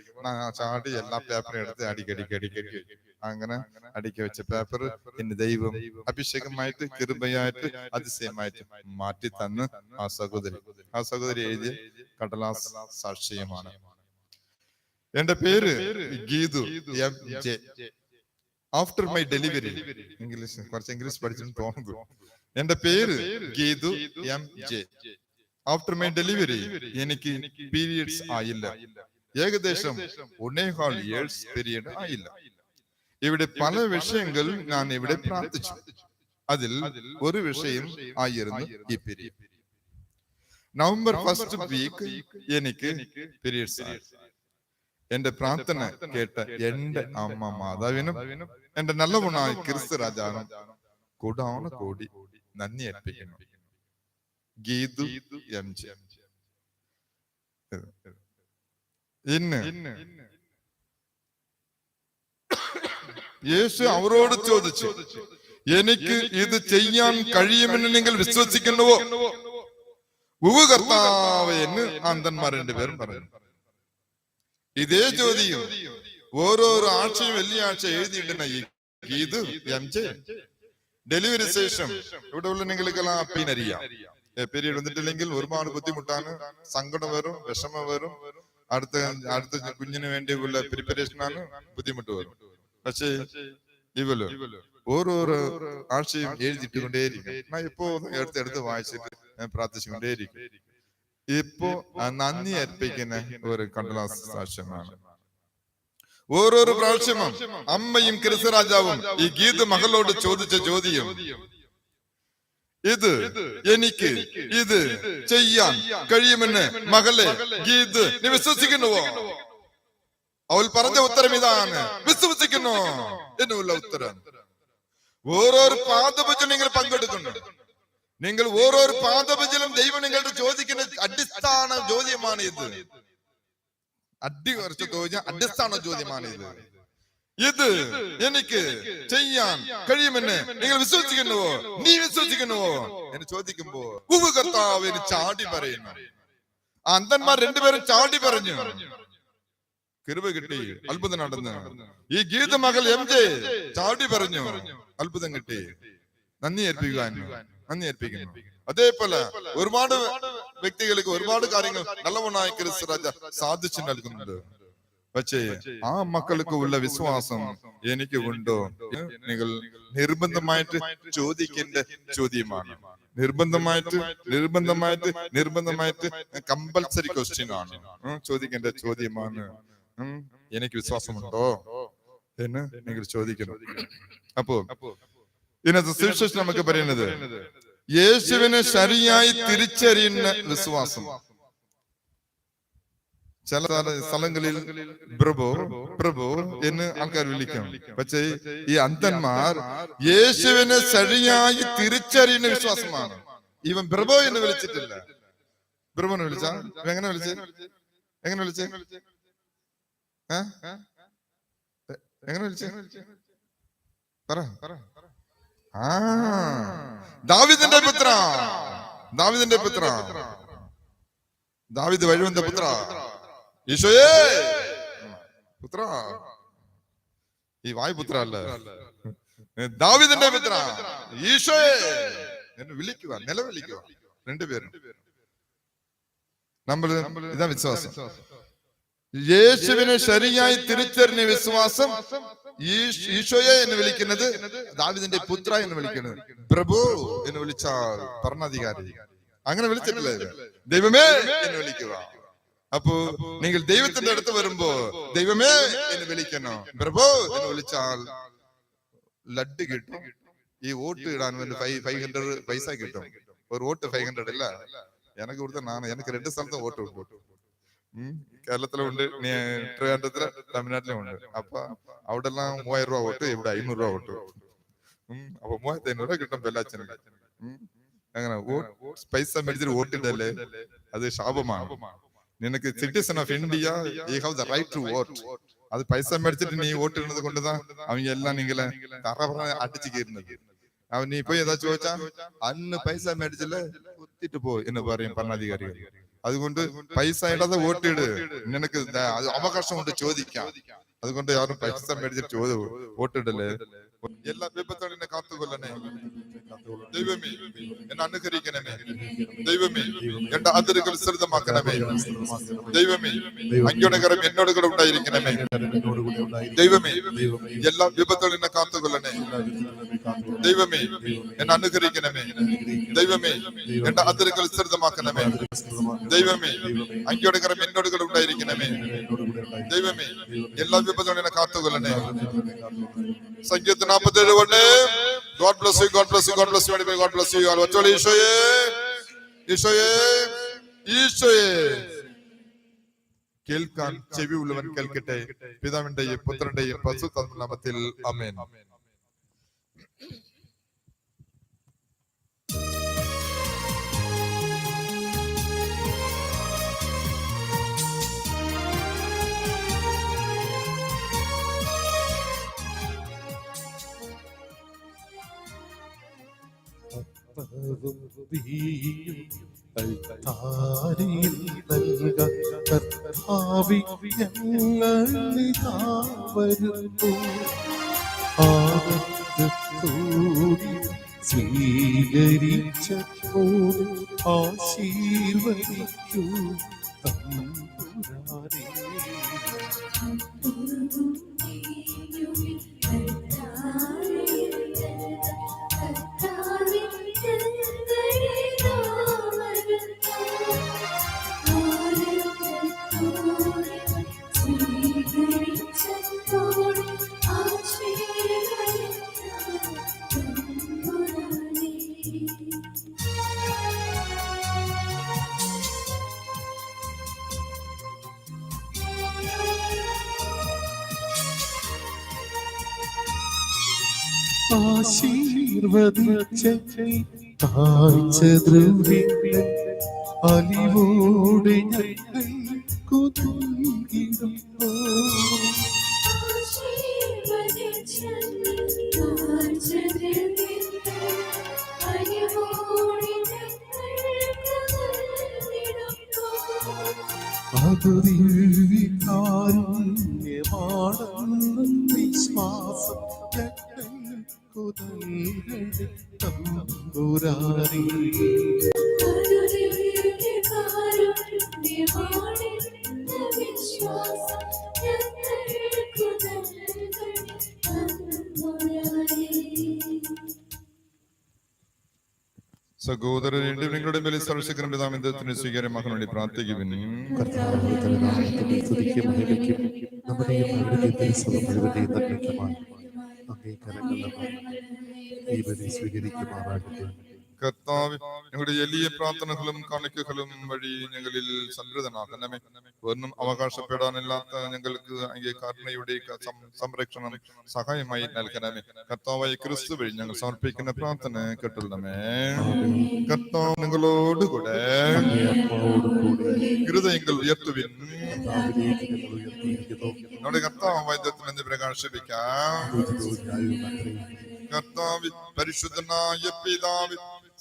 ചാടി എല്ലാ പേപ്പറും എടുത്ത് അടിക്കടി അങ്ങനെ അടുക്കി വെച്ച പേപ്പർ ഇന്ന് ദൈവം അഭിഷേകമായിട്ട്, കൃപയായിട്ട്, അതിശയമായിട്ട് മാറ്റി തന്ന് ആ സഹോദരി എഴുതിയ കടലാസ് സാക്ഷ്യമാണ്. എന്റെ പേര് Geethu MJ. After my delivery, കുറച്ച് ഇംഗ്ലീഷ് പഠിച്ചു തോന്നുന്നു. എന്റെ പേര് Geethu MJ. After my delivery എനിക്ക് പീരിയഡ്സ് ആയില്ല. ഏകദേശം 1.5 years പീരിയഡ് ആയില്ല. ഇവിടെ പല വിഷയങ്ങൾ ഞാൻ ഇവിടെ പ്രാർത്ഥിച്ചു. അതിൽ ഒരു വിഷയം ആയിരുന്നു ഈ പീരിയഡ്. നവംബർ 1st വീക്ക് എനിക്ക് പീരിയഡ്സ് ആയി. എന്റെ പ്രാർത്ഥന കേട്ട എന്റെ അമ്മ മാതാവിനും എന്റെ നല്ലവനായ ക്രിസ്തുരാജാവിനും കോടാനുകോടി നന്ദി അർപ്പിക്കുന്നു. ഗീതു MJ. ഇന്ന് യേശു അവരോട് ചോദിച്ചു, എനിക്ക് ഇത് ചെയ്യാൻ കഴിയുമെന്ന് നിങ്ങൾ വിശ്വസിക്കുന്നുവോ? കർത്താവ് എന്ന് അന്ധന്മാർ 2 പേരും പറഞ്ഞു. ഇതേ ചോദ്യം ഓരോരോ ആഴ്ചയും വെള്ളിയാഴ്ച എഴുതിയിടുന്ന ഈ ഗീതു MJ ഡെലിവറി ശേഷം ഇവിടെ ഉള്ള നിങ്ങൾക്കെല്ലാം പിന്നറിയാം, പീരീഡ് വന്നിട്ടില്ലെങ്കിൽ ഒരുപാട് ബുദ്ധിമുട്ടാണ്, സങ്കടം വരും, വിഷമം വരും, അടുത്ത കുഞ്ഞിന് വേണ്ടിയുള്ള പ്രിപ്പറേഷനാണ്, ബുദ്ധിമുട്ട് വരും. പക്ഷേ ഇവല് ഓരോരോ ആഴ്ചയും എഴുതിയിട്ടുകൊണ്ടേയിരിക്കും. ഞാൻ ഇപ്പോ എടുത്ത് വായിച്ചിട്ട് പ്രാർത്ഥിച്ചുകൊണ്ടേയിരിക്കും. ഇപ്പോ നന്ദി അർപ്പിക്കുന്ന ഒരു കടലാസ് സാക്ഷ്യമാണ്. ഓരോരോ പ്രാവശ്യവും അമ്മയും ക്രിസ്തുരാജാവും ഈ ഗീത മകളോട് ചോദിച്ച ചോദ്യം, എനിക്ക് ഇത് ചെയ്യാൻ കഴിയുമെന്ന് മകളെ ഗീത് നീ വിശ്വസിക്കുന്നുവോ? അവൾ പറഞ്ഞ ഉത്തരം ഇതാണ്, വിശ്വസിക്കുന്നു എന്നുള്ള ഉത്തരം. ഓരോരോ പാദപൂജലും നിങ്ങൾ പങ്കെടുക്കുന്നു. നിങ്ങൾ ഓരോരോ പാദപൂജലും ദൈവം നിങ്ങളുടെ ചോദിക്കുന്ന അടിസ്ഥാന ചോദ്യമാണ് ഇത്. അടിസ്ഥാന ചോദ്യമാണ് ഇത് എനിക്ക് ചെയ്യാൻ കഴിയുമെന്ന് നിങ്ങൾ വിശ്വസിക്കുന്നുവോ? നീ വിശ്വസിക്കുന്നുവോ എന്ന് ചോദിക്കുമ്പോ കർത്താവ് എന്ന് ചാടി പറയുന്നു. ആ അന്ധന്മാർ 2 പേരും ചാടി പറഞ്ഞു. കൃപ കിട്ടി, അത്ഭുതം നടന്നു. ഈ ഗീത മകൾ MJ ചാടി പറഞ്ഞു, അത്ഭുതം കിട്ടി. നന്ദി അർപ്പിക്കുന്നു. അതേപോലെ ഒരുപാട് വ്യക്തികൾക്ക് ഒരുപാട് കാര്യങ്ങൾ നല്ലവണ്ണായി ക്രിസ്തു രാജ സാധിച്ചു നൽകുന്നുണ്ട്. പക്ഷേ ആ മക്കൾക്ക് ഉള്ള വിശ്വാസം എനിക്ക് ഉണ്ടോ? നിങ്ങൾ നിർബന്ധമായിട്ട് ചോദിക്കേണ്ട ചോദ്യമാണ്. നിർബന്ധമായിട്ട് കമ്പൽസറി ക്വസ്റ്റ്യൻ ആണ് ചോദിക്കേണ്ട ചോദ്യമാണ്. എനിക്ക് വിശ്വാസമുണ്ടോ എന്ന് നിങ്ങൾ ചോദിക്കണം. അപ്പോ ഇതിനകത്ത് സുവിശേഷം നമുക്ക് പറയുന്നത് യേശുവിനെ ശരിയായി തിരിച്ചറിയുന്ന വിശ്വാസം. ചില സ്ഥലങ്ങളിൽ പ്രഭു എന്ന് ആൾക്കാർ വിളിക്കും. പക്ഷേ ഈ അന്ധന്മാർ യേശുവിനെ ശരിയായി തിരിച്ചറിയുന്ന വിശ്വാസമാണ്. ഇവൻ പ്രഭു എന്ന് വിളിച്ചിട്ടില്ല. പ്രഭുവിനെ വിളിച്ച എങ്ങനെ വിളിച്ചേ? എങ്ങനെ വിളിച്ചേ? എങ്ങനെ വിളിച്ചേ? പറ. ദാവീദിന്റെ പുത്ര, ദാവീദ് വഴുവന്റെ പുത്ര, ഈശോയേ പുത്ര. ഈ വായുപുത്ര അല്ല, ദാവീദിന്റെ പുത്ര ഈശോയേ എന്ന് വിളിക്കുക, നിലവിളിക്കുക. രണ്ടുപേരും നമ്മൾ ഇതാ വിശ്വാസം. യേശുവിനെ ശരിയായി തിരിച്ചറിഞ്ഞ വിശ്വാസം. ഈശോയെ എന്ന് വിളിക്കുന്നത്, ദാവീദിന്റെ പുത്ര എന്ന് വിളിക്കുന്നത്, പ്രഭു എന്ന് വിളിച്ചാൽ ഭരണാധികാരി. അങ്ങനെ വിളിച്ചിട്ടില്ല. ദൈവമേ എന്ന് വിളിക്കുക. അപ്പോ നിങ്ങൾ ദൈവത്തിന്റെ അടുത്ത് വരുമ്പോ ദൈവമേ എന്ന് വിളിക്കണം. പ്രഭു എന്ന് വിളിച്ചാൽ ലഡ് കിട്ടും. ഈ വോട്ട് ഇടാൻ വേണ്ടി 500 പൈസ കിട്ടും. ഒരു വോട്ട് 500 ഇല്ല. എനിക്ക് കൊടുത്ത എനിക്ക് 2 സ്ഥലത്ത് വോട്ട് ഉണ്ട്. കേരളത്തിലും ഉണ്ട്, ട്രിവാൻഡ്രത്തില്, തമിഴ്നാട്ടിലും ഉണ്ട്. അപ്പൊ അവിടെ എല്ലാം 3000 രൂപ വോട്ട്, ഇവിടെ 500 രൂപ വോട്ട്. അപ്പൊ 3500 രൂപ കിട്ടും ബെല്ലാച്ചന്. അങ്ങനെ പൈസ മേടിച്ചിട്ട് വോട്ടിട്ടല്ലേ, അത് ശാപമാണ്. നിനക്ക് citizen of India, you have the right to vote. അത് പൈസ മേടിച്ചിട്ട് നീ വോട്ട് ഇടുന്നത് കൊണ്ടുതാ അവൻ എല്ലാം നിങ്ങളെ തറ അടിച്ചു കയറുന്നത്. അവൻ നീ പോയി ഏതാ ചോദിച്ചാ അന്ന് പൈസ മേടിച്ചില്ലേ കുത്തിട്ട് പോയി എന്ന് പറയും ഭരണാധികാരികൾ. അതുകൊണ്ട് പൈസ ഇടാതെ വോട്ടിട്, നിനക്ക് അവകാശമുണ്ട് ചോദിക്കാം. അതുകൊണ്ട് யாரும் പൈസ മേടിച്ചിട്ട് വോട്ടിടല്ലേ. എല്ലാ വിപത്തുകളിൽ എന്നെ കാത്തുകൊള്ളണേ ദൈവമേ, എന്നെ അനുഗ്രഹിക്കണമേ ദൈവമേ, എന്റെ അതിരുകൾ സ്ഥിരമാക്കണമേ ദൈവമേ, അങ്ങയുടെ കരം എന്നോട് കൂടെ ഉണ്ടായിരിക്കണമേ ദൈവമേ, എല്ലാ വിപത്തുകളിൽ എന്നെ കാത്തുകൊള്ളണേ ദൈവമേ, എന്നെ അനുഗ്രഹിക്കണമേ ദൈവമേ, എന്റെ അതിരുകൾ സ്ഥിരമാക്കണമേ ദൈവമേ, അങ്ങയുടെ കരം എന്നോട് കൂടെ ഉണ്ടായിരിക്കണമേ ദൈവമേ, എല്ലാ വിപത്തുകളിൽ എന്നെ കാത്തുകൊള്ളണേ. സംഗീതം 47 God bless you, God bless you, God bless you, God bless you. ഒറ്റോളി ഈശോയേ, ഈശോയേ, ഈശോയേ. കേൾക്കാൻ ചെവി ഉള്ളവൻ കേൾക്കട്ടെ. പിതാവിന്റെയും പുത്രന്റെയും പരിശുദ്ധാത്മാവിന്റെ നാമത്തിൽ ആമേൻ. സ്വീകരിച്ചപ്പോൾ ആശീർവദിക്കൂ തമ്പുരാനേ. ആശീർവദിച്ച കാഴ്ചദ്രവ്യങ്ങൾ അലിവോടെ ഞങ്ങൾക്കു നൽകിടുമ്പോൾ അത് ദിവ്യകാരുണ്യമാണെന്ന വിശ്വാസം തമ്പുരാനേ. തമ്പുരാനേ സഹോദരൻ നിങ്ങളുടെ മേലിൽ സർവശക്തനും പിതാവിന്റെ സ്വീകാര്യമാക്കാൻ വേണ്ടി പ്രാർത്ഥിക്കുവിൻ. കർത്താവ് തന്റെ നാമത്തിന്റെ സ്തുതിക്കും മഹിമയ്ക്കും നമ്മുടെയും അവിടുത്തെ സഭ മുഴുവന്റെയും നന്മയ്ക്കുമായി അങ്ങേ കരങ്ങളിൽ ഈ ബലി സ്വീകരിക്കുമാറാകട്ടെ. കർത്താവ് ഞങ്ങളുടെ എളിയ പ്രാർത്ഥനകളും കാണിക്കകളും വഴി ഞങ്ങളിൽ സംതൃപ്തനാക്കണമേ. ഒന്നും അവകാശപ്പെടാനില്ലാത്ത ഞങ്ങൾക്ക് അങ്ങേ കരുണയുടെ സംരക്ഷണം സഹായമായി നൽകണമേ. കർത്താവായ ക്രിസ്തു വഴി ഞങ്ങൾ സമർപ്പിക്കുന്ന പ്രാർത്ഥന കേട്ടുള്ളമേ. കർത്താവ് നിങ്ങളോടുകൂടെ ഹൃദയങ്ങൾ ഉയർത്തുവിൻ. നമ്മുടെ കർത്താവ് വൈദ്യത്തിന് പ്രകാശിപ്പിക്കാം. കർത്താവ് പരിശുദ്ധനായ പിതാവ്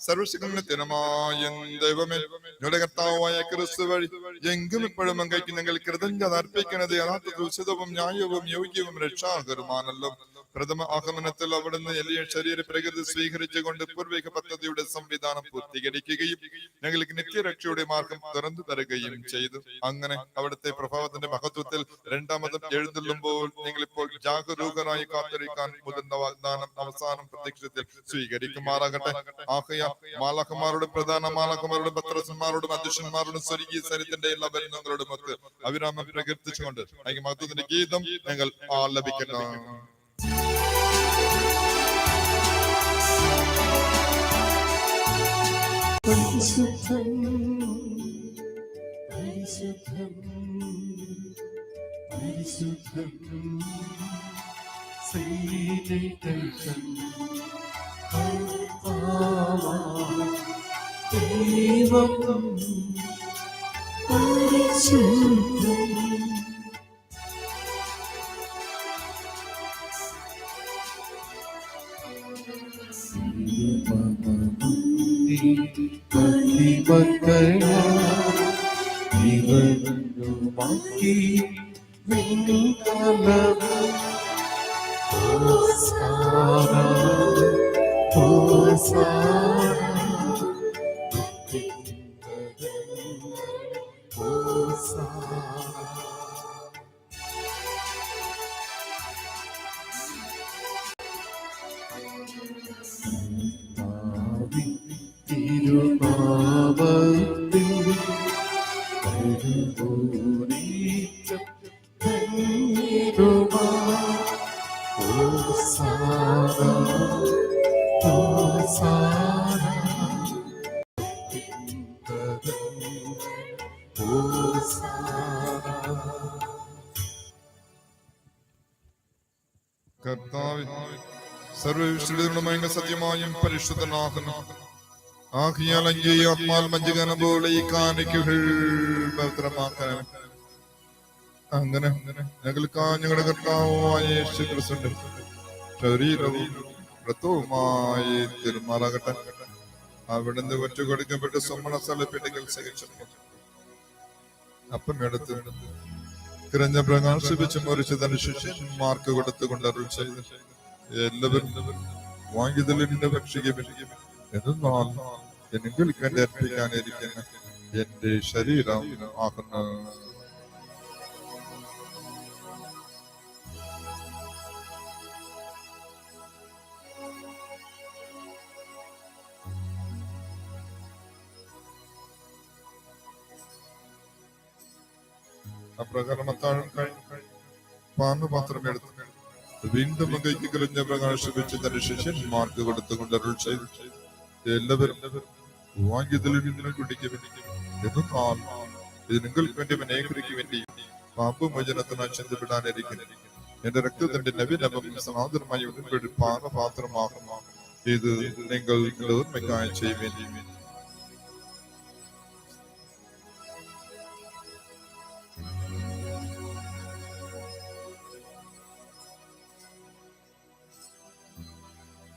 സർവശക്തനുമായ ദൈവമേ, ഞങ്ങളുടെ കർത്താവായ ക്രിസ്തു വഴി എങ്കും ഇപ്പോഴും അങ്ങേക്ക് ഞങ്ങൾ കൃതജ്ഞത അർപ്പിക്കുന്നത് യഥാർത്ഥ ഉചിതവും ന്യായവും യോഗ്യവും രക്ഷാകരമാണല്ലോ. പ്രഥമ ആഗമനത്തിൽ അവിടുന്ന് എളിയ ശരീര പ്രകൃതി സ്വീകരിച്ചുകൊണ്ട് പൂർവിക പദ്ധതിയുടെ സംവിധാനം പൂർത്തീകരിക്കുകയും ഞങ്ങൾക്ക് നിത്യരക്ഷയുടെ മാർഗം തുറന്നു തരുകയും ചെയ്തു. അങ്ങനെ അവിടുത്തെ പ്രഭാവത്തിന്റെ മഹത്വത്തിൽ രണ്ടാമതും എഴുന്നള്ളുമ്പോൾ നിങ്ങളിപ്പോൾ ജാഗരൂകരായി കാത്തിരിക്കാൻ മുതിർന്ന വാഗ്ദാനം അവസാനം പ്രത്യക്ഷത്തിൽ സ്വീകരിക്കുമാറാകട്ടെ. ആകയാൽ മാലാഖമാരോടും പ്രധാന മാലാഖമാരോടും പത്രസന്മാരോടും അധ്യക്ഷന്മാരോടും സ്വർഗീയ സൈന്യത്തിന്റെ എല്ലാ ബന്ധങ്ങളോടും ഒക്കെ അവിരാമം പ്രകീർത്തിച്ചുകൊണ്ട് അതിന്റെ മഹത്വത്തിന്റെ ഗീതം ഞങ്ങൾ ആലപിക്കുന്നു. പരിശുദ്ധം പരിശുദ്ധം പരിശുദ്ധം സൈനികൻ ദൈവം പരിശുദ്ധം ഇവനുമാക്കി കർത്താവ് സർവവിശുദ്ധമായ സത്യമായും പരിശുദ്ധനാകുന്നു. ആകിയാൽ അങ്ങേ ആത്മാൽ മഞ്ജുകന പോലെ ഈ കാണിക്കുകൾ പവിത്രമാക്കാൻ അങ്ങനെ ഞങ്ങൾക്ക് ഞങ്ങളുടെ കർത്താവായ യേശു ക്രിസ്തുവിന്റെ ശരീരവും രക്തവുമായി തിരുമാറാകട്ടെ. അവിടുന്ന് ഒറ്റ കൊടുക്കപ്പെട്ട് സ്വമണ സ്ഥലപ്പെട്ടികൾ സഹിച്ചപ്പോൾ അപ്പം എടുത്ത് തിരഞ്ഞ പ്രകാശിപ്പിച്ച് മുറിച്ച് തന്റെ ശിഷ്യന്മാർക്ക് കൊടുത്തുകൊണ്ട് അരുൾ ചെയ്ത് എല്ലാവരും വാങ്ങിയതിലിന്റെ ഭക്ഷിക്കും. എന്നാൽ നിങ്ങൾക്ക് വേണ്ടി അർപ്പിക്കാനിരിക്കുന്ന എന്റെ ശരീരം ആകുന്നു. അപ്രകാരം പാനപാത്രം എടുത്ത് വീണ്ടും കൈക്ക് കലിഞ്ഞ പ്രകാശിപ്പിച്ച് തന്റെ ശിഷ്യന്മാർക്ക് കൊടുത്തുകൊണ്ട് അരുൾ ചെയ്തു എല്ലാവരും വാങ്ങിയതിൽ നിന്ന് കുടിക്കും. എന്നാൽ ഇത് നിങ്ങൾക്ക് വേണ്ടി അനേകർക്ക് വേണ്ടി പാപമോചനത്തിനായി ചിന്തപ്പെടാനിരിക്കുന്നു. എന്റെ രക്തത്തിന്റെ നവീനവും സനാതനമായ ഉടമ്പടി പാനപാത്രമാകുന്നു. ഇത് നിങ്ങൾ ഓർമ്മയ്ക്കായി ചെയ്യുവേണ്ടി.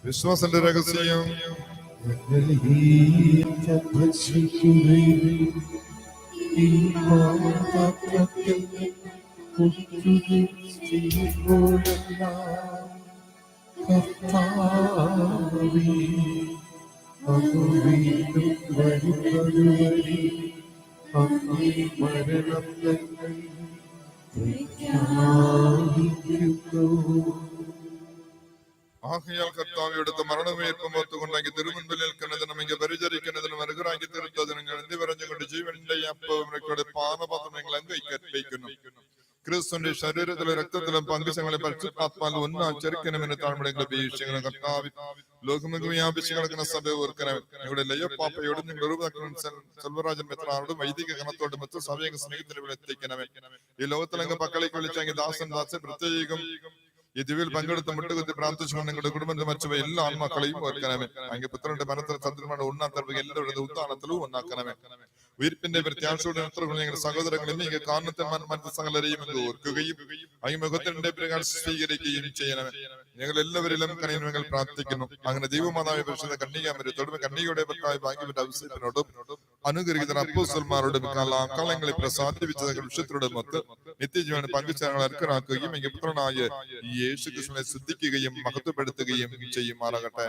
വിശ്വാസന്റെ രഹസ്യം അങ്ങ് വീണ്ടും വരുന്നതുവരെ അങ്ങേ മരണം ഞങ്ങൾ പ്രഖ്യാപിക്കുന്നു. ആകയാൽ കർത്താവ് എടുത്ത് മരണമേൽപ്പം ഒത്തുകൊണ്ടാക്കി തിരുമുൻപിൽ നിൽക്കുന്നതിനും ഇങ്ങനെ പരിചരിക്കുന്നതിനും അനുഗ്രഹാക്കി തീർത്തതിനും നിങ്ങൾ എന്ത് പറഞ്ഞുകൊണ്ട് ജീവന്റെ അപ്പവും പാനപാത്രം നിങ്ങൾ അംഗീകരിക്കുന്നു. ക്രിസ്തുവിന്റെ ശരീരത്തിലും രക്തത്തിലും പങ്കുശങ്ങളെ പരിശുദ്ധാത്മാവിൽ ഒന്നാചരിക്കണമെന്ന് താഴ്മയുടെ അപേക്ഷിക്കുന്ന കർത്താവ് ലോകമെങ്ങും വ്യാപിച്ചു കിടക്കുന്ന സഭ ഓർക്കണം. നിങ്ങളുടെ ലയ്യപ്പാപ്പയോടും നിങ്ങളുടെ സെൽവരാജൻ മെത്രാനോടും വൈദിക ഗണത്തോടും മറ്റു സഭയെ സ്നേഹത്തിന് എത്തിക്കണമേ. ഈ ലോകത്തിലങ്ങ് പക്കളേക്ക് വിളിച്ചെങ്കിൽ ദാസൻ പ്രത്യേകം ഈ ദിവ്യയിൽ പങ്കെടുത്ത് മുട്ടുകുത്തി പ്രാർത്ഥിച്ചുകൊണ്ട് നിങ്ങളുടെ കുടുംബത്തെ മറ്റുള്ള എല്ലാ ആത്മാക്കളെയും ഓർക്കണമേ. അങ്ങ് പുത്രന്റെ മനത്തിൽ സത്യമാണ് ഉണ്ണാത്തവർക്ക് എല്ലാവരുടെ ഉദ്ധാനത്തിലും ഒന്നാക്കണമേ. ഉയർപ്പിന്റെ പ്രത്യാശയോടെ ഞങ്ങളുടെ സഹോദരങ്ങളെയും ഈ കാരണത്തിന്മാർ മറ്റു സകലരെയും ഓർക്കുകയും അങ്ങ് മുഖത്തിന്റെ പ്രകാശം സ്വീകരിക്കുകയും ചെയ്യണമേ. ഞങ്ങൾ എല്ലാവരിലും കണിയും ഞങ്ങൾ പ്രാർത്ഥിക്കുന്നു. അങ്ങനെ ദൈവമാതായ പരിശുദ്ധ കന്യകാമരത്തോടും കന്യകയുടെ ഭർത്താവ് ഭാഗ്യവന്റെ അവസരത്തിനോടും അനുഗ്രഹിക്കുന്ന അപ്പോസ്തലന്മാരോടും കളങ്ങളെ പ്രസാദിപ്പിച്ച വിഷയത്തോടും മൊത്ത് നിത്യജീവൻ പങ്കുചേർന്ന് അർഹരാക്കുകയും എങ്കിൽ പുത്രനായ യേശു ക്രിസ്തുവിനെ ശ്രദ്ധിക്കുകയും മഹത്വപ്പെടുത്തുകയും ചെയ്യുമാറാകട്ടെ.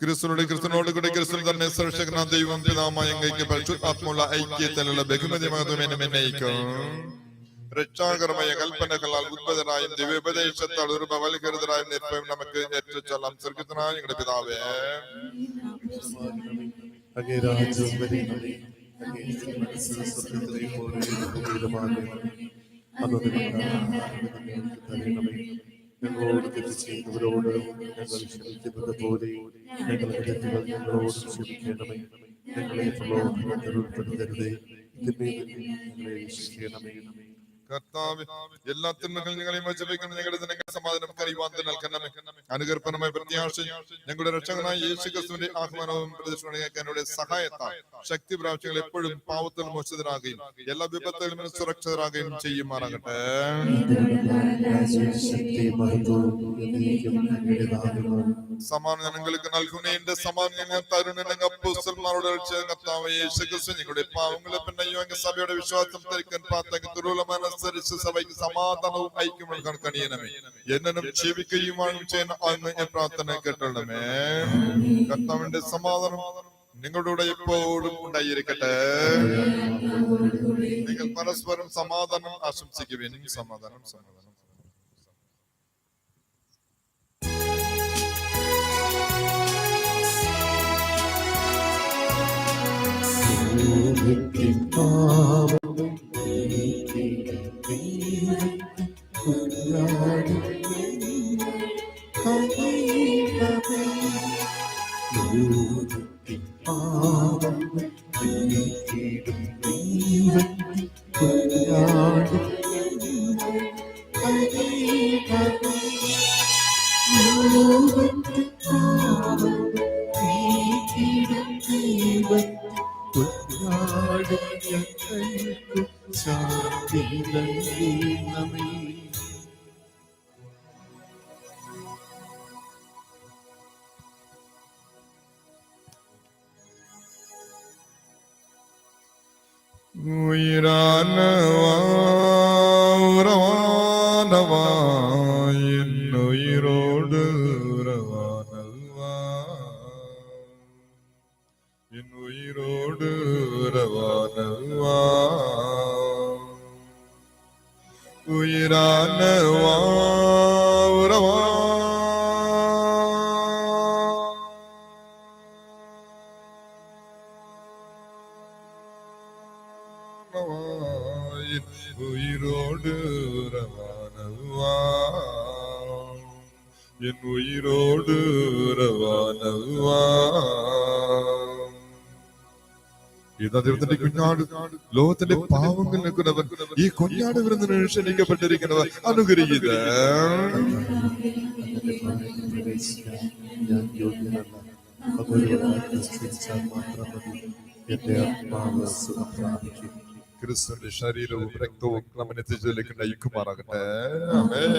ക്രിസ്തുനോട് കൂടെ ക്രിസ്തു തന്നെ സർവശക്തനായ ദൈവം പിതാവായ അങ്ങേക്ക് പരിശുദ്ധാത്മാവുള്ള ഐക്യത്തിലുള്ള ബഹുമതിയും രക്ഷാകരമായ കൽപ്പനകളാൽ ഉദ്ഭവരായും ദിവ്യോപദേശത്താൽ ഉരുപവൽകൃതരായും നിർഭയം നമുക്ക് ഏറ്റുചൊല്ലാം. സ്വർഗ്ഗസ്ഥനായ ഞങ്ങളുടെ പിതാവേ, അങ്ങേ രാജ്യം വരണമേ, അങ്ങേ തിരുമനസ്സ് സ്വർഗ്ഗത്തിലെ പോലെ ഭൂമിയിലുമാകണമേ. അന്നത്തെ ഞങ്ങൾക്ക് തരണമേ. ഞങ്ങളോട് തെറ്റ് ചെയ്യുന്നവരോട് ഞങ്ങൾ ക്ഷമിക്കുന്നത് പോലെ ഞങ്ങളുടെ തെറ്റുകൾ ഞങ്ങളോട് ക്ഷമിക്കണമേ. ഞങ്ങളെ പ്രലോഭനത്തിൽ ഉൾപ്പെടുത്തരുതേ, തിന്മയിൽ നിന്ന് ഞങ്ങളെ രക്ഷിക്കണമേ. കർത്താവ് എല്ലാ തിന്മകളും ഞങ്ങളെ മോചിപ്പിക്കണം. ഞങ്ങളുടെ ജനങ്ങൾ സമാധാനം കൈവാൻ നൽകണമേ. അനുകർപ്പണമായ പ്രത്യാശ ഞങ്ങളുടെ രക്ഷകനായ യേശു ക്രിസ്തുവിന്റെ ആഹ്വാനവും പ്രദർശനങ്ങളുടെ സഹായത്താൽ ശക്തി പ്രാപിച്ചങ്ങൾ എപ്പോഴും പാവത്തിൽ മോചിതരാകുകയും എല്ലാ വിപത്തുകളിലും സുരക്ഷിതരാകുകയും ചെയ്യുമാറാകട്ടെ. സമാധാനം ഞങ്ങൾക്ക് നൽകുന്നതിന്റെ സമാധാനം തരുണങ്ങൾ അപ്പോസ്തലന്മാരോട് കർത്താവ് യേശു ക്രിസ്തു ഞങ്ങളുടെ പാവങ്ങളെ പിന്നെ സഭയുടെ വിശ്വാസം ധരിക്കാൻ പാത്തക്ക് തുറൂലമനുസരിച്ച് സഭയ്ക്ക് സമാധാനവും ഐക്യവും കണിയണമേ. എന്നും ജീവിക്കുകയുമാണ് ചെയ്യുന്ന അങ്ങ് പ്രാർത്ഥന കേട്ടണമേ. കർത്താവിന്റെ സമാധാനം നിങ്ങളുടെ എപ്പോഴും ഉണ്ടായിരിക്കട്ടെ. നിങ്ങൾ പരസ്പരം സമാധാനം ആശംസിക്കുവിൻ. സമാധാനം സമാധാനം. ദൈവത്തിന്റെ കുഞ്ഞാട് ലോകത്തിന്റെ പാവങ്ങൾ നിൽക്കുന്നവൻ ഈ കുഞ്ഞാട് വിരുന്നിന് ക്ഷണിക്കപ്പെട്ടിരിക്കുന്നവർ അനുഗ്രഹീത. ക്രിസ്തുവിന്റെ ശരീരവും രക്തവും നമ്മൾ എത്തിച്ചതിലേക്ക് നയിക്കുമാറാകട്ടെ. ആമേൻ.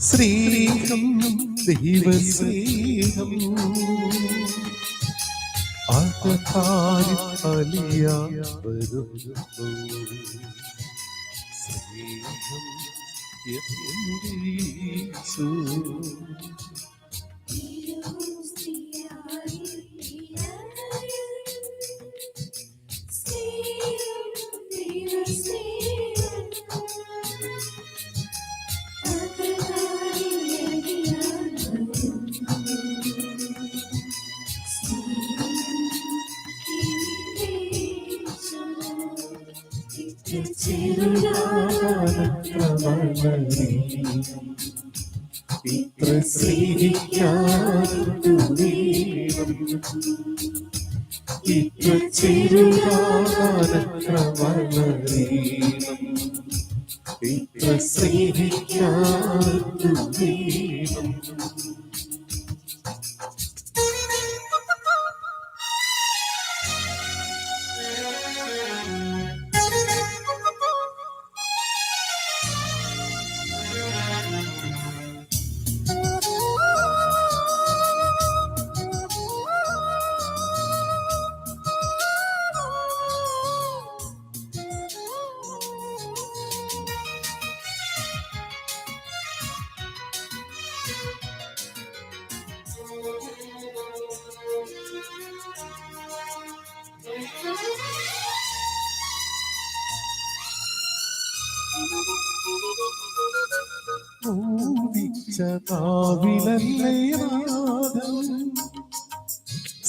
സ്നേഹം ദൈവസ്നേഹം അകത്താലിയാൻ വരുന്നു. സ്നേഹം യേശു ഇത്ര സ്നേഹിക്കാറുണ്ട് ദൈവം, ഇത്ര ചെറുതാനത്ര വളരീണം, ഇത്ര സ്നേഹിക്കാറുണ്ട് ദൈവം.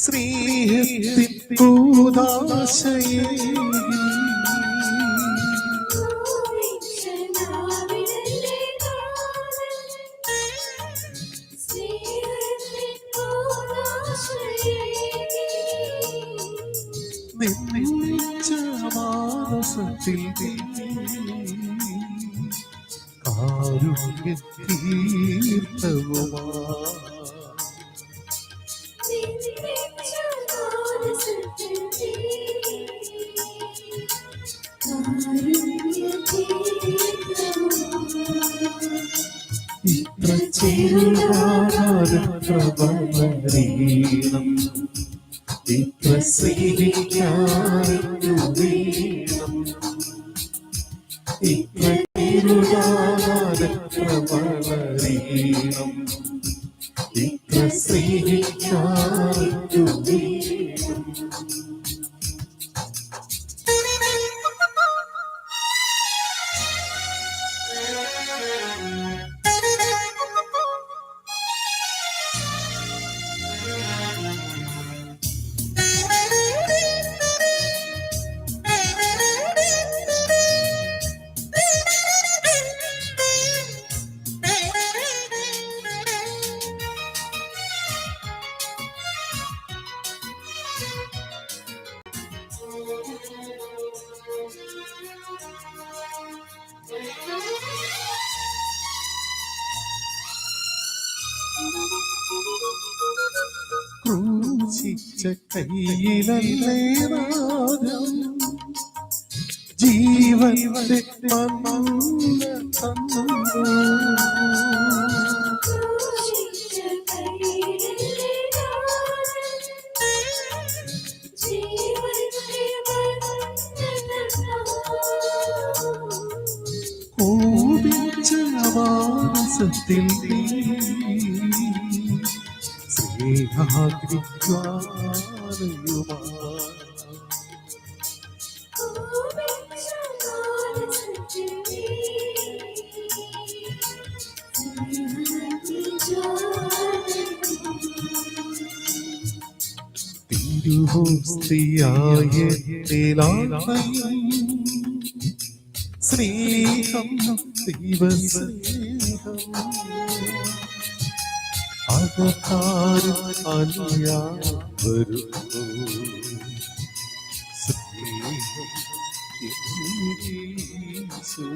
സ്നേഹത്തിൻ പൂതാശയേ നിർമ്മിച്ച മാനസത്തിൽ കാരുണ്യ തീർത്ഥവുമാ ഇത്ര ചെറുതാനത്ര വളരീണം, ഇത്ര സ്നേഹിക്കാറുണ്ട് ദൈവം, ഇത്ര ചെറുതാനത്ര വളരീണം, ഇത്ര സ്നേഹിക്കാറുണ്ട് ദൈവം. ക്രൂശിച്ച കയ്യിലല്ലേ നാദം, ജീവന്റെ മന്ന തന്നു. കോപിച്ച മാനസത്തിൽ സ്നേഹാഗ്നിജ്വാലയുമാ തിരുഹോസ്തിയായ സ്നേഹം ദൈവസ്നേഹം അകത്താരും അലിയാൻ വരുന്നു. സ്നേഹം യേശു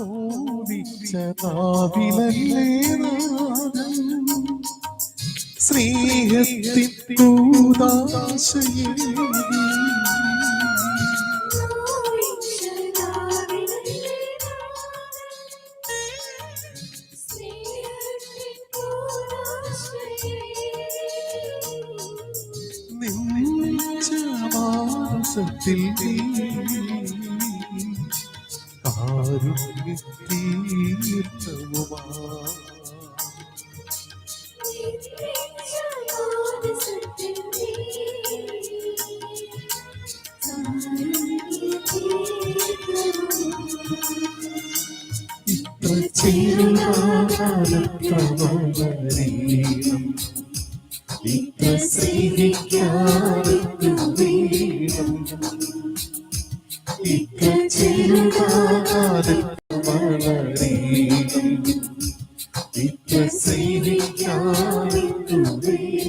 ഓദിച്ചതാവിലല്ലേ നാദം സ്നേഹത്തിൻ പൂദാശയേ ത്തിൽ തീർത്ഥവുമാ ഇത്ര ചെറുകാലം ഇത്ര സ്നേഹിക്കാനും വേണം ഇത്ര ചെറുകാലം വളരെയും ഇത്ര സ്നേഹിക്കാനും വേണം.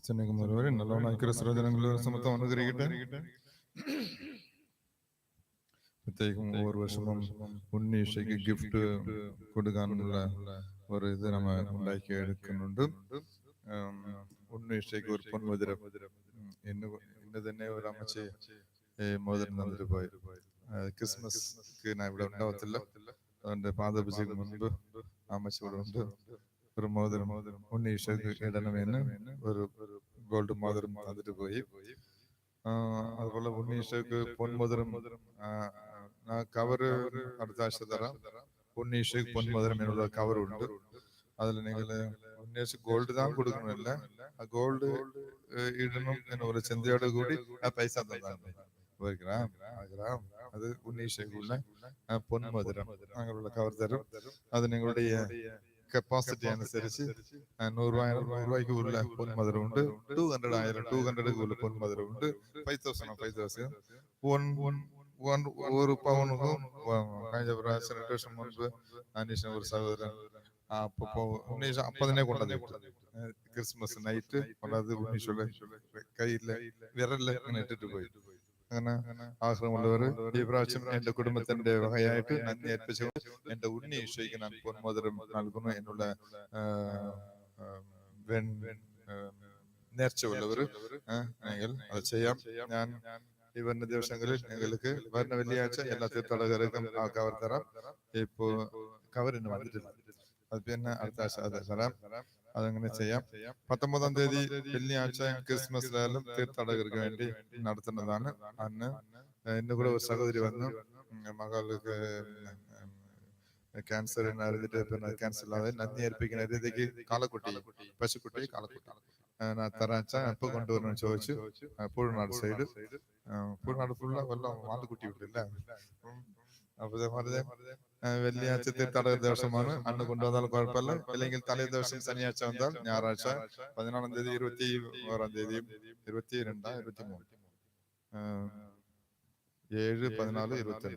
ചെന്നൈക്കുമാരവരെ നല്ലോണം ക്രിസ്തുജനങ്ങൾ സമത്വം അനുഗ്രഹിക്കട്ടെ. പ്രത്യേകം ഓരോ വർഷവും ഉണ്ണീഷയ്ക്ക് ഗിഫ്റ്റ് കൊടുക്കാനുള്ള ഒരു ഇത് നമ്മൾ ഉണ്ടാക്കി എടുക്കുന്നുണ്ട്. ഉണ്ണീഷയ്ക്ക് ഒരു പൊന്മോതിരം ഇന്ന് തന്നെ ഒരു അമ്മച്ചി മോതിരം തന്നിട്ട് പോയി. ക്രിസ്മസ്ക്ക് ഞാൻ ഇവിടെ ഉണ്ടാവത്തില്ല, അതുകൊണ്ട് പാദപൂജയ്ക്ക് മുൻപ് അമ്മച്ചി ഇവിടെ ഉണ്ട്. ഒരു മോതിരം ഉണ്ണീഷയ്ക്ക് ഇടണമെന്ന് ഒരു ഗോൾഡ് മോതിരം തന്നിട്ട് പോയി. അതുപോലെ ഉണ്ണീഷയ്ക്ക് പൊന്മോതിരം കവറ് അടുത്ത ആഴ്ച തരാം. ഉണ്ണീഷയ്ക്ക് പൊന്മോതിരം എന്നുള്ള കവറുണ്ട്. அதுல நீங்க உன்னேஷ் கோல்டு தான் கொடுக்கணும் இல்ல கோல்டு ഇടണം എന്ന് ഒരു ചിന്തയോട് കൂടി ആ പൈസ തന്നാണ് 1 ഗ്രാം അത് ഉന്നയിച്ചുള്ള പൊന്മധുരം അങ്ങനെയുള്ള കവർ തരും അത് നിങ്ങളുടെ കപ്പാസിറ്റി അനുസരിച്ച് 100 രൂപയ്ക്ക് ഉള്ള പൊന്മധുരം ഉണ്ട് 200 ഉള്ള പൊന്മധുരം ഉണ്ട് 5000 ഒരു പവനുക്കും കഴിഞ്ഞ പ്രാവശ്യം 2 വർഷം മുൻപ് അനീഷിന് ഒരു സഹോദരൻ അപ്പൊ ഉന്നയിച്ച അപ്പൊ തന്നെ കൊണ്ടുവന്നു ക്രിസ്മസ് നൈറ്റ് കൊണ്ടത് ഉന്നയിച്ചുള്ള കയ്യില് വിരലില് അങ്ങനെ ഇട്ടിട്ട് പോയി അങ്ങനെ ആഗ്രഹമുള്ളവർ ഈ പ്രാവശ്യം എന്റെ കുടുംബത്തിന്റെ വകയായിട്ട് നന്ദി അർപ്പിച്ചു എന്റെ ഉണ്ണി ഈശോയ്ക്ക് ഞാൻ പൊന്മോതിരം നൽകുന്നു എന്നുള്ള നേർച്ചയുള്ളവർ അത് ചെയ്യാം. ഞാൻ ഈ വരുന്ന ദിവസങ്ങളിൽ നിങ്ങൾക്ക് വരുന്ന വെള്ളിയാഴ്ച എല്ലാ തീർത്ഥാടകർക്കും ആ കവർ തരാം. ഇപ്പോ കവറിന് വന്നിട്ടില്ല, അത് പിന്നെ അടുത്ത ആഴ്ച അത് തരാം. അതങ്ങനെ ചെയ്യാം. 19-ാം തീയതി വെള്ളിയാഴ്ച ക്രിസ്മസിലായാലും തീർത്ഥാടകർക്ക് വേണ്ടി നടത്തുന്നതാണ്. അന്ന് എന്റെ കൂടെ ഒരു സഹോദരി വന്നു, മകൾക്ക് ക്യാൻസർ അറിഞ്ഞിട്ട് പിന്നെ ക്യാൻസർ ഇല്ലാതെ നന്ദി അർപ്പിക്കുന്ന രീതിക്ക് പശുക്കുട്ടി കാളക്കുട്ടി തറാച്ച എപ്പോ കൊണ്ടുവരണം ചോദിച്ചു. പൂഴ്നാട് സൈഡ് പൂഴ്നാട് ഫുള്ള വെള്ളം വാണ്ടുകുട്ടി വിട്ടില്ല. അപ്പൊ വെള്ളിയാഴ്ച തീർത്ഥാടക ദിവസമാണ്, അന്ന് കൊണ്ടുവന്നാൽ കുഴപ്പമില്ല. അല്ലെങ്കിൽ തലേ ദിവസം ശനിയാഴ്ച വന്നാൽ ഞായറാഴ്ച 14-ാം തീയതി 21-ാം തീയതിയും 22, 23, 7, 14, 22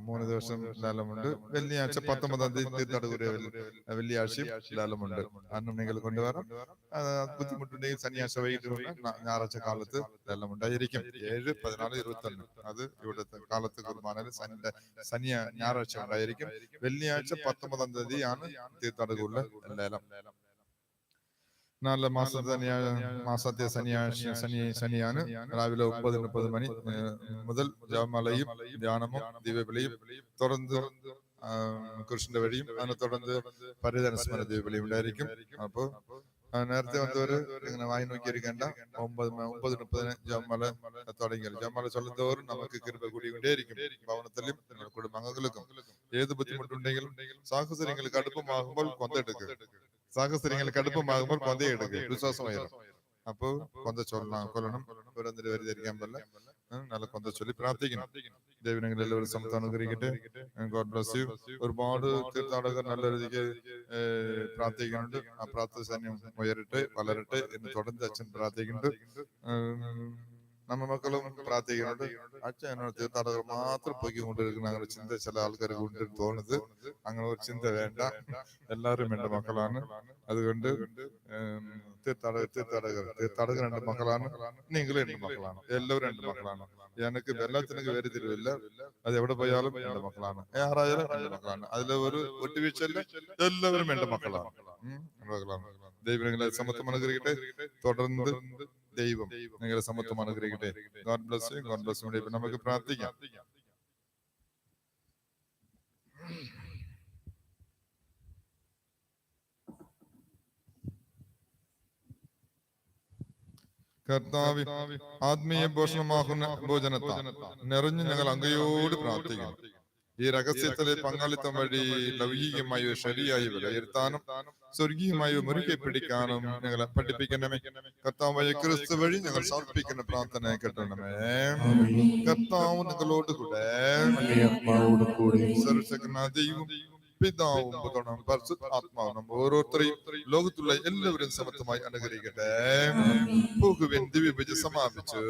3 ദിവസം ലാലമുണ്ട്. വെള്ളിയാഴ്ച 19-ാം തീയതി തീർത്ഥാടക വെള്ളിയാഴ്ചയും ലാലമുണ്ട്. അന്നും നിങ്ങൾ കൊണ്ടുവരാം. ബുദ്ധിമുട്ടുണ്ടെങ്കിൽ ശനിയാഴ്ച വൈകിട്ട് ഞായറാഴ്ച കാലത്ത് ലാലമുണ്ടായിരിക്കും. 7, 14, 21 അത് ഇവിടുത്തെ കാലത്ത് കുർബാനയിൽ ഞായറാഴ്ച ഉണ്ടായിരിക്കും. വെള്ളിയാഴ്ച 19-ാം തീയതിയാണ് തീർത്ഥാടകയുള്ള ലേലം. 4 മാസത്തെ ശനിയാണ്. രാവിലെ 9:30 മണി മുതൽ ജപമാലയും ധ്യാനവും ദിവ്യബലിയും തുടർന്ന് കൃഷ്ണന്റെ വഴിയും അതിനെ തുടർന്ന് പരിധനസ്മരണ ദിവ്യബലിയും ഉണ്ടായിരിക്കും. അപ്പോ നേരത്തെ വന്നവര് ഇങ്ങനെ വായി നോക്കിയിരിക്കേണ്ട. 9:30 ജപമാല തുടങ്ങിയാൽ ജപമാല ചൊല്ലുന്നവരും നമുക്ക് കൃപ കൂടിക്കൊണ്ടേയിരിക്കും. ഭവനത്തിലും കുടുംബാംഗങ്ങൾക്കും ഏത് ബുദ്ധിമുട്ടുണ്ടെങ്കിലും സാഹചര്യങ്ങൾ കടുപ്പമാകുമ്പോൾ കൊന്തെടുക്കുക. വിശ്വാസമായിരുന്നു. അപ്പൊ കൊന്ത കൊല്ലണം. വരിധരിക്കാൻ പറ്റില്ല. നല്ല കൊന്ത ചൊല്ലി പ്രാർത്ഥിക്കണം. ദൈവങ്ങൾ എല്ലാവരും സമയത്ത് അനുഗ്രഹിക്കട്ടെ. God bless you. ഒരുപാട് തീർത്ഥാടകർ നല്ല രീതിക്ക് പ്രാർത്ഥിക്കുന്നുണ്ട്. ആ പ്രാർത്ഥന സൈന്യം ഉയരട്ടെ, വളരട്ടെ എന്ന് തുടർന്ന് അച്ഛൻ പ്രാർത്ഥിക്കുന്നുണ്ട്. നമ്മ മക്കളും പ്രാർത്ഥിക്കുന്നുണ്ട്. അച്ഛൻ എന്നോട് തീർത്ഥാടകർ മാത്രം പൊയ്ക്കൊണ്ടിരിക്കുന്ന അങ്ങനെ ചിന്ത ചില ആൾക്കാർക്ക് ഉണ്ട് തോന്നുന്നത്. അങ്ങനെ ഒരു ചിന്ത വേണ്ട. എല്ലാവരും എന്റെ മക്കളാണ്. അതുകൊണ്ട് തീർത്ഥാടകർ എന്റെ മക്കളാണ്, നിങ്ങളും എന്റെ മക്കളാണ്, എല്ലാവരും എന്റെ മക്കളാണ്. എനിക്ക് എല്ലാത്തിനും വേരിതിരിവില്ല. അത് എവിടെ പോയാലും എന്റെ മക്കളാണ്, ആരായാലും എന്റെ മക്കളാണ്. അതിലെ ഒരു ഒട്ടുവീഴ്ചയില്ല, എല്ലാവരും എന്റെ മക്കളാണ്. ദൈവം നിങ്ങളെ സമത്വം അനുഗ്രഹിക്കട്ടെ. തുടർന്ന് ദൈവം നിങ്ങളെ സമത്വം അനുഗ്രഹിക്കട്ടെ. God bless you. God bless you. നമുക്ക് പ്രാർത്ഥിക്കാം. കർത്താവ് ആത്മീയ പോഷണമാകുന്ന ഭോജനത്താൽ നിറഞ്ഞു ഞങ്ങൾ അങ്ങയോട് പ്രാർത്ഥിക്കുന്നു. ഈ രഹസ്യത്തിലെ പങ്കാളിത്തം വഴി ലൗകികമായോ ശരിയായി വിലയിരുത്താനും സ്വർഗീയമായോ മുറുകെ പിടിക്കാനും ഞങ്ങളെ പഠിപ്പിക്കണമേ. കർത്താവായ ക്രിസ്തു വഴി ഞങ്ങൾ സമർപ്പിക്കുന്ന പ്രാർത്ഥന കേട്ടണമേ. കർത്താവ് നിങ്ങളോട് കൂടെ ദൈവം പിതാവും പുത്രനും പരിശുദ്ധാത്മാവും ഓരോരുത്തരെയും ലോകത്തുള്ള എല്ലാവരും സമത്വമായി അനുഗ്രഹിക്കട്ടെ. പോകുവിൻ, ദിവ്യഭോജനം സമാപിച്ചു.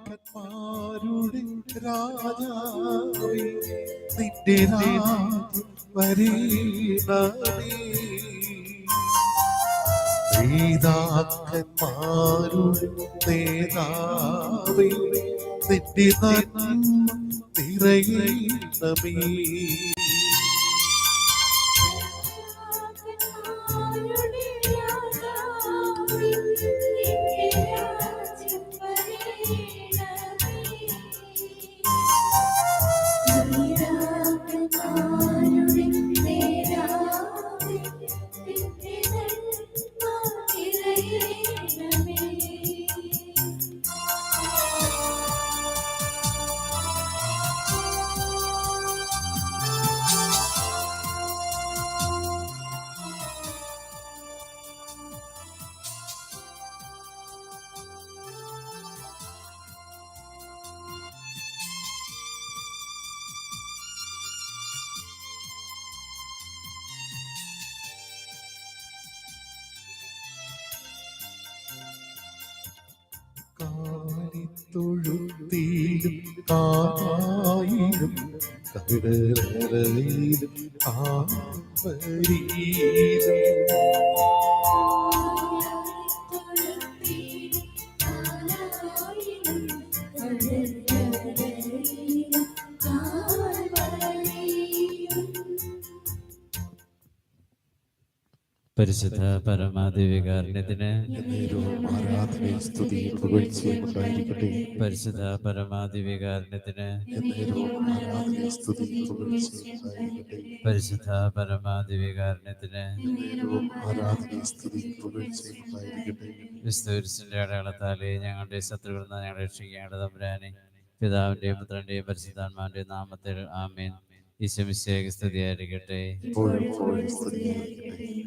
രാജാക്കന്മാരുടെ രാജാവേ, നിന്റെ രാജ്യം വരേണമേ. നേതാക്കന്മാരുടെ നേതാവേ, നിന്റെ നന്മ നിറയണമേ. തൊഴുത്തിയിലും ആയിരം കടലറയിലും ആവരിയിലും പരിശുദ്ധ പരമാധികാരണത്തിന് എന്നേരവും ആരാധനയും സ്തുതിയും പുകഴ്ചയും ഉണ്ടായിരിക്കട്ടെ. പരിശുദ്ധ പരമാധികാരണത്തിന് എന്നേരവും ആരാധനയും സ്തുതിയും പുകഴ്ചയും ഉണ്ടായിരിക്കട്ടെ. പരിശുദ്ധ പരമാധികാരണത്തിന് എന്നേരവും ആരാധനയും സ്തുതിയും പുകഴ്ചയും ഉണ്ടായിരിക്കട്ടെ. ക്രിസ്തുവിന്റെ അടയാളത്താലെ ഞങ്ങളുടെ ശത്രുക്കളിൽ നിന്ന് ഞങ്ങളെ രക്ഷിക്കേണ്ട തമ്പുരാനെ, പിതാവിന്റെയും പുത്രന്റെയും പരിശുദ്ധാത്മാവിന്റെയും നാമത്തിൽ ആമേൻ. ഈശോ മിശിഹായ്ക്ക് സ്തുതിയായിരിക്കട്ടെ. ഇപ്പോഴും എപ്പോഴും സ്തുതിയായിരിക്കട്ടെ.